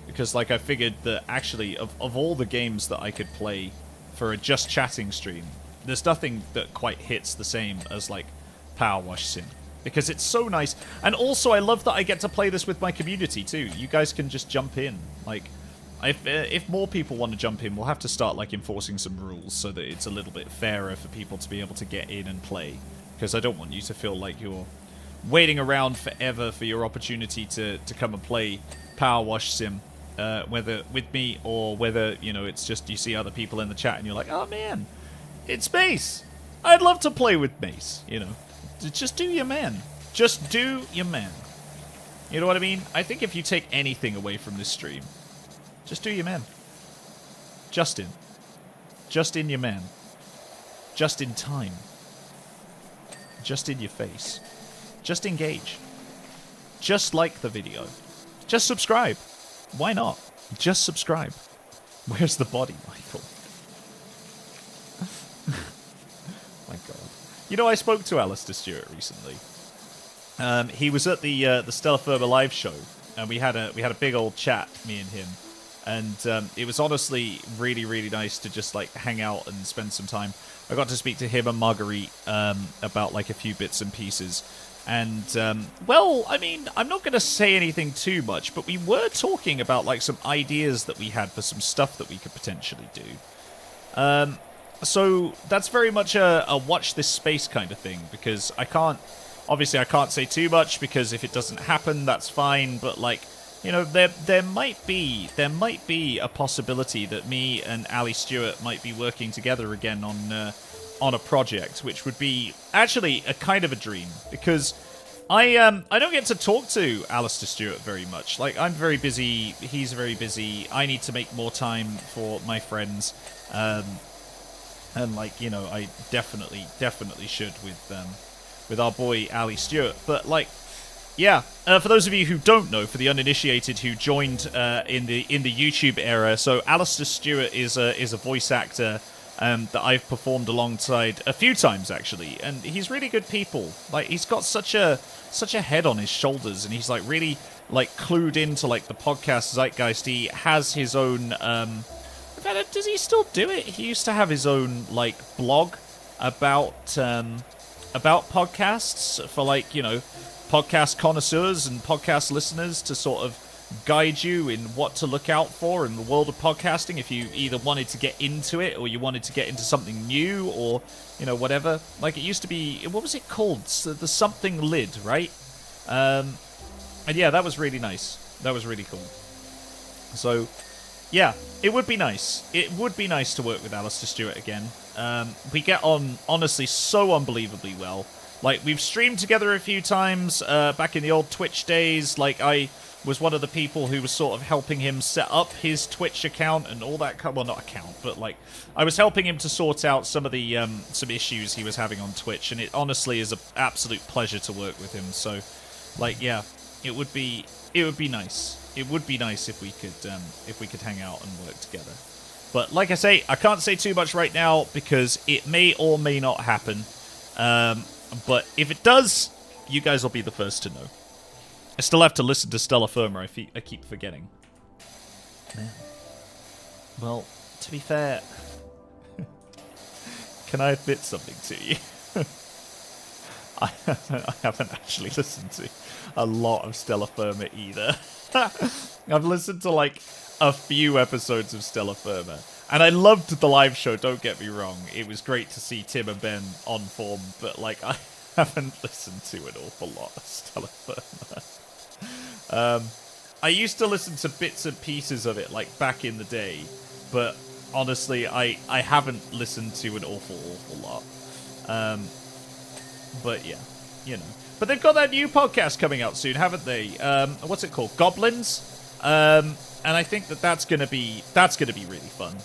Because like I figured that actually of all the games that I could play for a just chatting stream, there's nothing that quite hits the same as like Power Wash Sim, because it's so nice. And also I love that I get to play this with my community too. You guys can just jump in. Like, if more people want to jump in, we'll have to start like enforcing some rules so that it's a little bit fairer for people to be able to get in and play, because I don't want you to feel like you're waiting around forever for your opportunity to come and play Power Wash Sim, whether with me or whether, you know, it's just you see other people in the chat and you're like, oh man, it's Mace, I'd love to play with Mace, you know. Just do your man. Just do your man. You know what I mean? I think if you take anything away from this stream, just do your man. Justin. Just in your man. Just in time. Just in your face. Just engage. Just like the video. Just subscribe. Why not? Just subscribe. Where's the body, Michael? My god. You know, I spoke to Alistair Stewart recently. He was at the Stellar Firma live show, and we had a big old chat, me and him. And it was honestly really, really nice to just like hang out and spend some time. I got to speak to him and Marguerite about like a few bits and pieces. And, well, I mean, I'm not going to say anything too much, but we were talking about like some ideas that we had for some stuff that we could potentially do. So that's very much a watch this space kind of thing, because obviously I can't say too much, because if it doesn't happen, that's fine, but like, you know, there might be a possibility that me and Ali Stewart might be working together again on a project, which would be actually a kind of a dream, because I don't get to talk to Alistair Stewart very much. Like, I'm very busy, he's very busy, I need to make more time for my friends, and like, you know, I definitely should with our boy Ali Stewart. But like, yeah, for those of you who don't know, for the uninitiated who joined in the YouTube era, so Alistair Stewart is a voice actor that I've performed alongside a few times actually, and he's really good people. Like, he's got such a head on his shoulders, and he's like really like clued into like the podcast zeitgeist. He has his own. In fact, does he still do it? He used to have his own like blog about podcasts for, like, you know, podcast connoisseurs and podcast listeners to sort of guide you in what to look out for in the world of podcasting if you either wanted to get into it or you wanted to get into something new, or, you know, whatever. Like, it used to be, what was it called? The something lid, right? And yeah, that was really nice. That was really cool. So, yeah, it would be nice. It would be nice to work with Alistair Stewart again. We get on, honestly, so unbelievably well. Like, we've streamed together a few times back in the old Twitch days. Like, I was one of the people who was sort of helping him set up his Twitch account and all that. Well, not account, but like I was helping him to sort out some of the some issues he was having on Twitch, and it honestly is an absolute pleasure to work with him. So, like, yeah, it would be nice. It would be nice if we could hang out and work together. But like I say, I can't say too much right now because it may or may not happen. But if it does, you guys will be the first to know. I still have to listen to Stellar Firma. I keep forgetting. Man. Well, to be fair, can I admit something to you? I haven't actually listened to a lot of Stellar Firma either. I've listened to like a few episodes of Stellar Firma, and I loved the live show, don't get me wrong. It was great to see Tim and Ben on form, but like I haven't listened to an awful lot of Stellar Firma. I used to listen to bits and pieces of it, like, back in the day, but honestly, I haven't listened to an awful lot. But yeah, you know. But they've got that new podcast coming out soon, haven't they? What's it called? Goblins? And I think that's gonna be really fun.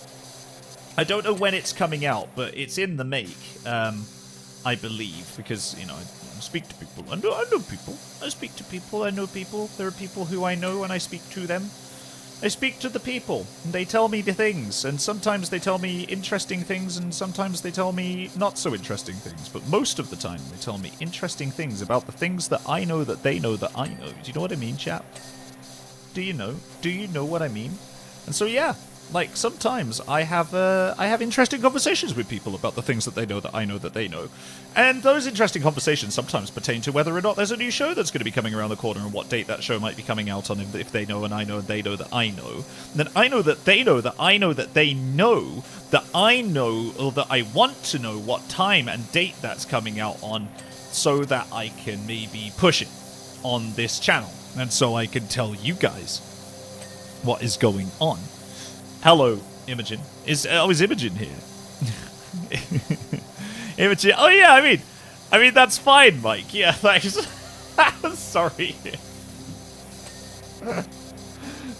I don't know when it's coming out, but it's in the make, I believe, because, you know, I speak to people. I know people. I speak to people. I know people. There are people who I know, and I speak to them. I speak to the people, and they tell me the things, and sometimes they tell me interesting things, and sometimes they tell me not so interesting things, but most of the time they tell me interesting things about the things that I know that they know that I know. Do you know what I mean, chap? Do you know? Do you know what I mean? And so, yeah. Like, sometimes I have interesting conversations with people about the things that they know that I know that they know. And those interesting conversations sometimes pertain to whether or not there's a new show that's going to be coming around the corner and what date that show might be coming out on, if they know and I know and they know that I know. And then I know that they know that I know that they know that I know, or that I want to know what time and date that's coming out on, so that I can maybe push it on this channel. And so I can tell you guys what is going on. Hello, Imogen. Is Imogen here? Imogen. Oh yeah, I mean that's fine, Mike. Yeah, thanks. Sorry.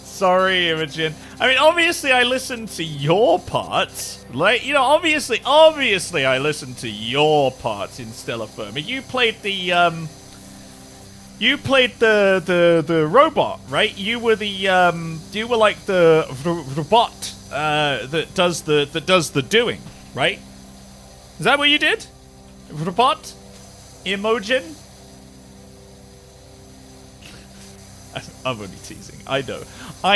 Sorry, Imogen. I mean, obviously I listened to your parts. Like, you know, obviously I listened to your parts in Stellar Firma. You played the robot, right? You were like the robot that does the doing, right? Is that what you did? Robot? Imogen? I'm only teasing. I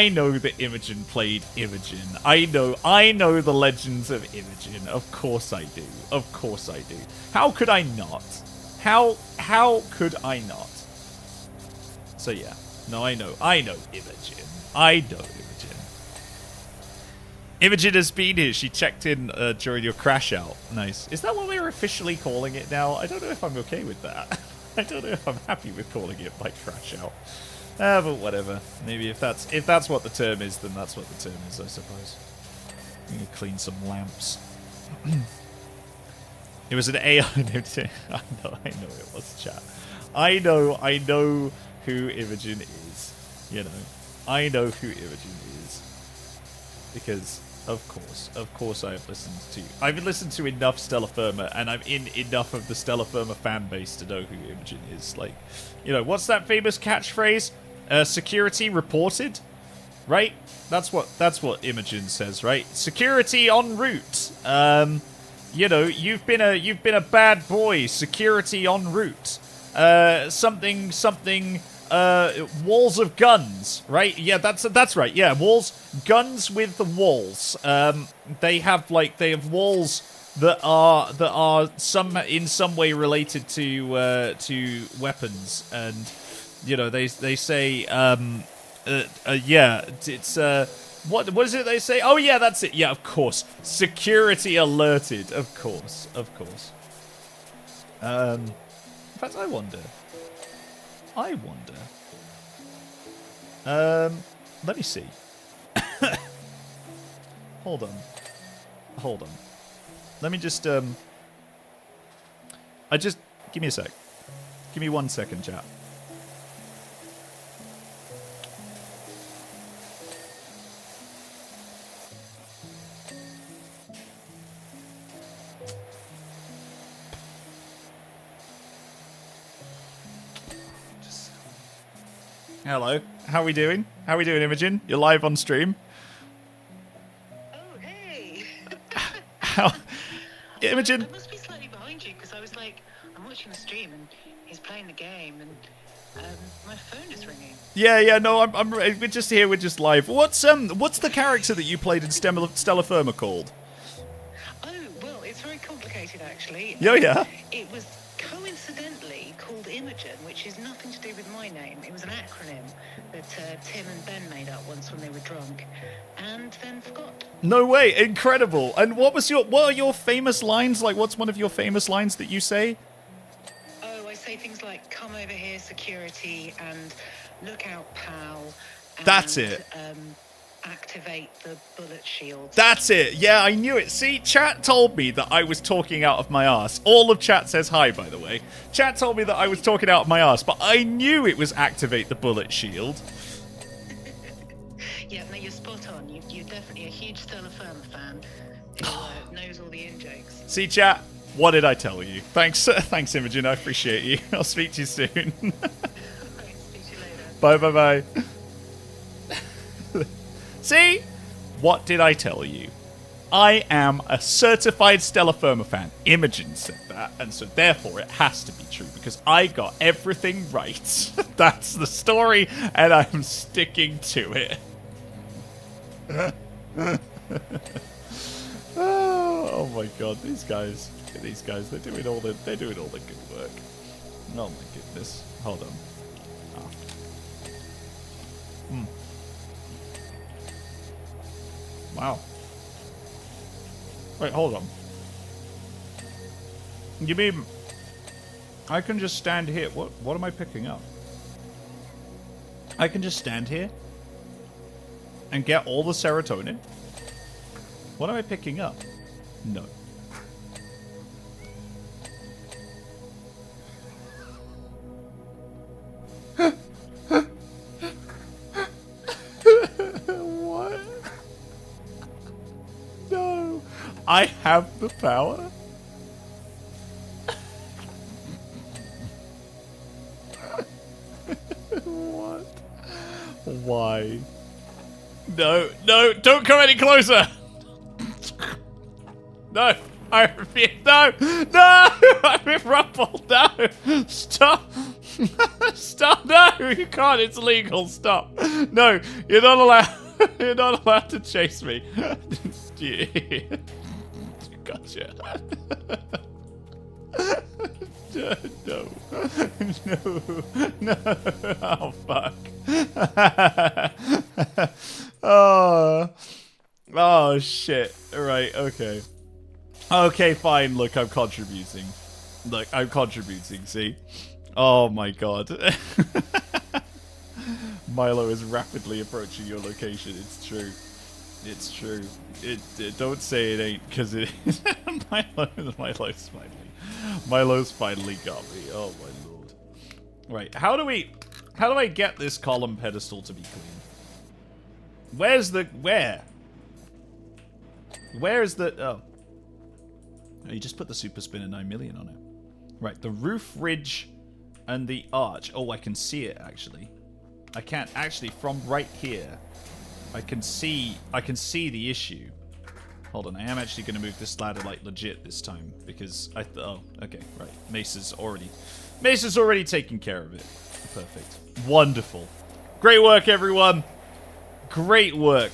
know that Imogen played Imogen. I know the legends of Imogen. Of course I do. Of course I do. How could I not? How could I not? So yeah, no, I know Imogen. I know Imogen. Imogen has been here. She checked in during your crash out. Nice. Is that what we're officially calling it now? I don't know if I'm okay with that. I don't know if I'm happy with calling it my crash out. But whatever. Maybe if that's what the term is, then that's what the term is, I suppose. I'm gonna clean some lamps. It was an AI. I know it was, chat. I know who Imogen is. You know, I know who Imogen is. Because, of course I've listened to enough Stellar Firma, and I'm in enough of the Stellar Firma fan base to know who Imogen is. Like, you know, what's that famous catchphrase? Security reported? Right? That's what Imogen says, right? Security en route. You know, you've been a bad boy. Security en route. Something, walls of guns, right? Yeah, that's right. Yeah, guns with the walls. They have walls that are in some way related to weapons, and you know they say yeah, it's what is it they say? Oh yeah, that's it. Yeah, of course. Security alerted. Of course. In fact, I wonder. Let me see. Hold on. Let me just, give me a sec. Give me 1 second, chat. Hello. How are we doing? How are we doing, Imogen? You're live on stream. Oh, hey. How? Imogen. I must be slightly behind you because I was like, I'm watching the stream and he's playing the game and my phone is ringing. Yeah. No, we're just here. We're just live. What's the character that you played in Stellar Firma called? Oh, well, it's very complicated actually. Oh, yeah. It was coincidentally called Imogen, which is nothing to do with my name. It was an acronym that Tim and Ben made up once when they were drunk, and then forgot. No way! Incredible! And what are your famous lines? Like, what's one of your famous lines that you say? Oh, I say things like "Come over here, security," and "Look out, pal." And, That's it. Activate the bullet shield. That's it. Yeah, I knew it. See, chat told me that I was talking out of my ass. All of chat says hi, by the way. Chat told me that I was talking out of my ass, but I knew it was activate the bullet shield. Yeah, no, you're spot on. You're definitely a huge Stellar Firma fan who knows all the in-jokes. See, chat, what did I tell you? Thanks, Imogen. I appreciate you. I'll speak to you soon. Right, speak to you later. Bye. See? What did I tell you? I am a certified Stellar Firma fan. Imogen said that, and so therefore it has to be true, because I got everything right. That's the story, and I'm sticking to it. Oh my god, these guys, they're doing all the good work. Oh my goodness. Hold on. Wow. Wait, hold on. You mean I can just stand here? What am I picking up? I can just stand here and get all the serotonin? What am I picking up? No. What? No. I have the power? What? Why? No, don't come any closer! No, I refuse. No, I'm in rumble. No, stop, stop. No, you can't. It's illegal. Stop. No, you're not allowed. You're not allowed to chase me. Gotcha. No. Oh fuck. Oh shit. Right. Okay. Okay, fine. Look, I'm contributing. See? Oh my god. Milo is rapidly approaching your location. It's true. It's true. Don't say it ain't, because it is. Milo's finally got me. Oh my lord. Right, how do I get this column pedestal to be clean? Where is the oh, you just put the super spinner 9 million on it. Right, the roof ridge and the arch. Oh, I can see it actually. I can't actually from right here. I can see the issue. Hold on, I am actually going to move this ladder like legit this time because oh, okay, right. Mace's already taking care of it. Perfect. Wonderful. Great work, everyone. Great work.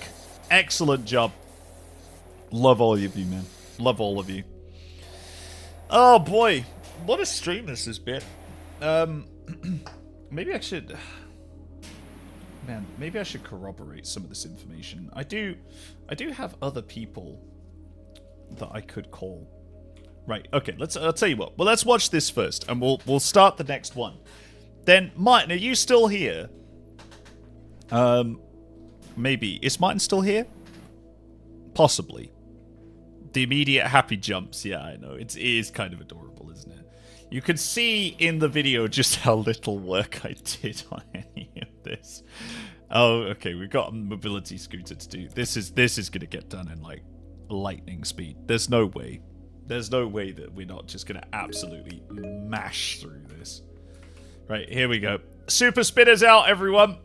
Excellent job. Love all of you, man. Love all of you. Oh boy, what a stream this has been. Maybe I should. Man, maybe I should corroborate some of this information. I do have other people that I could call. Right, okay, I'll tell you what. Well, let's watch this first, and we'll start the next one. Then, Martin, are you still here? Maybe. Is Martin still here? Possibly. The immediate happy jumps, yeah, I know. It is kind of adorable, isn't it? You can see in the video just how little work I did on any of this. Oh, okay, we've got a mobility scooter to do. This is gonna get done in like lightning speed. There's no way. There's no way that we're not just gonna absolutely mash through this. Right, here we go. Super spinners out, everyone.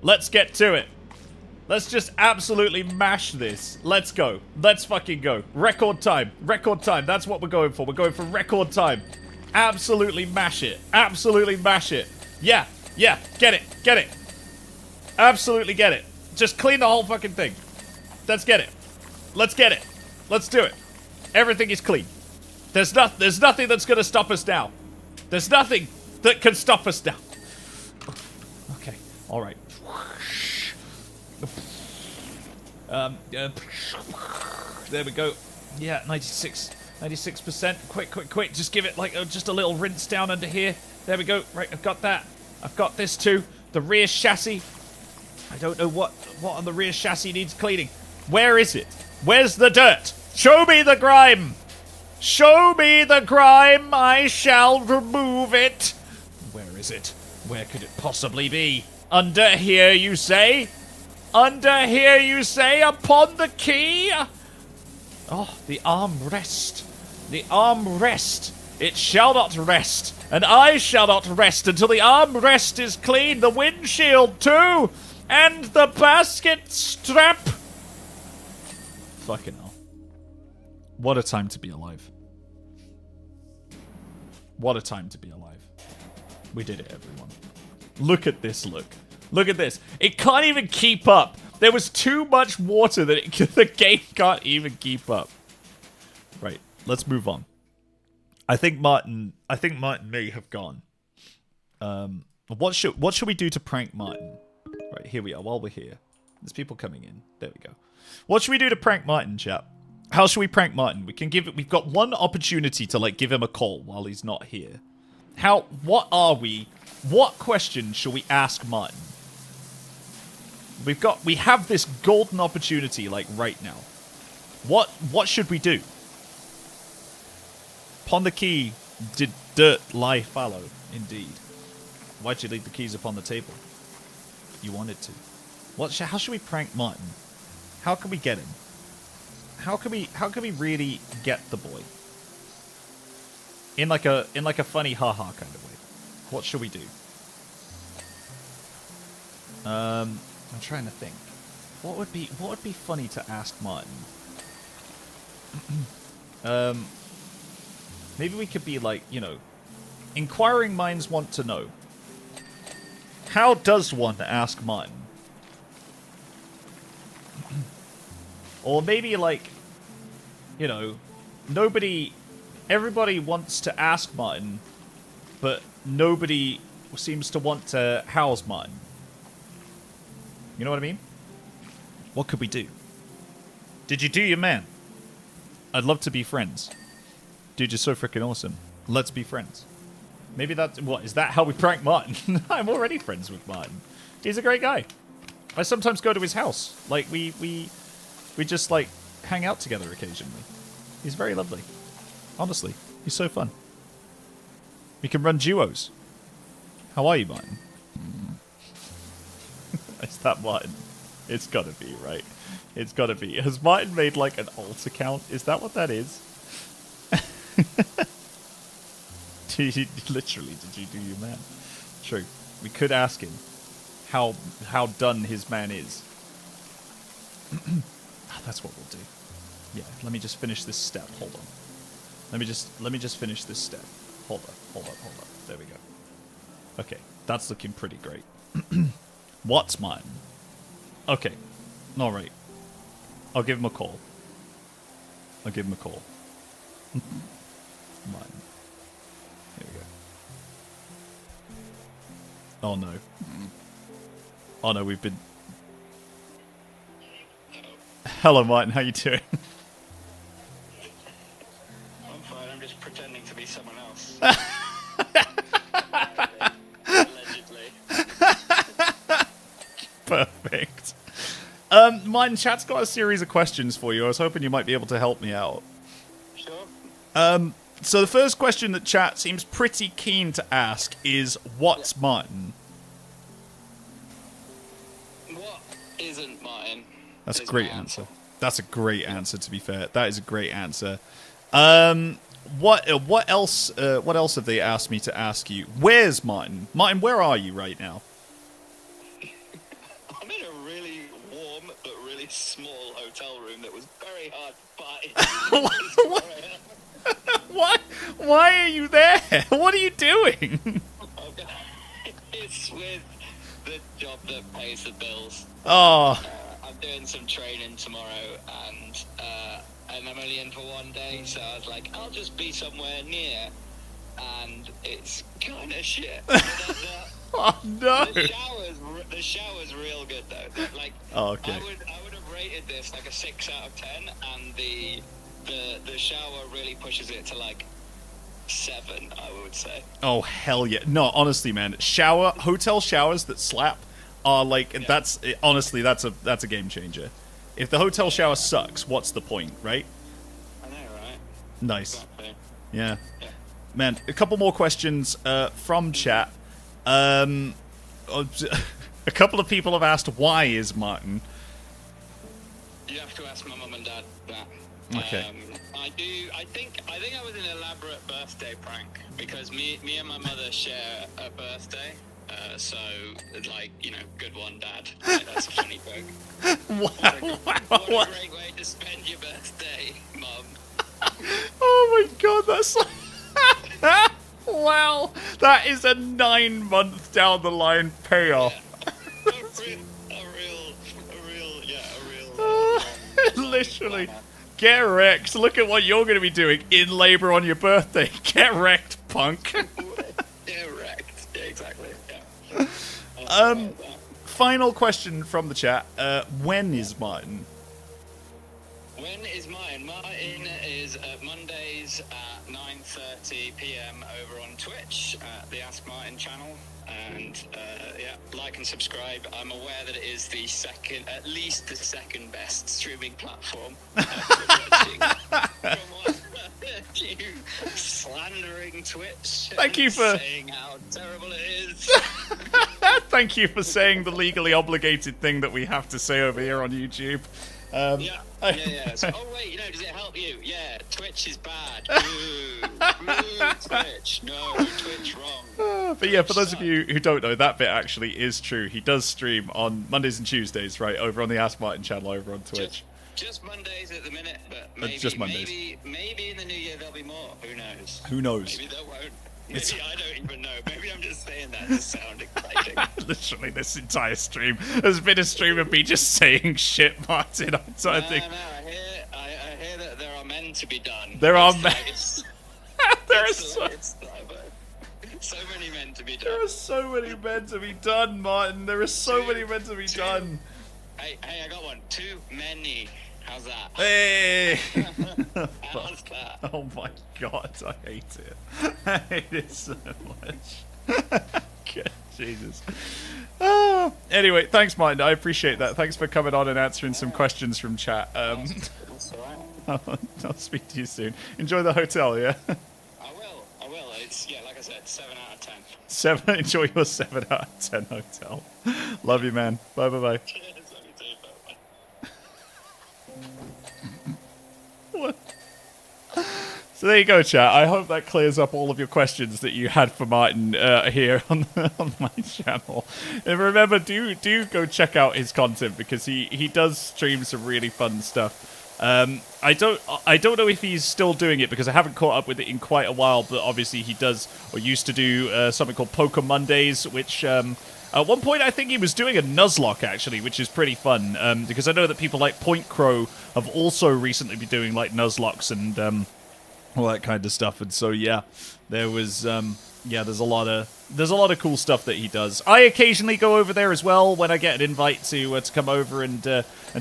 Let's get to it. Let's just absolutely mash this. Let's go. Let's fucking go. Record time. Record time. That's what we're going for. We're going for record time. Absolutely mash it. Absolutely mash it. Yeah. Yeah. Get it. Get it. Absolutely get it. Just clean the whole fucking thing. Let's get it. Let's get it. Let's do it. Everything is clean. There's nothing that's gonna stop us now. There's nothing that can stop us now. Okay. All right. There we go. Yeah, 96%. Quick. Just give it like just a little rinse down under here. There we go. Right, I've got that. I've got this too. The rear chassis. I don't know what on the rear chassis needs cleaning. Where is it? Where's the dirt? Show me the grime. Show me the grime. I shall remove it. Where is it? Where could it possibly be? Under here, you say? Under here, you say? Upon the key? Oh, the armrest. The armrest. It shall not rest. And I shall not rest until the armrest is clean. The windshield, too. And the basket strap. Fucking hell. What a time to be alive. What a time to be alive. We did it, everyone. Look at this look. Look at this. It can't even keep up. There was too much water that the game can't even keep up. Right, let's move on. I think Martin may have gone. What should we do to prank Martin? Right, here we are. While we're here, there's people coming in. There we go. What should we do to prank Martin, chap? How should we prank Martin? We've got one opportunity to like give him a call while he's not here. What are we? What question shall we ask Martin? We have this golden opportunity like right now. What should we do? Upon the key did dirt lie fallow, indeed. Why'd you leave the keys upon the table? You wanted to. How should we prank Martin? How can we get him? How can we really get the boy? In like a funny haha kind of way. What should we do? I'm trying to think. What would be funny to ask Martin? Maybe we could be like, you know, inquiring minds want to know. How does one ask Martin? Or maybe like, you know, everybody wants to ask Martin, but nobody seems to want to house Martin. You know what I mean? What could we do? Did you do your man? I'd love to be friends. Dude, you're so freaking awesome. Let's be friends. Maybe that's... What, is that how we prank Martin? I'm already friends with Martin. He's a great guy. I sometimes go to his house. Like, we just, like, hang out together occasionally. He's very lovely. Honestly, he's so fun. We can run duos. How are you, Martin? Is that Martin? It's gotta be, right? It's gotta be. Has Martin made, like, an alt account? Is that what that is? Literally, did you do your man? True. We could ask him how done his man is. That's what we'll do. Yeah, let me just finish this step. Hold on. Let me just finish this step. Hold up. There we go. Okay, that's looking pretty great. What's mine? Okay. Alright. I'll give him a call. Mine. Here we go. Oh no. Oh no, we've been... Hello, Martin. How you doing? I'm fine. I'm just pretending to be someone else. Allegedly. Perfect. Martin, chat's got a series of questions for you. I was hoping you might be able to help me out. Sure. So the first question that chat seems pretty keen to ask is, what's Martin? What isn't Martin? That's a Is great my answer. That's a great answer, to be fair. That is a great answer. what else have they asked me to ask you? Where's Martin? Martin, where are you right now? I'm in a really warm but really small hotel room that was very hard to find. Why are you there? What are you doing? It's with the job that pays the bills. Oh, I'm doing some training tomorrow, and I'm only in for one day, so I was like, I'll just be somewhere near, and it's kind of shit. oh no. The shower's real good though. Like, Oh, okay. I would have rated this like a 6 out of 10, and the shower really pushes it to like 7, I would say. Oh hell yeah! No, honestly, man, hotel showers that slap are like honestly that's a game changer. If the hotel shower sucks, what's the point, right? I know, right? Nice. Exactly. Yeah. Man, a couple more questions from chat. A couple of people have asked, why is Martin? You have to ask my mum and dad that. Okay. I think I was an elaborate birthday prank because me and my mother share a birthday. So, like, you know, good one, Dad. Like, that's a funny joke. What a great way to spend your birthday, Mum. Oh my god, that's wow, that is a 9-month down the line payoff. A real. Literally. Get wrecked. Look at what you're going to be doing in labor on your birthday. Get wrecked, punk. Get wrecked. Yeah, exactly. Yeah. Final question from the chat. When is Martin? When is mine? Mine is Mondays at 9:30 p.m. over on Twitch at the Ask Martin channel. And like and subscribe. I'm aware that it is at least the second best streaming platform. You slandering Twitch. Thank you for saying how terrible it is. Thank you for saying the legally obligated thing that we have to say over here on YouTube. Yeah. So, oh wait, does it help you? Yeah, Twitch is bad. Boo, Twitch. No, Twitch wrong. But yeah, for those of you who don't know, that bit actually is true. He does stream on Mondays and Tuesdays, right, over on the Ask Martin channel over on Twitch. Just Mondays at the minute, but maybe, just Mondays. Maybe in the new year there'll be more. Who knows? Who knows? Maybe there won't. Maybe I don't even know. Maybe I'm just saying that to sound exciting. Literally, this entire stream has been a stream of me just saying shit, Martin. I think. No, I hear that there are men to be done. There are men. There are so many men to be done. There are so many men to be done, Martin. There are so many men to be done. Hey, I got one. Too many. How's that? Hey! How's that? Oh my god, I hate it. I hate it so much. God, Jesus. Anyway, thanks, Martin. I appreciate that. Thanks for coming on and answering some questions from chat. That's all right. I'll speak to you soon. Enjoy the hotel, yeah? I will. It's, like I said, 7 out of 10. Enjoy your 7 out of 10 hotel. Love you, man. Bye. Cheers, love you too, bye. What? So there you go, chat. I hope that clears up all of your questions that you had for Martin here on my channel. And remember, do go check out his content because he does stream some really fun stuff. I don't know if he's still doing it because I haven't caught up with it in quite a while. But obviously he does or used to do something called Poker Mondays, which at one point I think he was doing a Nuzlocke actually, which is pretty fun because I know that people like Point Crow have also recently been doing like Nuzlocks and all that kind of stuff. And so yeah, there was there's a lot of cool stuff that he does. I occasionally go over there as well when I get an invite to come over and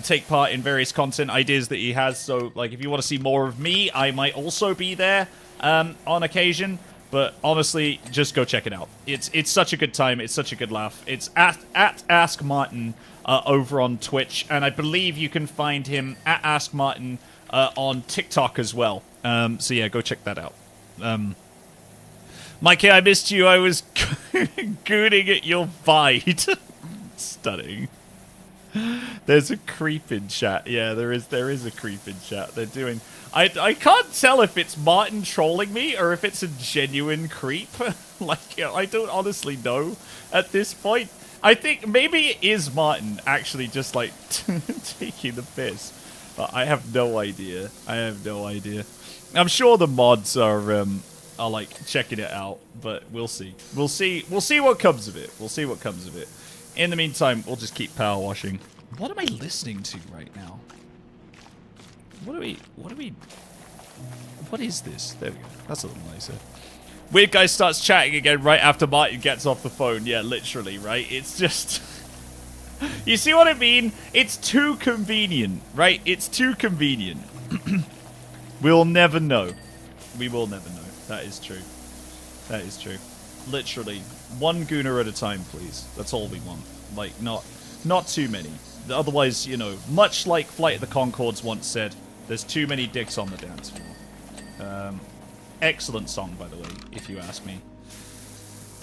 take part in various content ideas that he has. So like if you want to see more of me, I might also be there on occasion. But honestly, just go check it out. It's such a good time. It's such a good laugh. It's at Ask Martin over on Twitch, and I believe you can find him at Ask Martin on TikTok as well. So yeah, go check that out. Mikey, I missed you. I was gooning at your Vide. Stunning. There's a creep in chat. Yeah, there is a creep in chat. They're doing... I can't tell if it's Martin trolling me or if it's a genuine creep. Like, you know, I don't honestly know at this point. I think maybe it is Martin actually just, like, taking the piss. But I have no idea. I have no idea. I'm sure the mods are like, checking it out. But we'll see. We'll see what comes of it. We'll see what comes of it. In the meantime, we'll just keep power washing. What am I listening to right now? What is this? There we go. That's a little nicer. Weird guy starts chatting again right after Martin gets off the phone. Yeah, literally, right? It's just... You see what I mean? It's too convenient, right? It's too convenient. We'll never know. We will never know. That is true. That is true. Literally, one gooner at a time, please. That's all we want. Like, not too many. Otherwise, you know, much like Flight of the Conchords once said, there's too many dicks on the dance floor. Excellent song, by the way, if you ask me.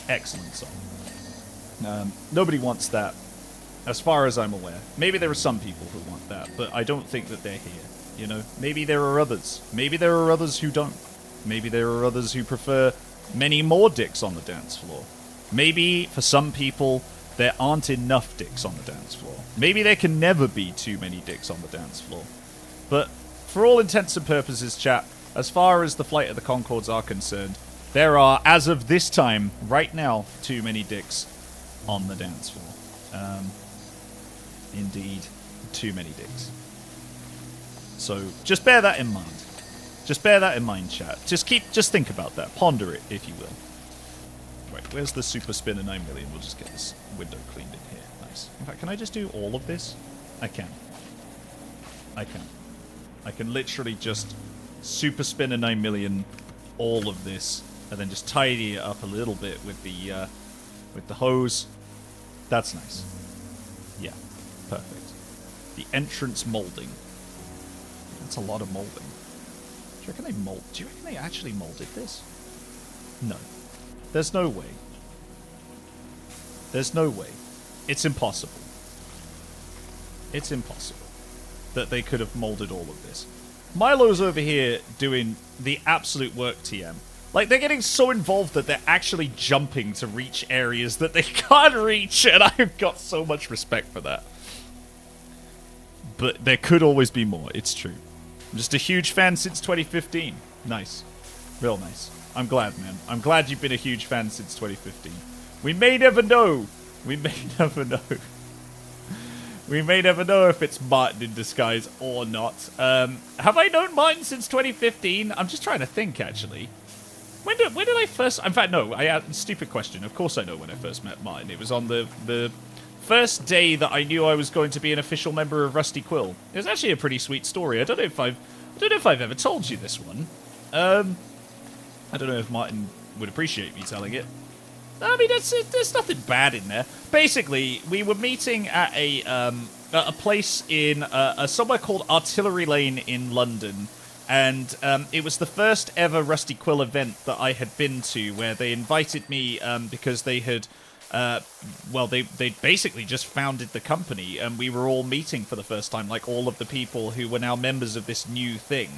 Excellent song. Nobody wants that, as far as I'm aware. Maybe there are some people who want that, but I don't think that they're here, you know? Maybe there are others. Maybe there are others who don't. Maybe there are others who prefer many more dicks on the dance floor. Maybe, for some people, there aren't enough dicks on the dance floor. Maybe there can never be too many dicks on the dance floor. But, for all intents and purposes, chat, as far as the Flight of the Conchords are concerned, there are, as of this time, right now, too many dicks on the dance floor. Indeed, too many dicks. So, just bear that in mind. Just bear that in mind, chat. Just think about that. Ponder it, if you will. Right, where's the Super Spinner 9 million? We'll just get this window cleaned in here. Nice. In fact, can I just do all of this? I can. I can. I can literally just Super Spinner 9 million all of this, and then just tidy it up a little bit with the hose. That's nice. Yeah, perfect. The entrance molding. That's a lot of molding. Do you reckon they actually molded this? No. There's no way. There's no way. It's impossible. It's impossible that they could have molded all of this. Milo's over here doing the absolute work, TM. Like, they're getting so involved that they're actually jumping to reach areas that they can't reach, and I've got so much respect for that. But there could always be more, it's true. I'm just a huge fan since 2015. Nice. Real nice. I'm glad, man. I'm glad you've been a huge fan since 2015. We may never know. We may never know. We may never know if it's Martin in disguise or not. Have I known Martin since 2015? I'm just trying to think, actually. When did I first... In fact, no. Stupid question. Of course I know when I first met Martin. It was on the first day that I knew I was going to be an official member of Rusty Quill. It was actually a pretty sweet story. I don't know if I've ever told you this one. I don't know if Martin would appreciate me telling it. I mean, there's nothing bad in there. Basically, we were meeting at a place in somewhere called Artillery Lane in London, and it was the first ever Rusty Quill event that I had been to, where they invited me because they had, they basically just founded the company, and we were all meeting for the first time, like all of the people who were now members of this new thing.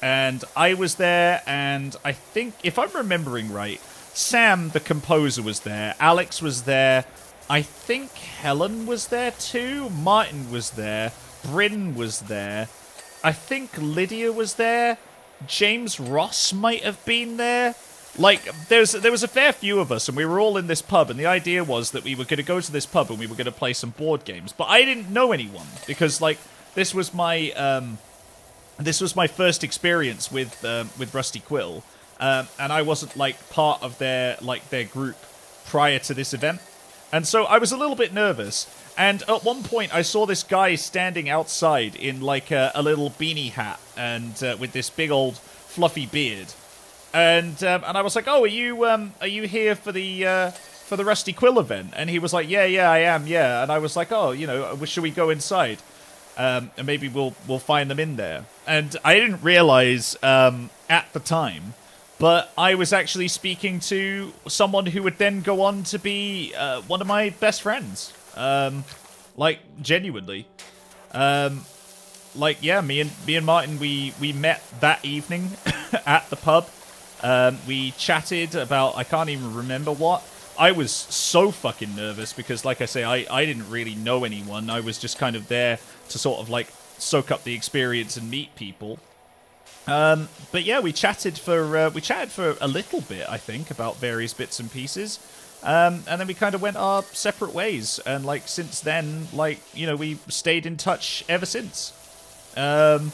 And I was there, and I think, if I'm remembering right, Sam, the composer, was there. Alex was there. I think Helen was there too. Martin was there. Bryn was there. I think Lydia was there. James Ross might have been there. Like, there was a fair few of us, and we were all in this pub, and the idea was that we were going to go to this pub and we were going to play some board games. But I didn't know anyone, because, like, this was my first experience with Rusty Quill. And I wasn't, like, part of their group prior to this event. And so I was a little bit nervous. And at one point, I saw this guy standing outside in, like, a little beanie hat and with this big old fluffy beard. And I was like, oh, are you here for the Rusty Quill event? And he was like, yeah, I am, yeah. And I was like, oh, should we go inside? And maybe we'll find them in there. And I didn't realize at the time, but I was actually speaking to someone who would then go on to be one of my best friends. Like, genuinely. Like, yeah, me and Martin, we met that evening at the pub. We chatted about, I can't even remember what. I was so fucking nervous because, like I say, I didn't really know anyone. I was just kind of there to sort of, like, soak up the experience and meet people. But yeah, we chatted for a little bit, I think, about various bits and pieces. And then we kind of went our separate ways. And, like, since then, like, you know, we stayed in touch ever since. And,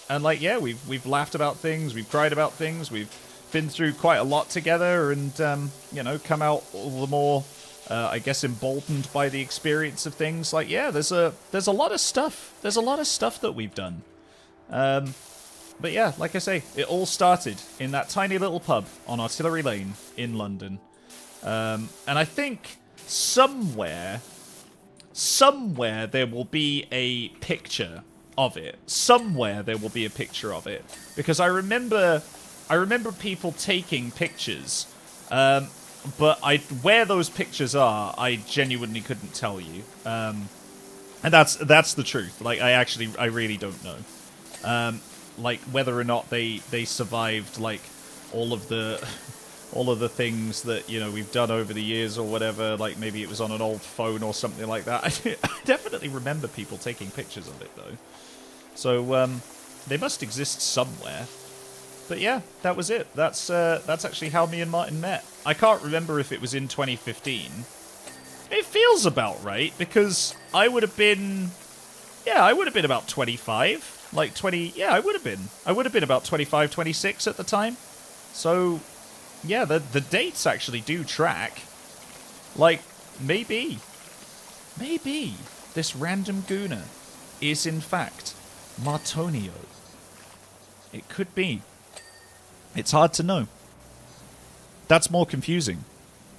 like, yeah, we've laughed about things, we've cried about things, we've been through quite a lot together, and, you know, come out all the more, I guess, emboldened by the experience of things. Like, yeah, there's a lot of stuff. There's a lot of stuff that we've done. But yeah, like I say, it all started in that tiny little pub on Artillery Lane in London. And I think somewhere there will be a picture of it. Somewhere there will be a picture of it. Because I remember people taking pictures. But where those pictures are, I genuinely couldn't tell you. And that's the truth. Like, I really don't know. Like, whether or not they survived, like, all of the things that, you know, we've done over the years or whatever. Like, maybe it was on an old phone or something like that. I definitely remember people taking pictures of it, though. So, they must exist somewhere. But yeah, that was it. That's actually how me and Martin met. I can't remember if it was in 2015. It feels about right, because I would have been about 25. Like 20, yeah, I would have been about 25, 26 at the time. So, yeah, the dates actually do track. Like, maybe this random gooner is in fact Martonio. It could be. It's hard to know. That's more confusing.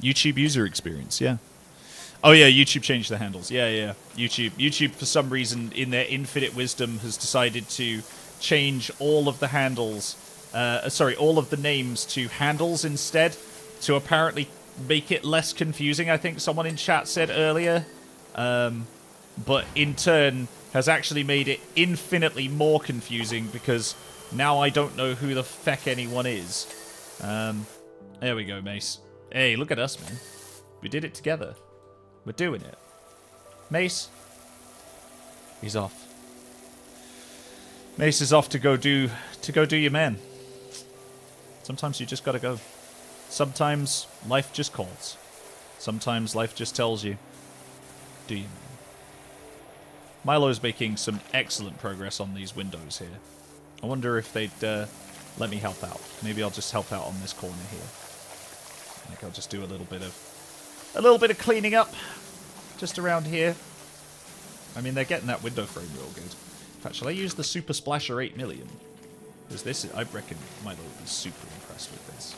YouTube user experience, yeah. Oh yeah, YouTube changed the handles. Yeah. YouTube, for some reason, in their infinite wisdom, has decided to change all of the handles, all of the names to handles instead, to apparently make it less confusing, I think someone in chat said earlier. But in turn, has actually made it infinitely more confusing, because now I don't know who the feck anyone is. There we go, Mace. Hey, look at us, man. We did it together. We're doing it. Mace. He's off. Mace is off to go do your man. Sometimes you just gotta go. Sometimes life just calls. Sometimes life just tells you, do you? Milo's making some excellent progress on these windows here. I wonder if they'd let me help out. Maybe I'll just help out on this corner here. I think I'll just do a little bit of cleaning up just around here. I mean, they're getting that window frame real good. In fact, shall I use the Super Splasher 8 million? Because this, I reckon Milo will be super impressed with this.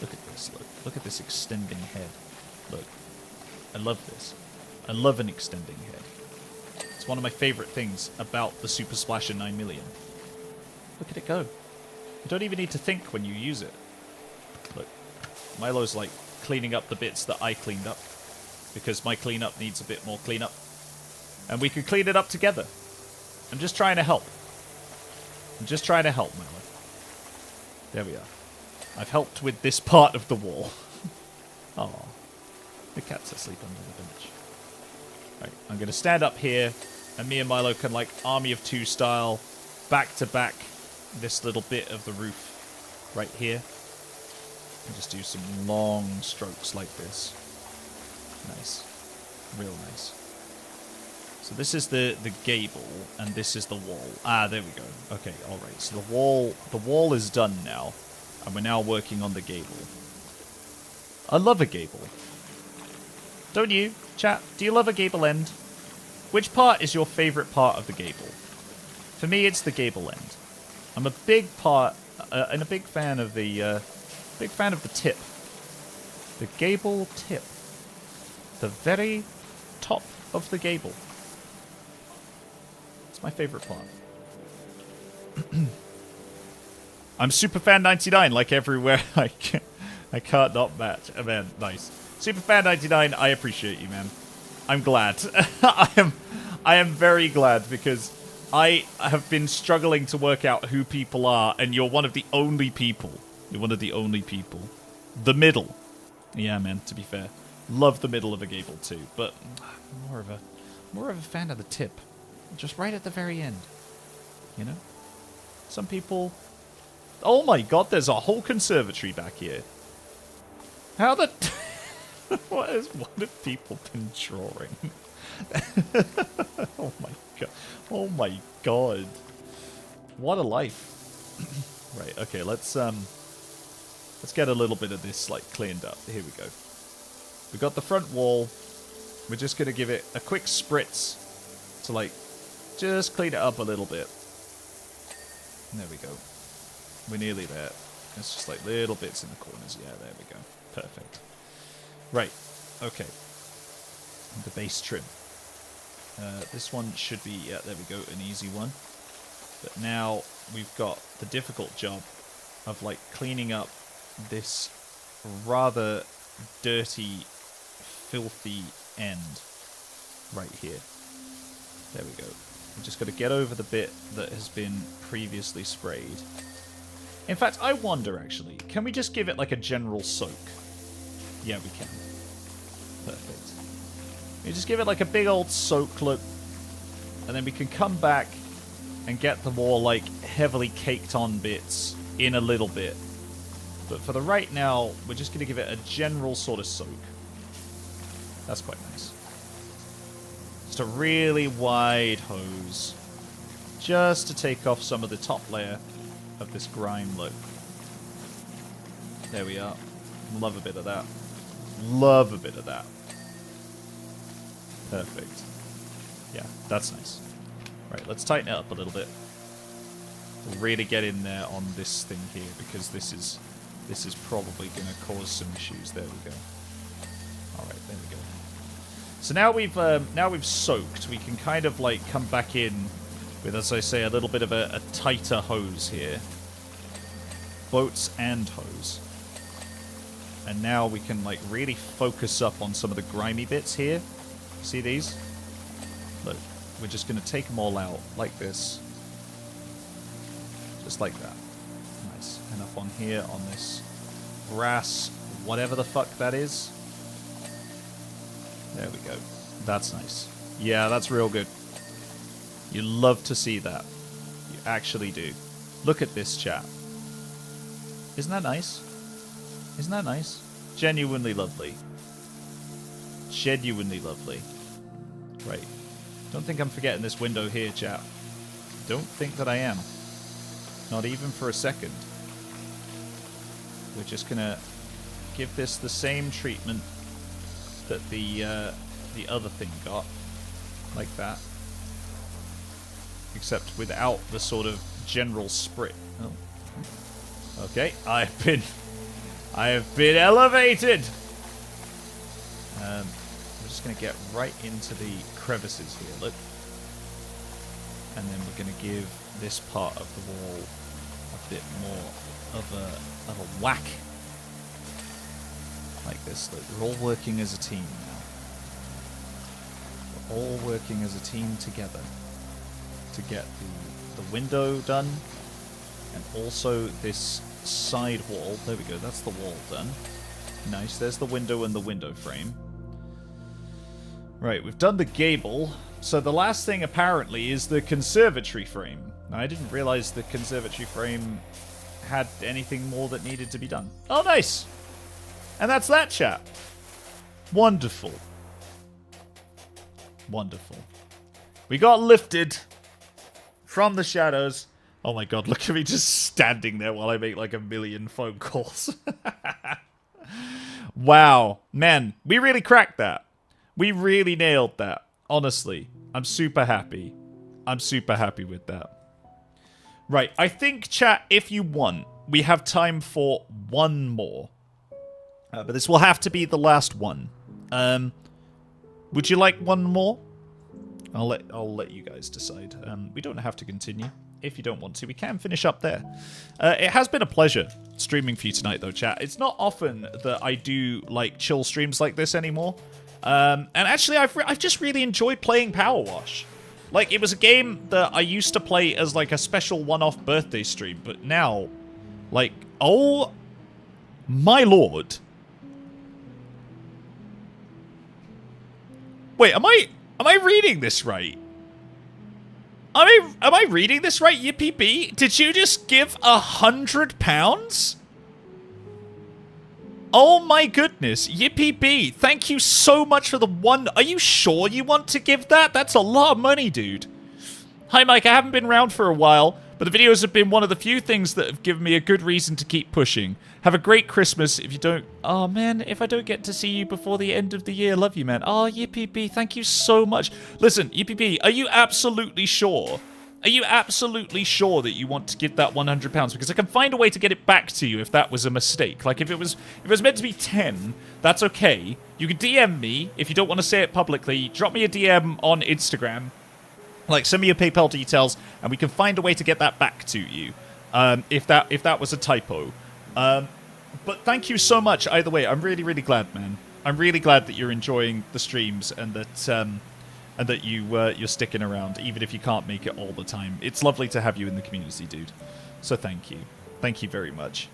Look at this, look at this extending head. Look, I love this. I love an extending head. It's one of my favorite things about the Super Splasher 9 million. Look at it go. You don't even need to think when you use it. Look, Milo's like cleaning up the bits that I cleaned up, because my cleanup needs a bit more cleanup. And we could clean it up together. I'm just trying to help. I'm just trying to help, Milo. There we are. I've helped with this part of the wall. Oh, the cat's asleep under the bench. Right, I'm going to stand up here, and me and Milo can, like, Army of Two style, back to back this little bit of the roof right here. And just do some long strokes like this. Nice. Real nice. So this is the gable, and this is the wall. Ah, there we go. Okay, alright. So the wall is done now, and we're now working on the gable. I love a gable. Don't you, chat? Do you love a gable end? Which part is your favourite part of the gable? For me, it's the gable end. I'm a big and a big fan of the tip. The gable tip. The very top of the gable. It's my favourite part. I'm Superfan99, like everywhere. I can't not match. Man, nice. Superfan99, I appreciate you, man. I'm glad. I am very glad because I have been struggling to work out who people are, and you're one of the only people. You're one of the only people. The middle. Yeah, man, to be fair. Love the middle of a Gable too, but more of a fan of the tip. Just right at the very end. You know? Some people... Oh my god, there's a whole conservatory back here. How the... what have people been drawing? Oh my god. Oh my god. What a life. Right, okay, let's get a little bit of this like cleaned up. Here we go. We got the front wall. We're just gonna give it a quick spritz to like just clean it up a little bit. There we go. We're nearly there. It's just like little bits in the corners. Yeah, there we go. Perfect. Right. Okay. The base trim. This one should be, yeah, there we go, an easy one. But now we've got the difficult job of like cleaning up this rather dirty, filthy end right here. There we go. We're just got to get over the bit that has been previously sprayed. In fact, I wonder actually, can we just give it like a general soak? Yeah, we can. Perfect. We just give it like a big old soak look, and then we can come back and get the more like heavily caked on bits in a little bit. But for the right now, we're just going to give it a general sort of soak. That's quite nice. Just a really wide hose, just to take off some of the top layer of this grime look. There we are. Love a bit of that. Love a bit of that. Perfect. Yeah, that's nice. Right, let's tighten it up a little bit. Really get in there on this thing here, because this is probably going to cause some issues. There we go. All right, there we go. So now we've soaked. We can kind of like come back in with, as I say, a little bit of a tighter hose here. Boats and hose. And now we can like really focus up on some of the grimy bits here. See these? Look, we're just going to take them all out like this. Just like that. Nice. And up on here on this brass, whatever the fuck that is. There we go. That's nice. Yeah, that's real good. You love to see that. You actually do. Look at this, chat. Isn't that nice? Isn't that nice? Genuinely lovely. Genuinely lovely. Right. Don't think I'm forgetting this window here, chat. Don't think that I am. Not even for a second. We're just gonna give this the same treatment that the other thing got. Like that. Except without the sort of general sprit. Oh. Okay, I have been elevated! We're just going to get right into the crevices here, look. And then we're going to give this part of the wall a bit more of a whack. Like this, look. We're all working as a team now. We're all working as a team together to get the window done, and also this side wall. There we go, that's the wall done. Nice, there's the window and the window frame. Right, we've done the gable. So the last thing apparently is the conservatory frame. Now, I didn't realize the conservatory frame had anything more that needed to be done. Oh, nice! And that's that, chat. Wonderful. Wonderful. We got lifted from the shadows. Oh my god, look at me just standing there while I make like a million phone calls. Wow. Man, we really cracked that. We really nailed that. Honestly, I'm super happy. I'm super happy with that. Right, I think, chat, if you want, we have time for one more. But this will have to be the last one. Would you like one more? I'll let you guys decide. We don't have to continue. If you don't want to, we can finish up there. It has been a pleasure streaming for you tonight, though, chat. It's not often that I do like chill streams like this anymore. And actually, I've just really enjoyed playing Power Wash. Like, it was a game that I used to play as, like, a special one-off birthday stream, but now, like, oh my lord. Wait, am I reading this right? Am I reading this right, Yippee Bee? Did you just give £100? Oh my goodness, Yippee Bee, thank you so much for the one. Are you sure you want to give that? That's a lot of money, dude. Hi, Mike, I haven't been around for a while, but the videos have been one of the few things that have given me a good reason to keep pushing. Have a great Christmas if you don't... Oh, man, if I don't get to see you before the end of the year, love you, man. Oh, Yippee Bee, thank you so much. Listen, Yippee Bee, are you absolutely sure? Are you absolutely sure that you want to give that £100? Because I can find a way to get it back to you if that was a mistake. Like, if it was meant to be 10, that's okay. You can DM me if you don't want to say it publicly. Drop me a DM on Instagram. Like, send me your PayPal details, and we can find a way to get that back to you. If that was a typo. But thank you so much. Either way, I'm really, really glad, man. I'm really glad that you're enjoying the streams and that you're sticking around, even if you can't make it all the time. It's lovely to have you in the community, dude. So thank you. Thank you very much.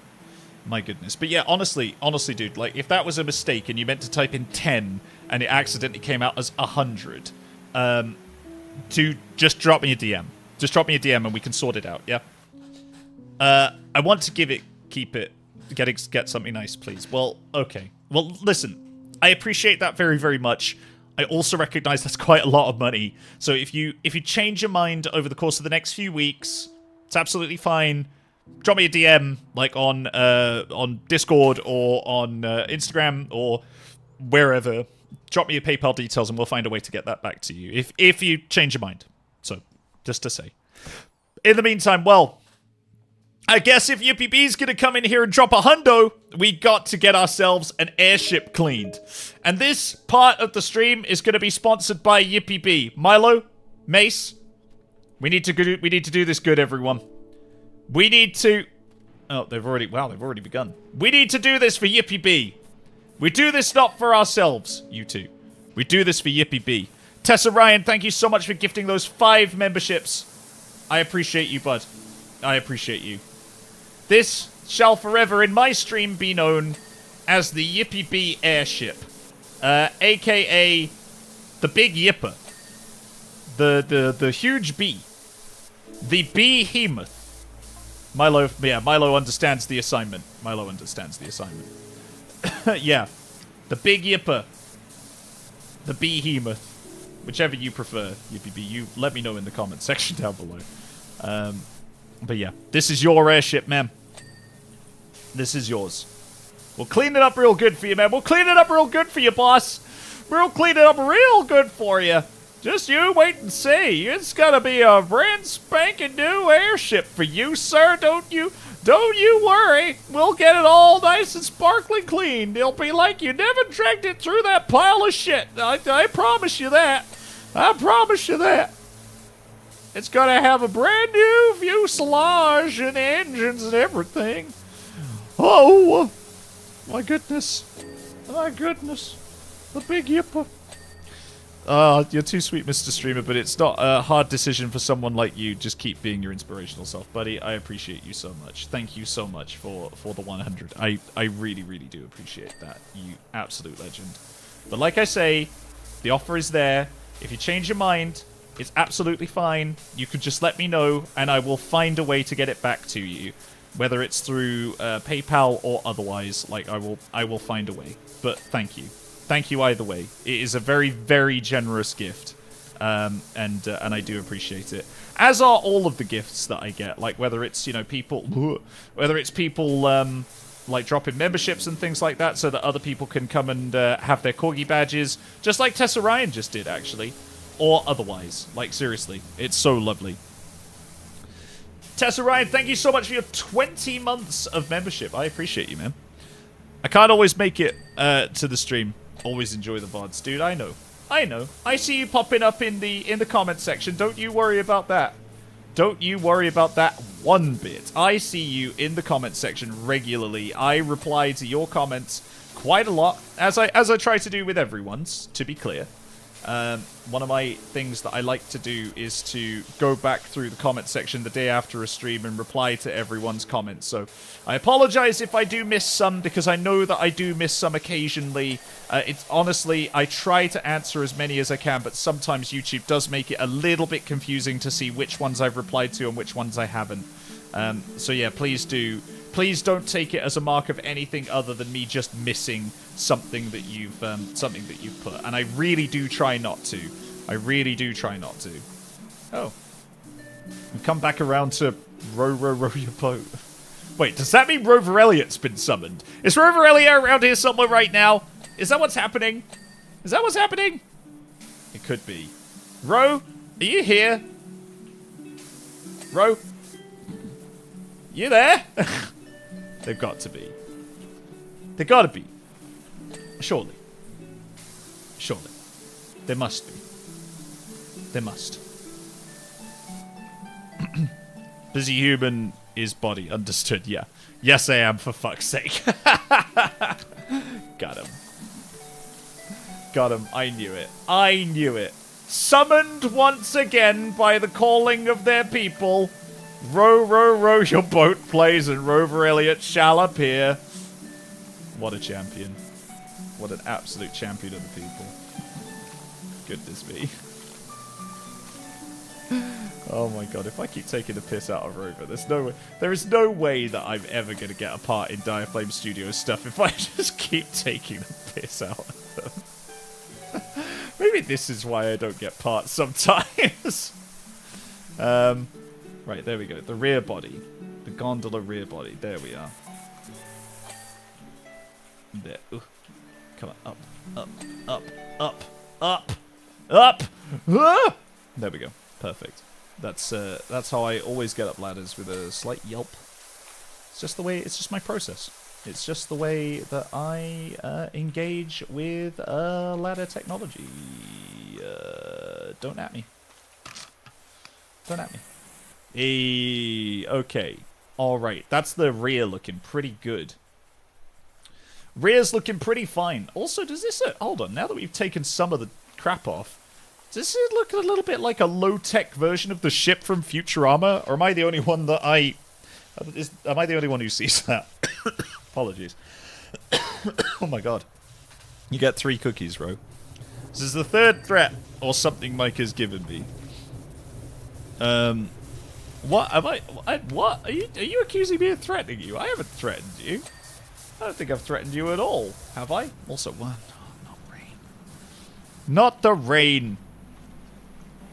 My goodness. But yeah, honestly, dude, like, if that was a mistake and you meant to type in 10 and it accidentally came out as 100, to just drop me a DM. Just drop me a DM and we can sort it out, yeah? I want to keep it, get something nice, please. Well, okay. Well, listen, I appreciate that very, very much. I also recognize that's quite a lot of money. So if you change your mind over the course of the next few weeks, it's absolutely fine. Drop me a DM, like on Discord or on Instagram or wherever. Drop me your PayPal details and we'll find a way to get that back to you if you change your mind. So, just to say. In the meantime, well, I guess if Yippee Bee's gonna come in here and drop a hundo, we got to get ourselves an airship cleaned. And this part of the stream is gonna be sponsored by Yippee Bee. Milo, Mace, we need to do this good, everyone. We need to... Oh, they've already begun. We need to do this for Yippee Bee. We do this not for ourselves, you two. We do this for Yippee Bee. Tessa Ryan, thank you so much for gifting those 5 memberships. I appreciate you, bud. I appreciate you. This shall forever in my stream be known as the Yippee Bee airship. AKA the Big Yipper. The huge bee. The behemoth. Milo understands the assignment. Yeah. The Big Yipper. The behemoth. Whichever you prefer, Yippee Bee. You let me know in the comment section down below. But yeah, this is your airship, man. This is yours. We'll clean it up real good for you, man. We'll clean it up real good for you, boss. We'll clean it up real good for you. Just you wait and see. It's gonna be a brand spanking new airship for you, sir. Don't you worry. We'll get it all nice and sparkling clean. It'll be like you never dragged it through that pile of shit. I promise you that. I promise you that. It's gonna have a brand new fuselage and engines and everything. Oh, my goodness. My goodness. The Big Yipper. You're too sweet, Mr. Streamer, but it's not a hard decision for someone like you. Just keep being your inspirational self, buddy. I appreciate you so much. Thank you so much for the 100. I really, really do appreciate that. You absolute legend. But like I say, the offer is there. If you change your mind, it's absolutely fine. You could just let me know, and I will find a way to get it back to you. Whether it's through PayPal or otherwise, like I will find a way. But thank you. Thank you either way. It is a very, very generous gift, and I do appreciate it. As are all of the gifts that I get, like whether it's people like dropping memberships and things like that, so that other people can come and have their corgi badges, just like Tessa Ryan just did actually, or otherwise. Like seriously, it's so lovely. Tessa Ryan, thank you so much for your 20 months of membership. I appreciate you, man. I can't always make it to the stream. Always enjoy the VODs. Dude, I know. I see you popping up in the comment section. Don't you worry about that. Don't you worry about that one bit. I see you in the comment section regularly. I reply to your comments quite a lot, as I try to do with everyone's, to be clear. One of my things that I like to do is to go back through the comment section the day after a stream and reply to everyone's comments. So I apologize if I do miss some, because I know that I do miss some occasionally. It's honestly, I try to answer as many as I can, but sometimes YouTube does make it a little bit confusing to see which ones I've replied to and which ones I haven't. So yeah, please don't take it as a mark of anything other than me just missing something that you've put, and I really do try not to. I really do try not to. Oh, we've come back around to row your boat. Wait, does that mean Rover Elliot's been summoned? Is Rover Elliot around here somewhere right now? Is that what's happening? Is that what's happening? It could be. Ro, are you here? Ro, you there? They've got to be. They gotta be. Surely. Surely. There must be. There must. Busy human is body. Understood, yeah. Yes, I am, for fuck's sake. Got him. Got him. I knew it. I knew it. Summoned once again by the calling of their people. Row your boat, plays, and Rover Elliot shall appear. What a champion. What an absolute champion of the people. Goodness me. Oh my god, if I keep taking the piss out of Rover, there is no way that I'm ever going to get a part in Direflame Studios stuff if I just keep taking the piss out of them. Maybe this is why I don't get parts sometimes. Right, there we go. The rear body. The gondola rear body. There we are. There. Ooh. Come on. Up. Ah! There we go. Perfect. That's how I always get up ladders, with a slight yelp. It's just the way. It's just my process. It's just the way that I engage with ladder technology. Don't at me. Don't at me. Okay. Alright. That's the rear looking pretty good. Rear's looking pretty fine. Also, does this... hold on. Now that we've taken some of the crap off, does it look a little bit like a low-tech version of the ship from Futurama? Or am I the only one that am I the only one who sees that? Apologies. Oh my god. You get 3 cookies, Ro. This is the 3rd threat, or something Mike has given me. What am I? What are you accusing me of threatening you? I haven't threatened you. I don't think I've threatened you at all. Have I? Also, what? Oh, not rain. Not the rain.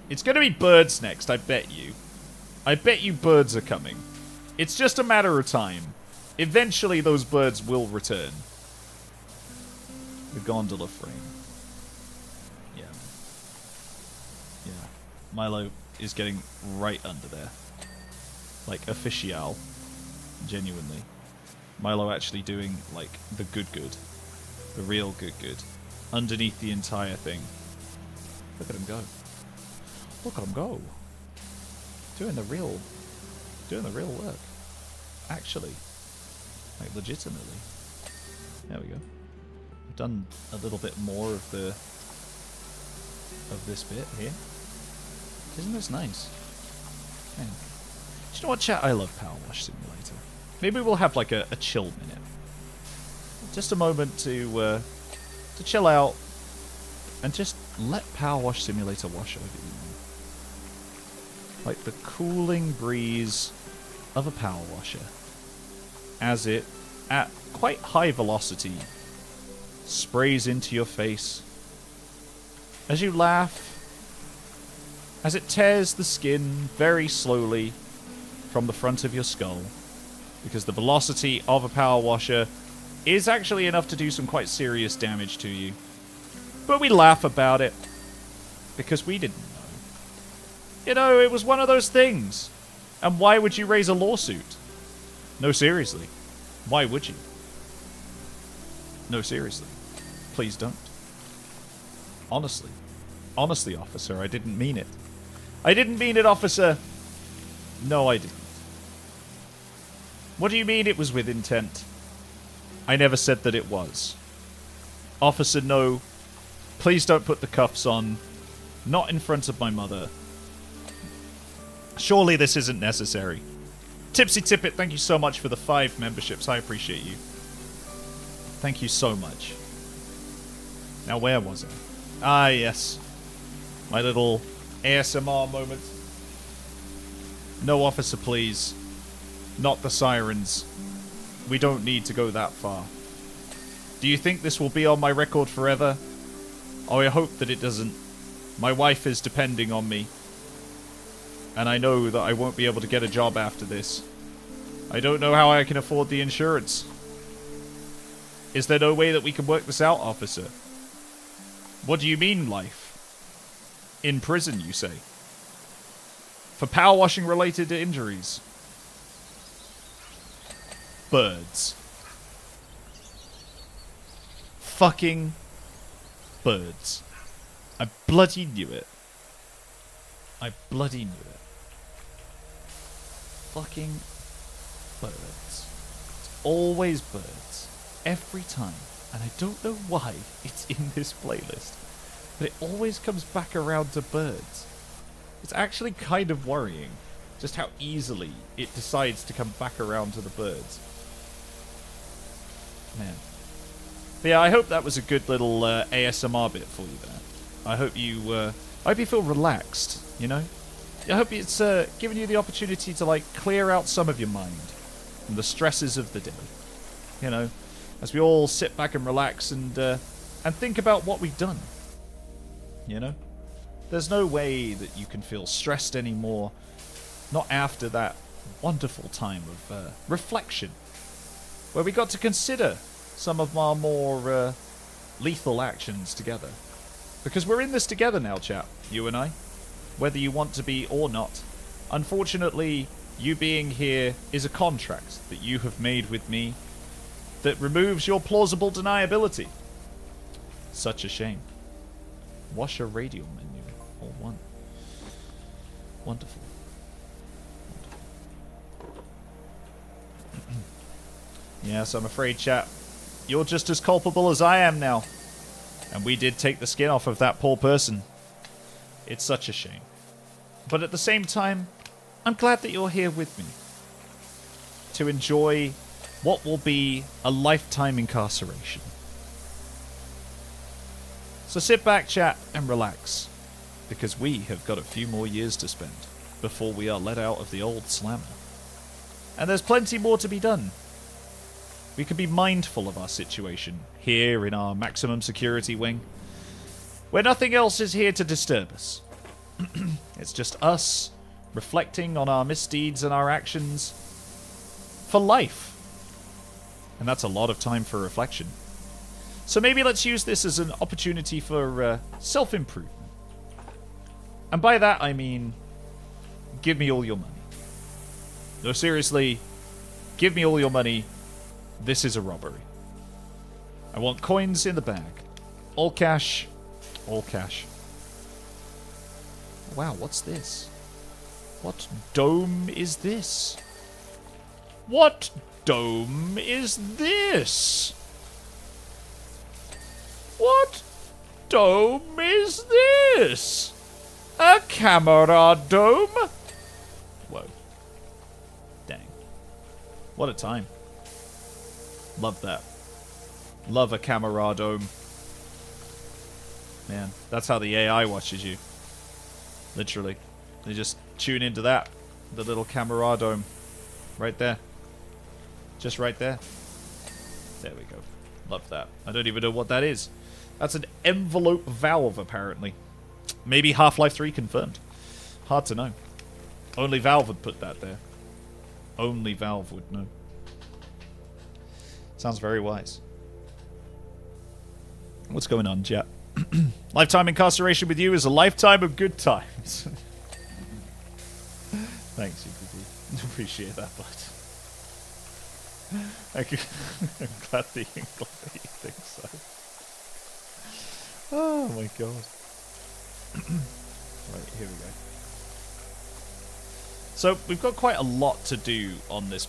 It's gonna be birds next. I bet you. I bet you birds are coming. It's just a matter of time. Eventually, those birds will return. The gondola frame. Yeah. Yeah. Milo is getting right under there. Like, official. Genuinely. Milo actually doing, like, the good. The real good. Underneath the entire thing. Look at him go. Look at him go. Doing the real work. Actually. Like, legitimately. There we go. I've done a little bit more of this bit here. Isn't this nice? Man. You know what, chat? I love Power Wash Simulator. Maybe we'll have like a chill minute. Just a moment to chill out and just let Power Wash Simulator wash over you. Like the cooling breeze of a power washer as it, at quite high velocity, sprays into your face. As you laugh, as it tears the skin very slowly from the front of your skull, because the velocity of a power washer is actually enough to do some quite serious damage to you. But we laugh about it, because we didn't know. You know, it was one of those things. And why would you raise a lawsuit? No, seriously. Why would you? No, seriously. Please don't. Honestly. Honestly, officer, I didn't mean it. I didn't mean it, officer. No, I didn't. What do you mean it was with intent? I never said that it was. Officer, no. Please don't put the cuffs on. Not in front of my mother. Surely this isn't necessary. Tipsy Tippet, thank you so much for the 5 memberships. I appreciate you. Thank you so much. Now, where was I? Ah, yes. My little ASMR moment. No, officer, please. Not the sirens. We don't need to go that far. Do you think this will be on my record forever? Oh, I hope that it doesn't. My wife is depending on me. And I know that I won't be able to get a job after this. I don't know how I can afford the insurance. Is there no way that we can work this out, officer? What do you mean, life? In prison, you say? For power washing related injuries. Birds. Fucking birds. I bloody knew it. I bloody knew it. Fucking birds. It's always birds. Every time. And I don't know why it's in this playlist. But it always comes back around to birds. It's actually kind of worrying. Just how easily it decides to come back around to the birds. Man. But yeah, I hope that was a good little ASMR bit for you there. I hope you feel relaxed, you know? I hope it's given you the opportunity to, like, clear out some of your mind from the stresses of the day. You know, as we all sit back and relax and think about what we've done. You know? There's no way that you can feel stressed anymore. Not after that wonderful time of reflection. Where we got to consider some of our more lethal actions together. Because we're in this together now, chap. You and I. Whether you want to be or not. Unfortunately, you being here is a contract that you have made with me that removes your plausible deniability. Such a shame. Wash a radio menu. All one. Wonderful. Yes, I'm afraid, chap. You're just as culpable as I am now. And we did take the skin off of that poor person. It's such a shame. But at the same time, I'm glad that you're here with me. To enjoy what will be a lifetime incarceration. So sit back, chat, and relax. Because we have got a few more years to spend before we are let out of the old slammer. And there's plenty more to be done. We can be mindful of our situation here in our maximum security wing, where nothing else is here to disturb us. It's just us reflecting on our misdeeds and our actions for life. And that's a lot of time for reflection. So maybe let's use this as an opportunity for self-improvement. And by that I mean, give me all your money. No, seriously, give me all your money. This is a robbery. I want coins in the bag. All cash. All cash. Wow, what's this? What dome is this? What dome is this? What dome is this? A camera dome? Whoa. Dang. What a time. Love that. Love a camera dome. Man, that's how the AI watches you. Literally. They just tune into that. The little camera dome. Right there. Just right there. There we go. Love that. I don't even know what that is. That's an envelope valve, apparently. Maybe Half-Life 3 confirmed. Hard to know. Only Valve would put that there. Only Valve would know. Sounds very wise. What's going on, chat? Lifetime incarceration with you is a lifetime of good times. Thanks, UPD. Appreciate that, bud. I'm glad that you think so. Oh my god. Right, here we go. So, we've got quite a lot to do on this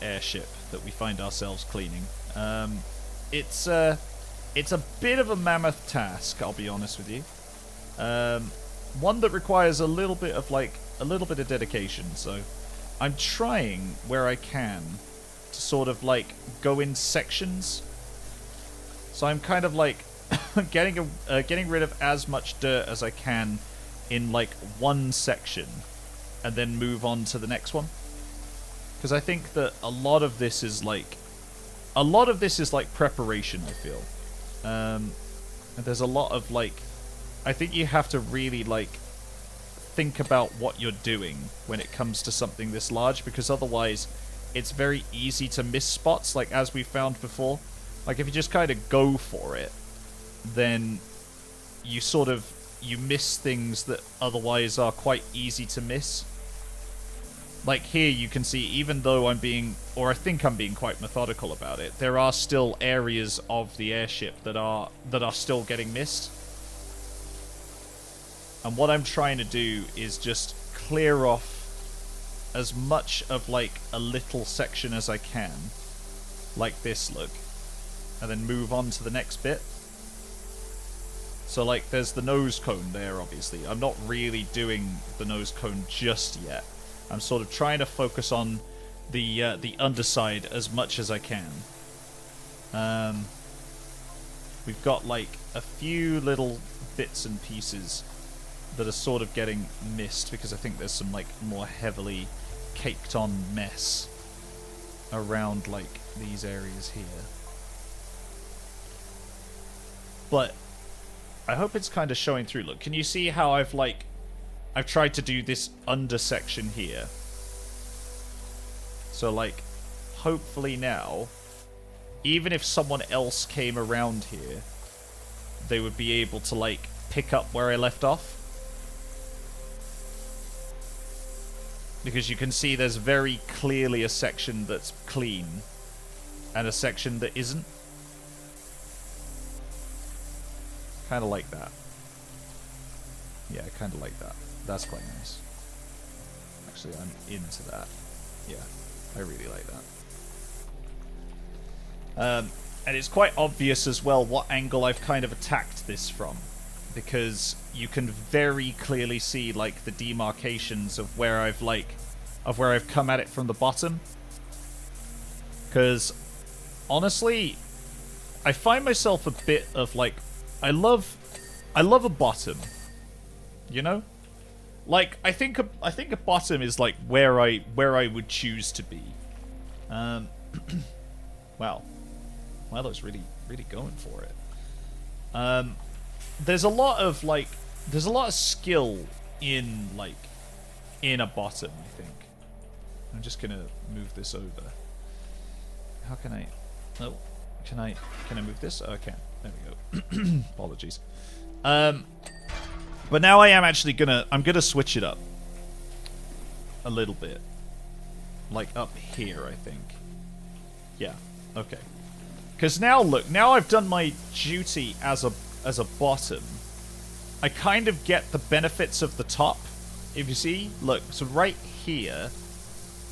airship that we find ourselves cleaning. It's It's a bit of a mammoth task, I'll be honest with you. One that requires a little bit of dedication, so I'm trying where I can to sort of like go in sections. So I'm kind of like getting rid of as much dirt as I can in like one section and then move on to the next one. Because I think that a lot of this is like preparation, I feel. And there's a lot of like, I think you have to really like think about what you're doing when it comes to something this large, because otherwise it's very easy to miss spots, like as we found before. Like if you just kind of go for it, then you miss things that otherwise are quite easy to miss. Like here you can see, even though I think I'm being quite methodical about it, there are still areas of the airship that are still getting missed. And what I'm trying to do is just clear off as much of like a little section as I can, like this, look, and then move on to the next bit. So like there's the nose cone there, obviously. I'm not really doing the nose cone just yet. I'm sort of trying to focus on the underside as much as I can. We've got like a few little bits and pieces that are sort of getting missed because I think there's some like more heavily caked on mess around like these areas here. But I hope it's kind of showing through. Look, can you see how I've tried to do this under section here? So like, hopefully now, even if someone else came around here, they would be able to like pick up where I left off. Because you can see there's very clearly a section that's clean and a section that isn't. Kind of like that. Yeah, kind of like that. That's quite nice. Actually, I'm into that. Yeah, I really like that. And it's quite obvious as well what angle I've kind of attacked this from, because you can very clearly see like the demarcations of where I've come at it from the bottom. Because honestly, I find myself a bit of like, I love a bottom, you know? Like I think a bottom is like where I would choose to be. Wow, Milo's really going for it. There's a lot of skill in a bottom, I think. I'm just gonna move this over. How can I? Oh, can I move this? Oh, I can. There we go. Apologies. But now I am actually I'm gonna switch it up a little bit, like up here, I think. Yeah. Okay. Because now look, now I've done my duty as a bottom. I kind of get the benefits of the top. If you see, look, so right here,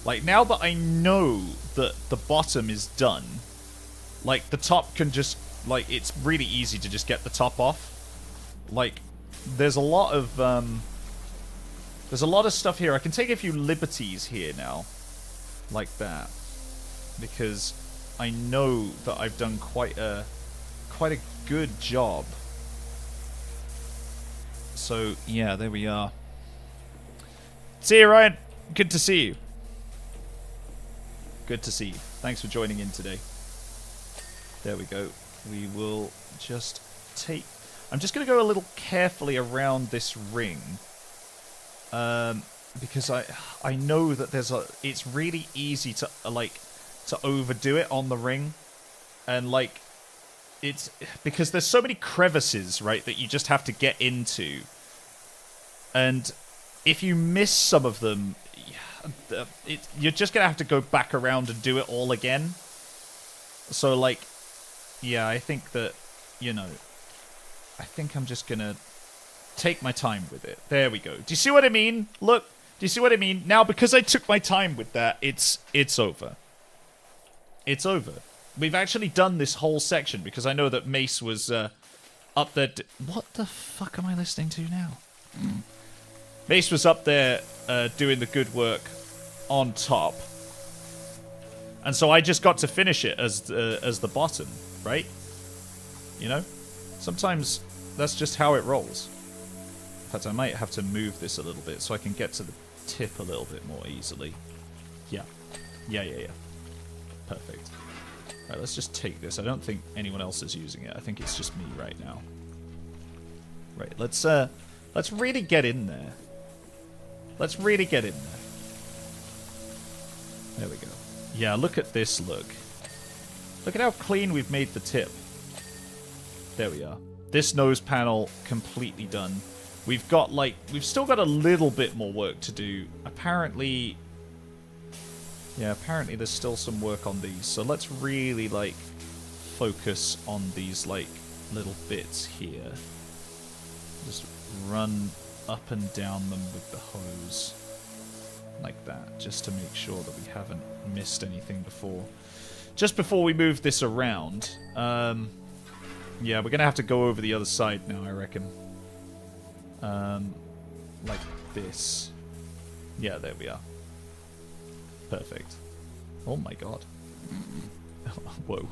like now that I know that the bottom is done, like the top can just, like, it's really easy to just get the top off. Like, there's a lot of stuff here. I can take a few liberties here now, like that, because I know that I've done quite a good job. So yeah, there we are. See you, Ryan. Good to see you. Good to see you. Thanks for joining in today. There we go. We will just take... I'm just going to go a little carefully around this ring. Because I know that it's really easy to, to overdo it on the ring. And, like, it's... Because there's so many crevices, right, that you just have to get into. And if you miss some of them, you're just going to have to go back around and do it all again. So, like... Yeah, I think that, you know, I think I'm just gonna take my time with it. There we go. Do you see what I mean? Look, do you see what I mean? Now, because I took my time with that, it's over. It's over. we've actually done this whole section because I know that Mace was up there. What the fuck am I listening to now? Mace was up there doing the good work on top, and so I just got to finish it as the bottom, right? You know, sometimes that's just how it rolls. In fact, I might have to move this a little bit so I can get to the tip a little bit more easily. Yeah. Perfect. Alright, let's just take this. I don't think anyone else is using it. I think it's just me right now. Right, let's really get in there. Let's really get in there. There we go. Yeah, look at this look. Look at how clean we've made the tip. There we are. This nose panel completely done. We've got, like, we've still got a little bit more work to do. Apparently, yeah, apparently there's still some work on these. So let's really, like, focus on these, like, little bits here. Just run up and down them with the hose. Like that, just to make sure that we haven't missed anything before. Just before we move this around, yeah, we're gonna have to go over the other side now, I reckon. Like this. Yeah, there we are. Perfect. Oh my god. Whoa.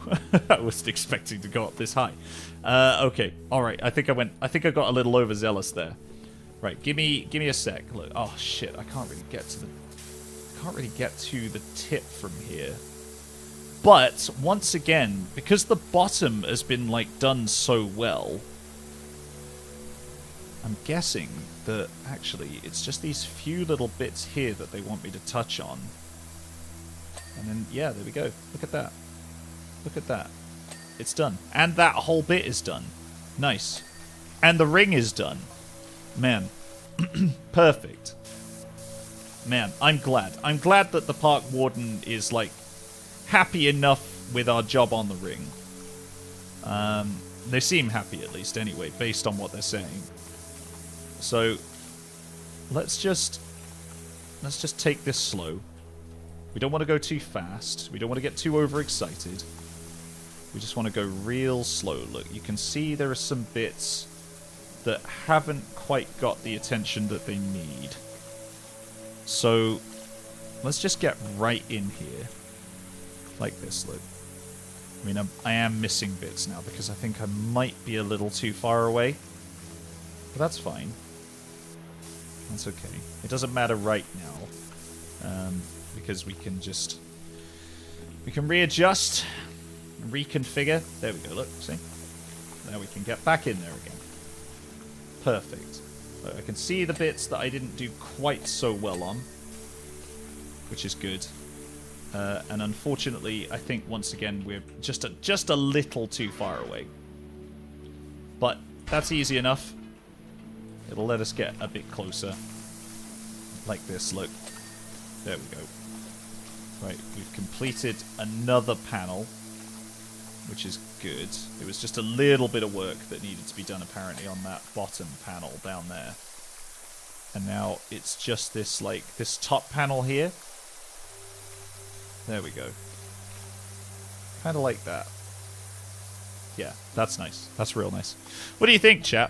I wasn't expecting to go up this high. Okay. Alright, I think I got a little overzealous there. Right, give me a sec. Look. Oh shit, I can't really get to the tip from here. But once again, because the bottom has been like done so well, I'm guessing that actually it's just these few little bits here that they want me to touch on. And then yeah, there we go. Look at that. Look at that. It's done. And that whole bit is done. Nice. And the ring is done. Man. Perfect. Man, I'm glad. I'm glad that the park warden is, like, happy enough with our job on the ring. They seem happy, at least, anyway, based on what they're saying. So, let's just take this slow. We don't want to go too fast. We don't want to get too overexcited. We just want to go real slow. Look, you can see there are some bits that haven't quite got the attention that they need. So, let's just get right in here. Like this, look. I mean, I am missing bits now because I think I might be a little too far away. But that's fine. That's okay. It doesn't matter right now. Because we can just... we can readjust, reconfigure. There we go, look, see? Now we can get back in there again. Perfect. So I can see the bits that I didn't do quite so well on, which is good. And unfortunately, I think once again we're just a little too far away. But that's easy enough. It'll let us get a bit closer. Like this, look. There we go. Right, we've completed another panel, which is good. It was just a little bit of work that needed to be done apparently on that bottom panel down there. And now it's just this, like, this top panel here. There we go. Kind of like that. Yeah, that's nice. That's real nice. What do you think, chap?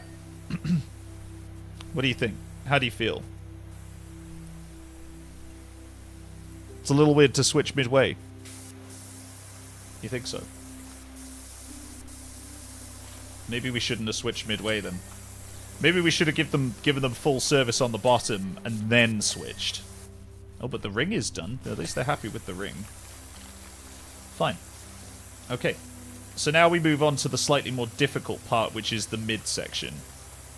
What do you think? How do you feel? It's a little weird to switch midway. You think so? Maybe we shouldn't have switched midway then. Maybe we should have given them full service on the bottom and then switched. Oh, but the ring is done. At least they're happy with the ring. Fine. Okay. So now we move on to the slightly more difficult part, which is the mid-section.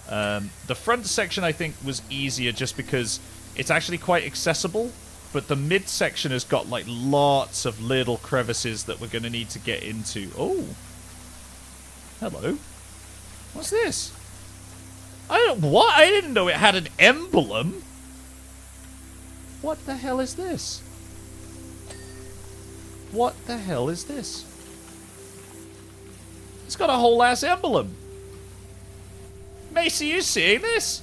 The front section, I think, was easier just because it's actually quite accessible. But the mid-section has got, like, lots of little crevices that we're going to need to get into. Oh. Hello. What's this? What? I didn't know it had an emblem. What the hell is this? What the hell is this? It's got a whole ass emblem. Mace, are you seeing this?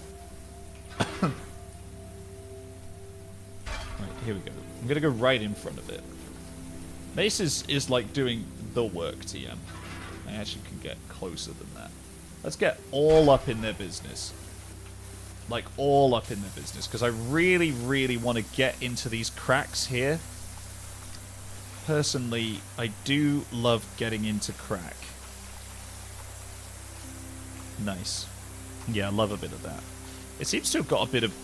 Right, here we go. I'm gonna go right in front of it. Mace is like doing the work, TM. I actually can get closer than that. Let's get all up in their business. Like, all up in their business. Because I really, really want to get into these cracks here. Personally, I do love getting into crack. Nice. Yeah, I love a bit of that. It seems to have got a bit of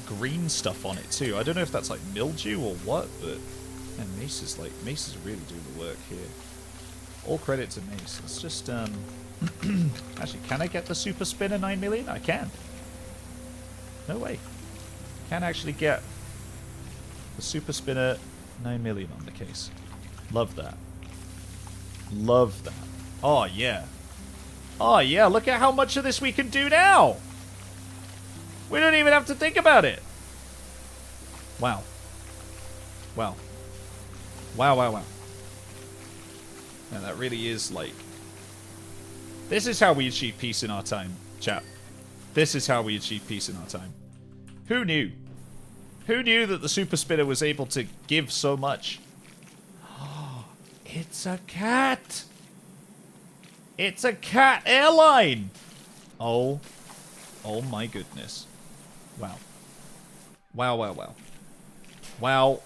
green stuff on it too. I don't know if that's like mildew or what, but man, Mace is really doing the work here. All credit to Mace. Let's just actually, can I get the super spinner 9 million? I can. No way. Can actually get the super spinner 9 million on the case. Love that. Love that. Oh yeah. Oh yeah, look at how much of this we can do now. We don't even have to think about it. Wow. Wow. Wow, wow, wow. And that really is like... This is how we achieve peace in our time, chat. This is how we achieve peace in our time. Who knew? Who knew that the super spinner was able to give so much? It's a cat! It's a cat airline! Oh. Oh my goodness. Wow. Wow, wow, wow. Wow.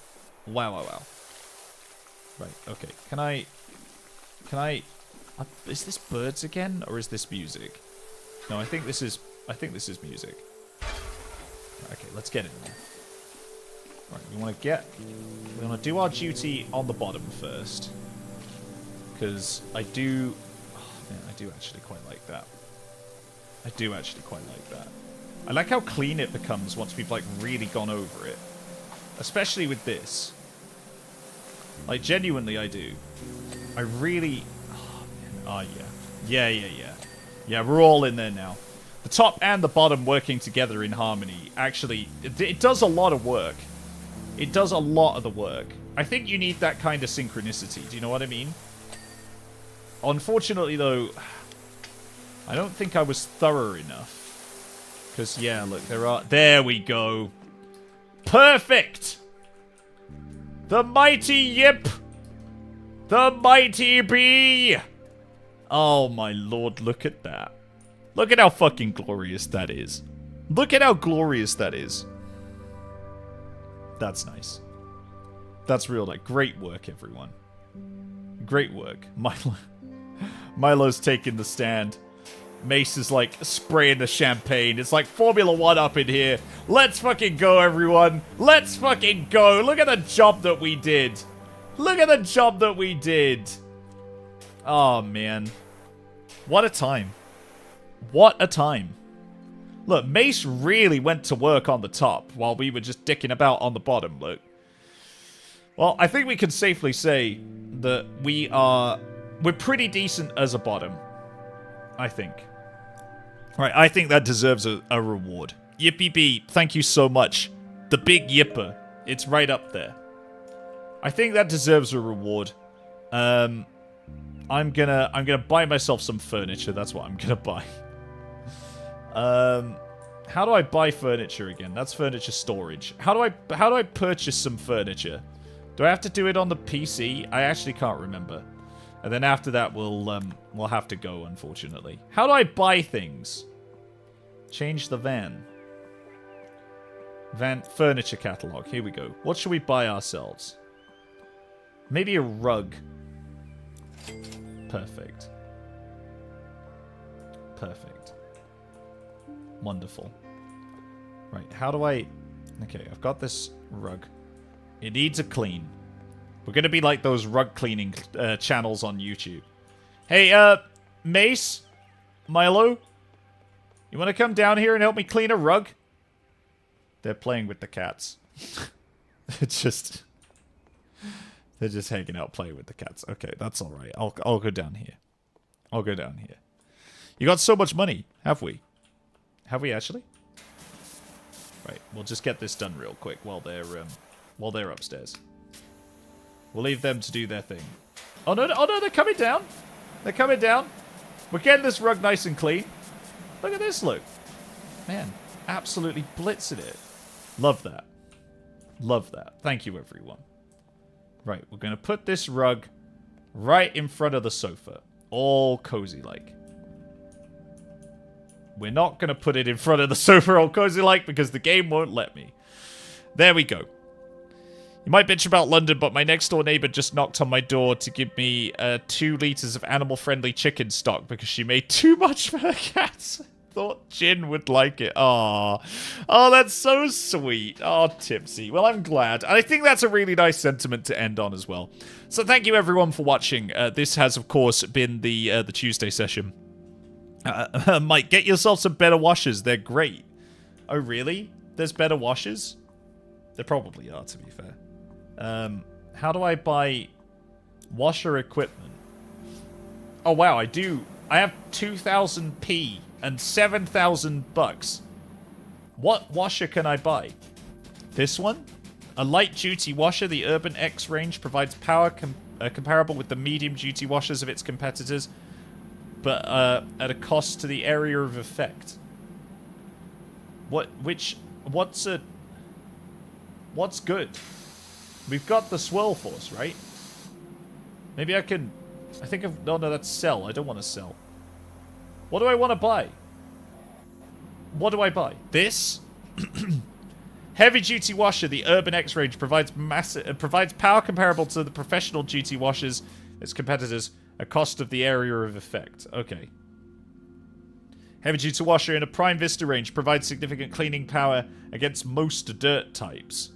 Wow, wow, wow. Right, okay. Can I... is this birds again, or is this music? No, I think this is music. Okay, let's get in there. Right, we want to do our duty on the bottom first. Because I do... Oh, man, I do actually quite like that. I do actually quite like that. I like how clean it becomes once we've, like, really gone over it. Especially with this. Like, genuinely, I do. I really... Oh, man. Oh, yeah. Yeah, yeah, yeah. Yeah, we're all in there now. The top and the bottom working together in harmony. Actually, it does a lot of work. It does a lot of the work. I think you need that kind of synchronicity. Do you know what I mean? Unfortunately, though, I don't think I was thorough enough. Because, yeah, look, there we go. Perfect! The mighty Yip! The mighty Bee! Oh, my lord, look at that. Look at how fucking glorious that is. Look at how glorious that is. That's nice. That's real, like, great work, everyone. Great work. Milo's taking the stand. Mace is, like, spraying the champagne. It's like Formula 1 up in here. Let's fucking go, everyone. Let's fucking go. Look at the job that we did. Look at the job that we did. Oh, man. What a time. What a time. Look, Mace really went to work on the top while we were just dicking about on the bottom, look. Well, I think we can safely say that we're pretty decent as a bottom. I think. Right, I think that deserves a reward. Yippee bee, thank you so much. The big yipper. It's right up there. I think that deserves a reward. I'm gonna buy myself some furniture. That's what I'm gonna buy. How do I buy furniture again? That's furniture storage. How do I purchase some furniture? Do I have to do it on the PC? I actually can't remember. And then after that, we'll have to go, unfortunately. How do I buy things? Change the van. Van furniture catalog. Here we go. What should we buy ourselves? Maybe a rug. Perfect. Perfect. Wonderful. Right, how do I... Okay, I've got this rug. It needs a clean. We're going to be like those rug cleaning channels on YouTube. Hey, Mace? Milo? You want to come down here and help me clean a rug? They're playing with the cats. They're just hanging out playing with the cats. Okay, that's all right. I'll go down here. I'll go down here. You got so much money, have we? Have we actually? Right, we'll just get this done real quick while they're upstairs. We'll leave them to do their thing. Oh no, they're coming down. They're coming down. We're getting this rug nice and clean. Look at this, look. Man, absolutely blitzing it. Love that. Love that. Thank you, everyone. Right, we're going to put this rug right in front of the sofa. All cozy-like. We're not going to put it in front of the sofa all cozy-like because the game won't let me. There we go. You might bitch about London, but my next-door neighbor just knocked on my door to give me 2 liters of animal-friendly chicken stock because she made too much for her cats. Thought Jin would like it. Aww. Oh, that's so sweet. Oh, Tipsy. Well, I'm glad. And I think that's a really nice sentiment to end on as well. So thank you, everyone, for watching. This has, of course, been the Tuesday session. Mike, get yourself some better washers. They're great. Oh, really? There's better washers? There probably are, to be fair. How do I buy washer equipment? Oh, wow, I do. I have 2,000p and 7,000 bucks. What washer can I buy? This one? A light-duty washer. The Urban X range provides power comparable with the medium-duty washers of its competitors, but at a cost to the area of effect. What's good? We've got the swirl force, right? Maybe I can... I think of... No, that's sell. I don't want to sell. What do I want to buy? What do I buy? This? Heavy-duty washer. The Urban X range provides power comparable to the professional duty washers, its competitors, at cost of the area of effect. Okay. Heavy-duty washer in a Prime Vista range provides significant cleaning power against most dirt types.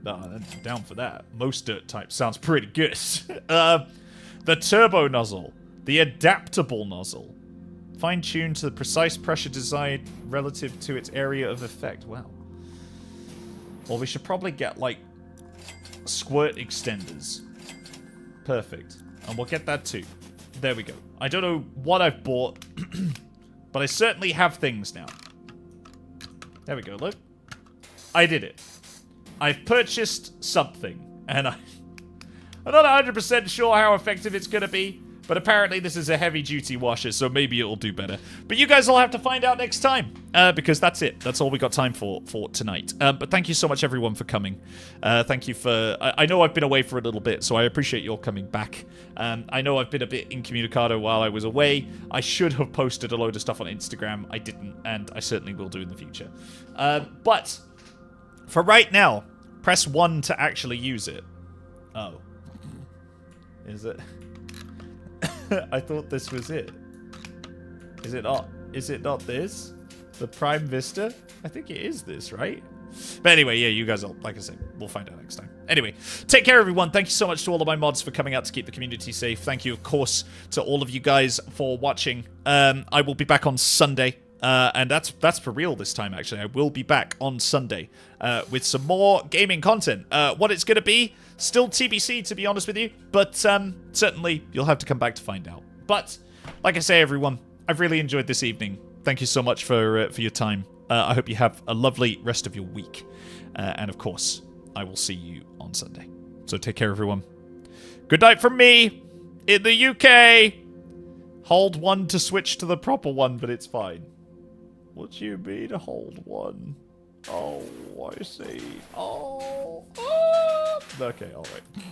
I'm down for that. Most dirt types sounds pretty good. The turbo nozzle. The adaptable nozzle. Fine-tuned to the precise pressure desired relative to its area of effect. Wow. Well, we should probably get, like, squirt extenders. Perfect. And we'll get that too. There we go. I don't know what I've bought, but I certainly have things now. There we go, look. I did it. I've purchased something, and I'm not 100% sure how effective it's going to be, but apparently this is a heavy-duty washer, so maybe it'll do better. But you guys will have to find out next time, because that's it. That's all we got time for tonight. But thank you so much, everyone, for coming. Thank you for... I know I've been away for a little bit, so I appreciate you all coming back. I know I've been a bit incommunicado while I was away. I should have posted a load of stuff on Instagram. I didn't, and I certainly will do in the future. But for right now, press 1 to actually use it. Oh. Is it? I thought this was it. Is it not? Is it not this? The Prime Vista? I think it is this, right? But anyway, yeah, you guys will, like I said, we'll find out next time. Anyway, take care, everyone. Thank you so much to all of my mods for coming out to keep the community safe. Thank you, of course, to all of you guys for watching. I will be back on Sunday. And that's for real this time, actually. I will be back on Sunday with some more gaming content. What it's going to be, still TBC, to be honest with you. But certainly, you'll have to come back to find out. But, like I say, everyone, I've really enjoyed this evening. Thank you so much for your time. I hope you have a lovely rest of your week. And, of course, I will see you on Sunday. So take care, everyone. Good night from me in the UK. Hold 1 to switch to the proper one, but it's fine. What do you mean, hold 1? Oh, I see. Oh. Okay, alright.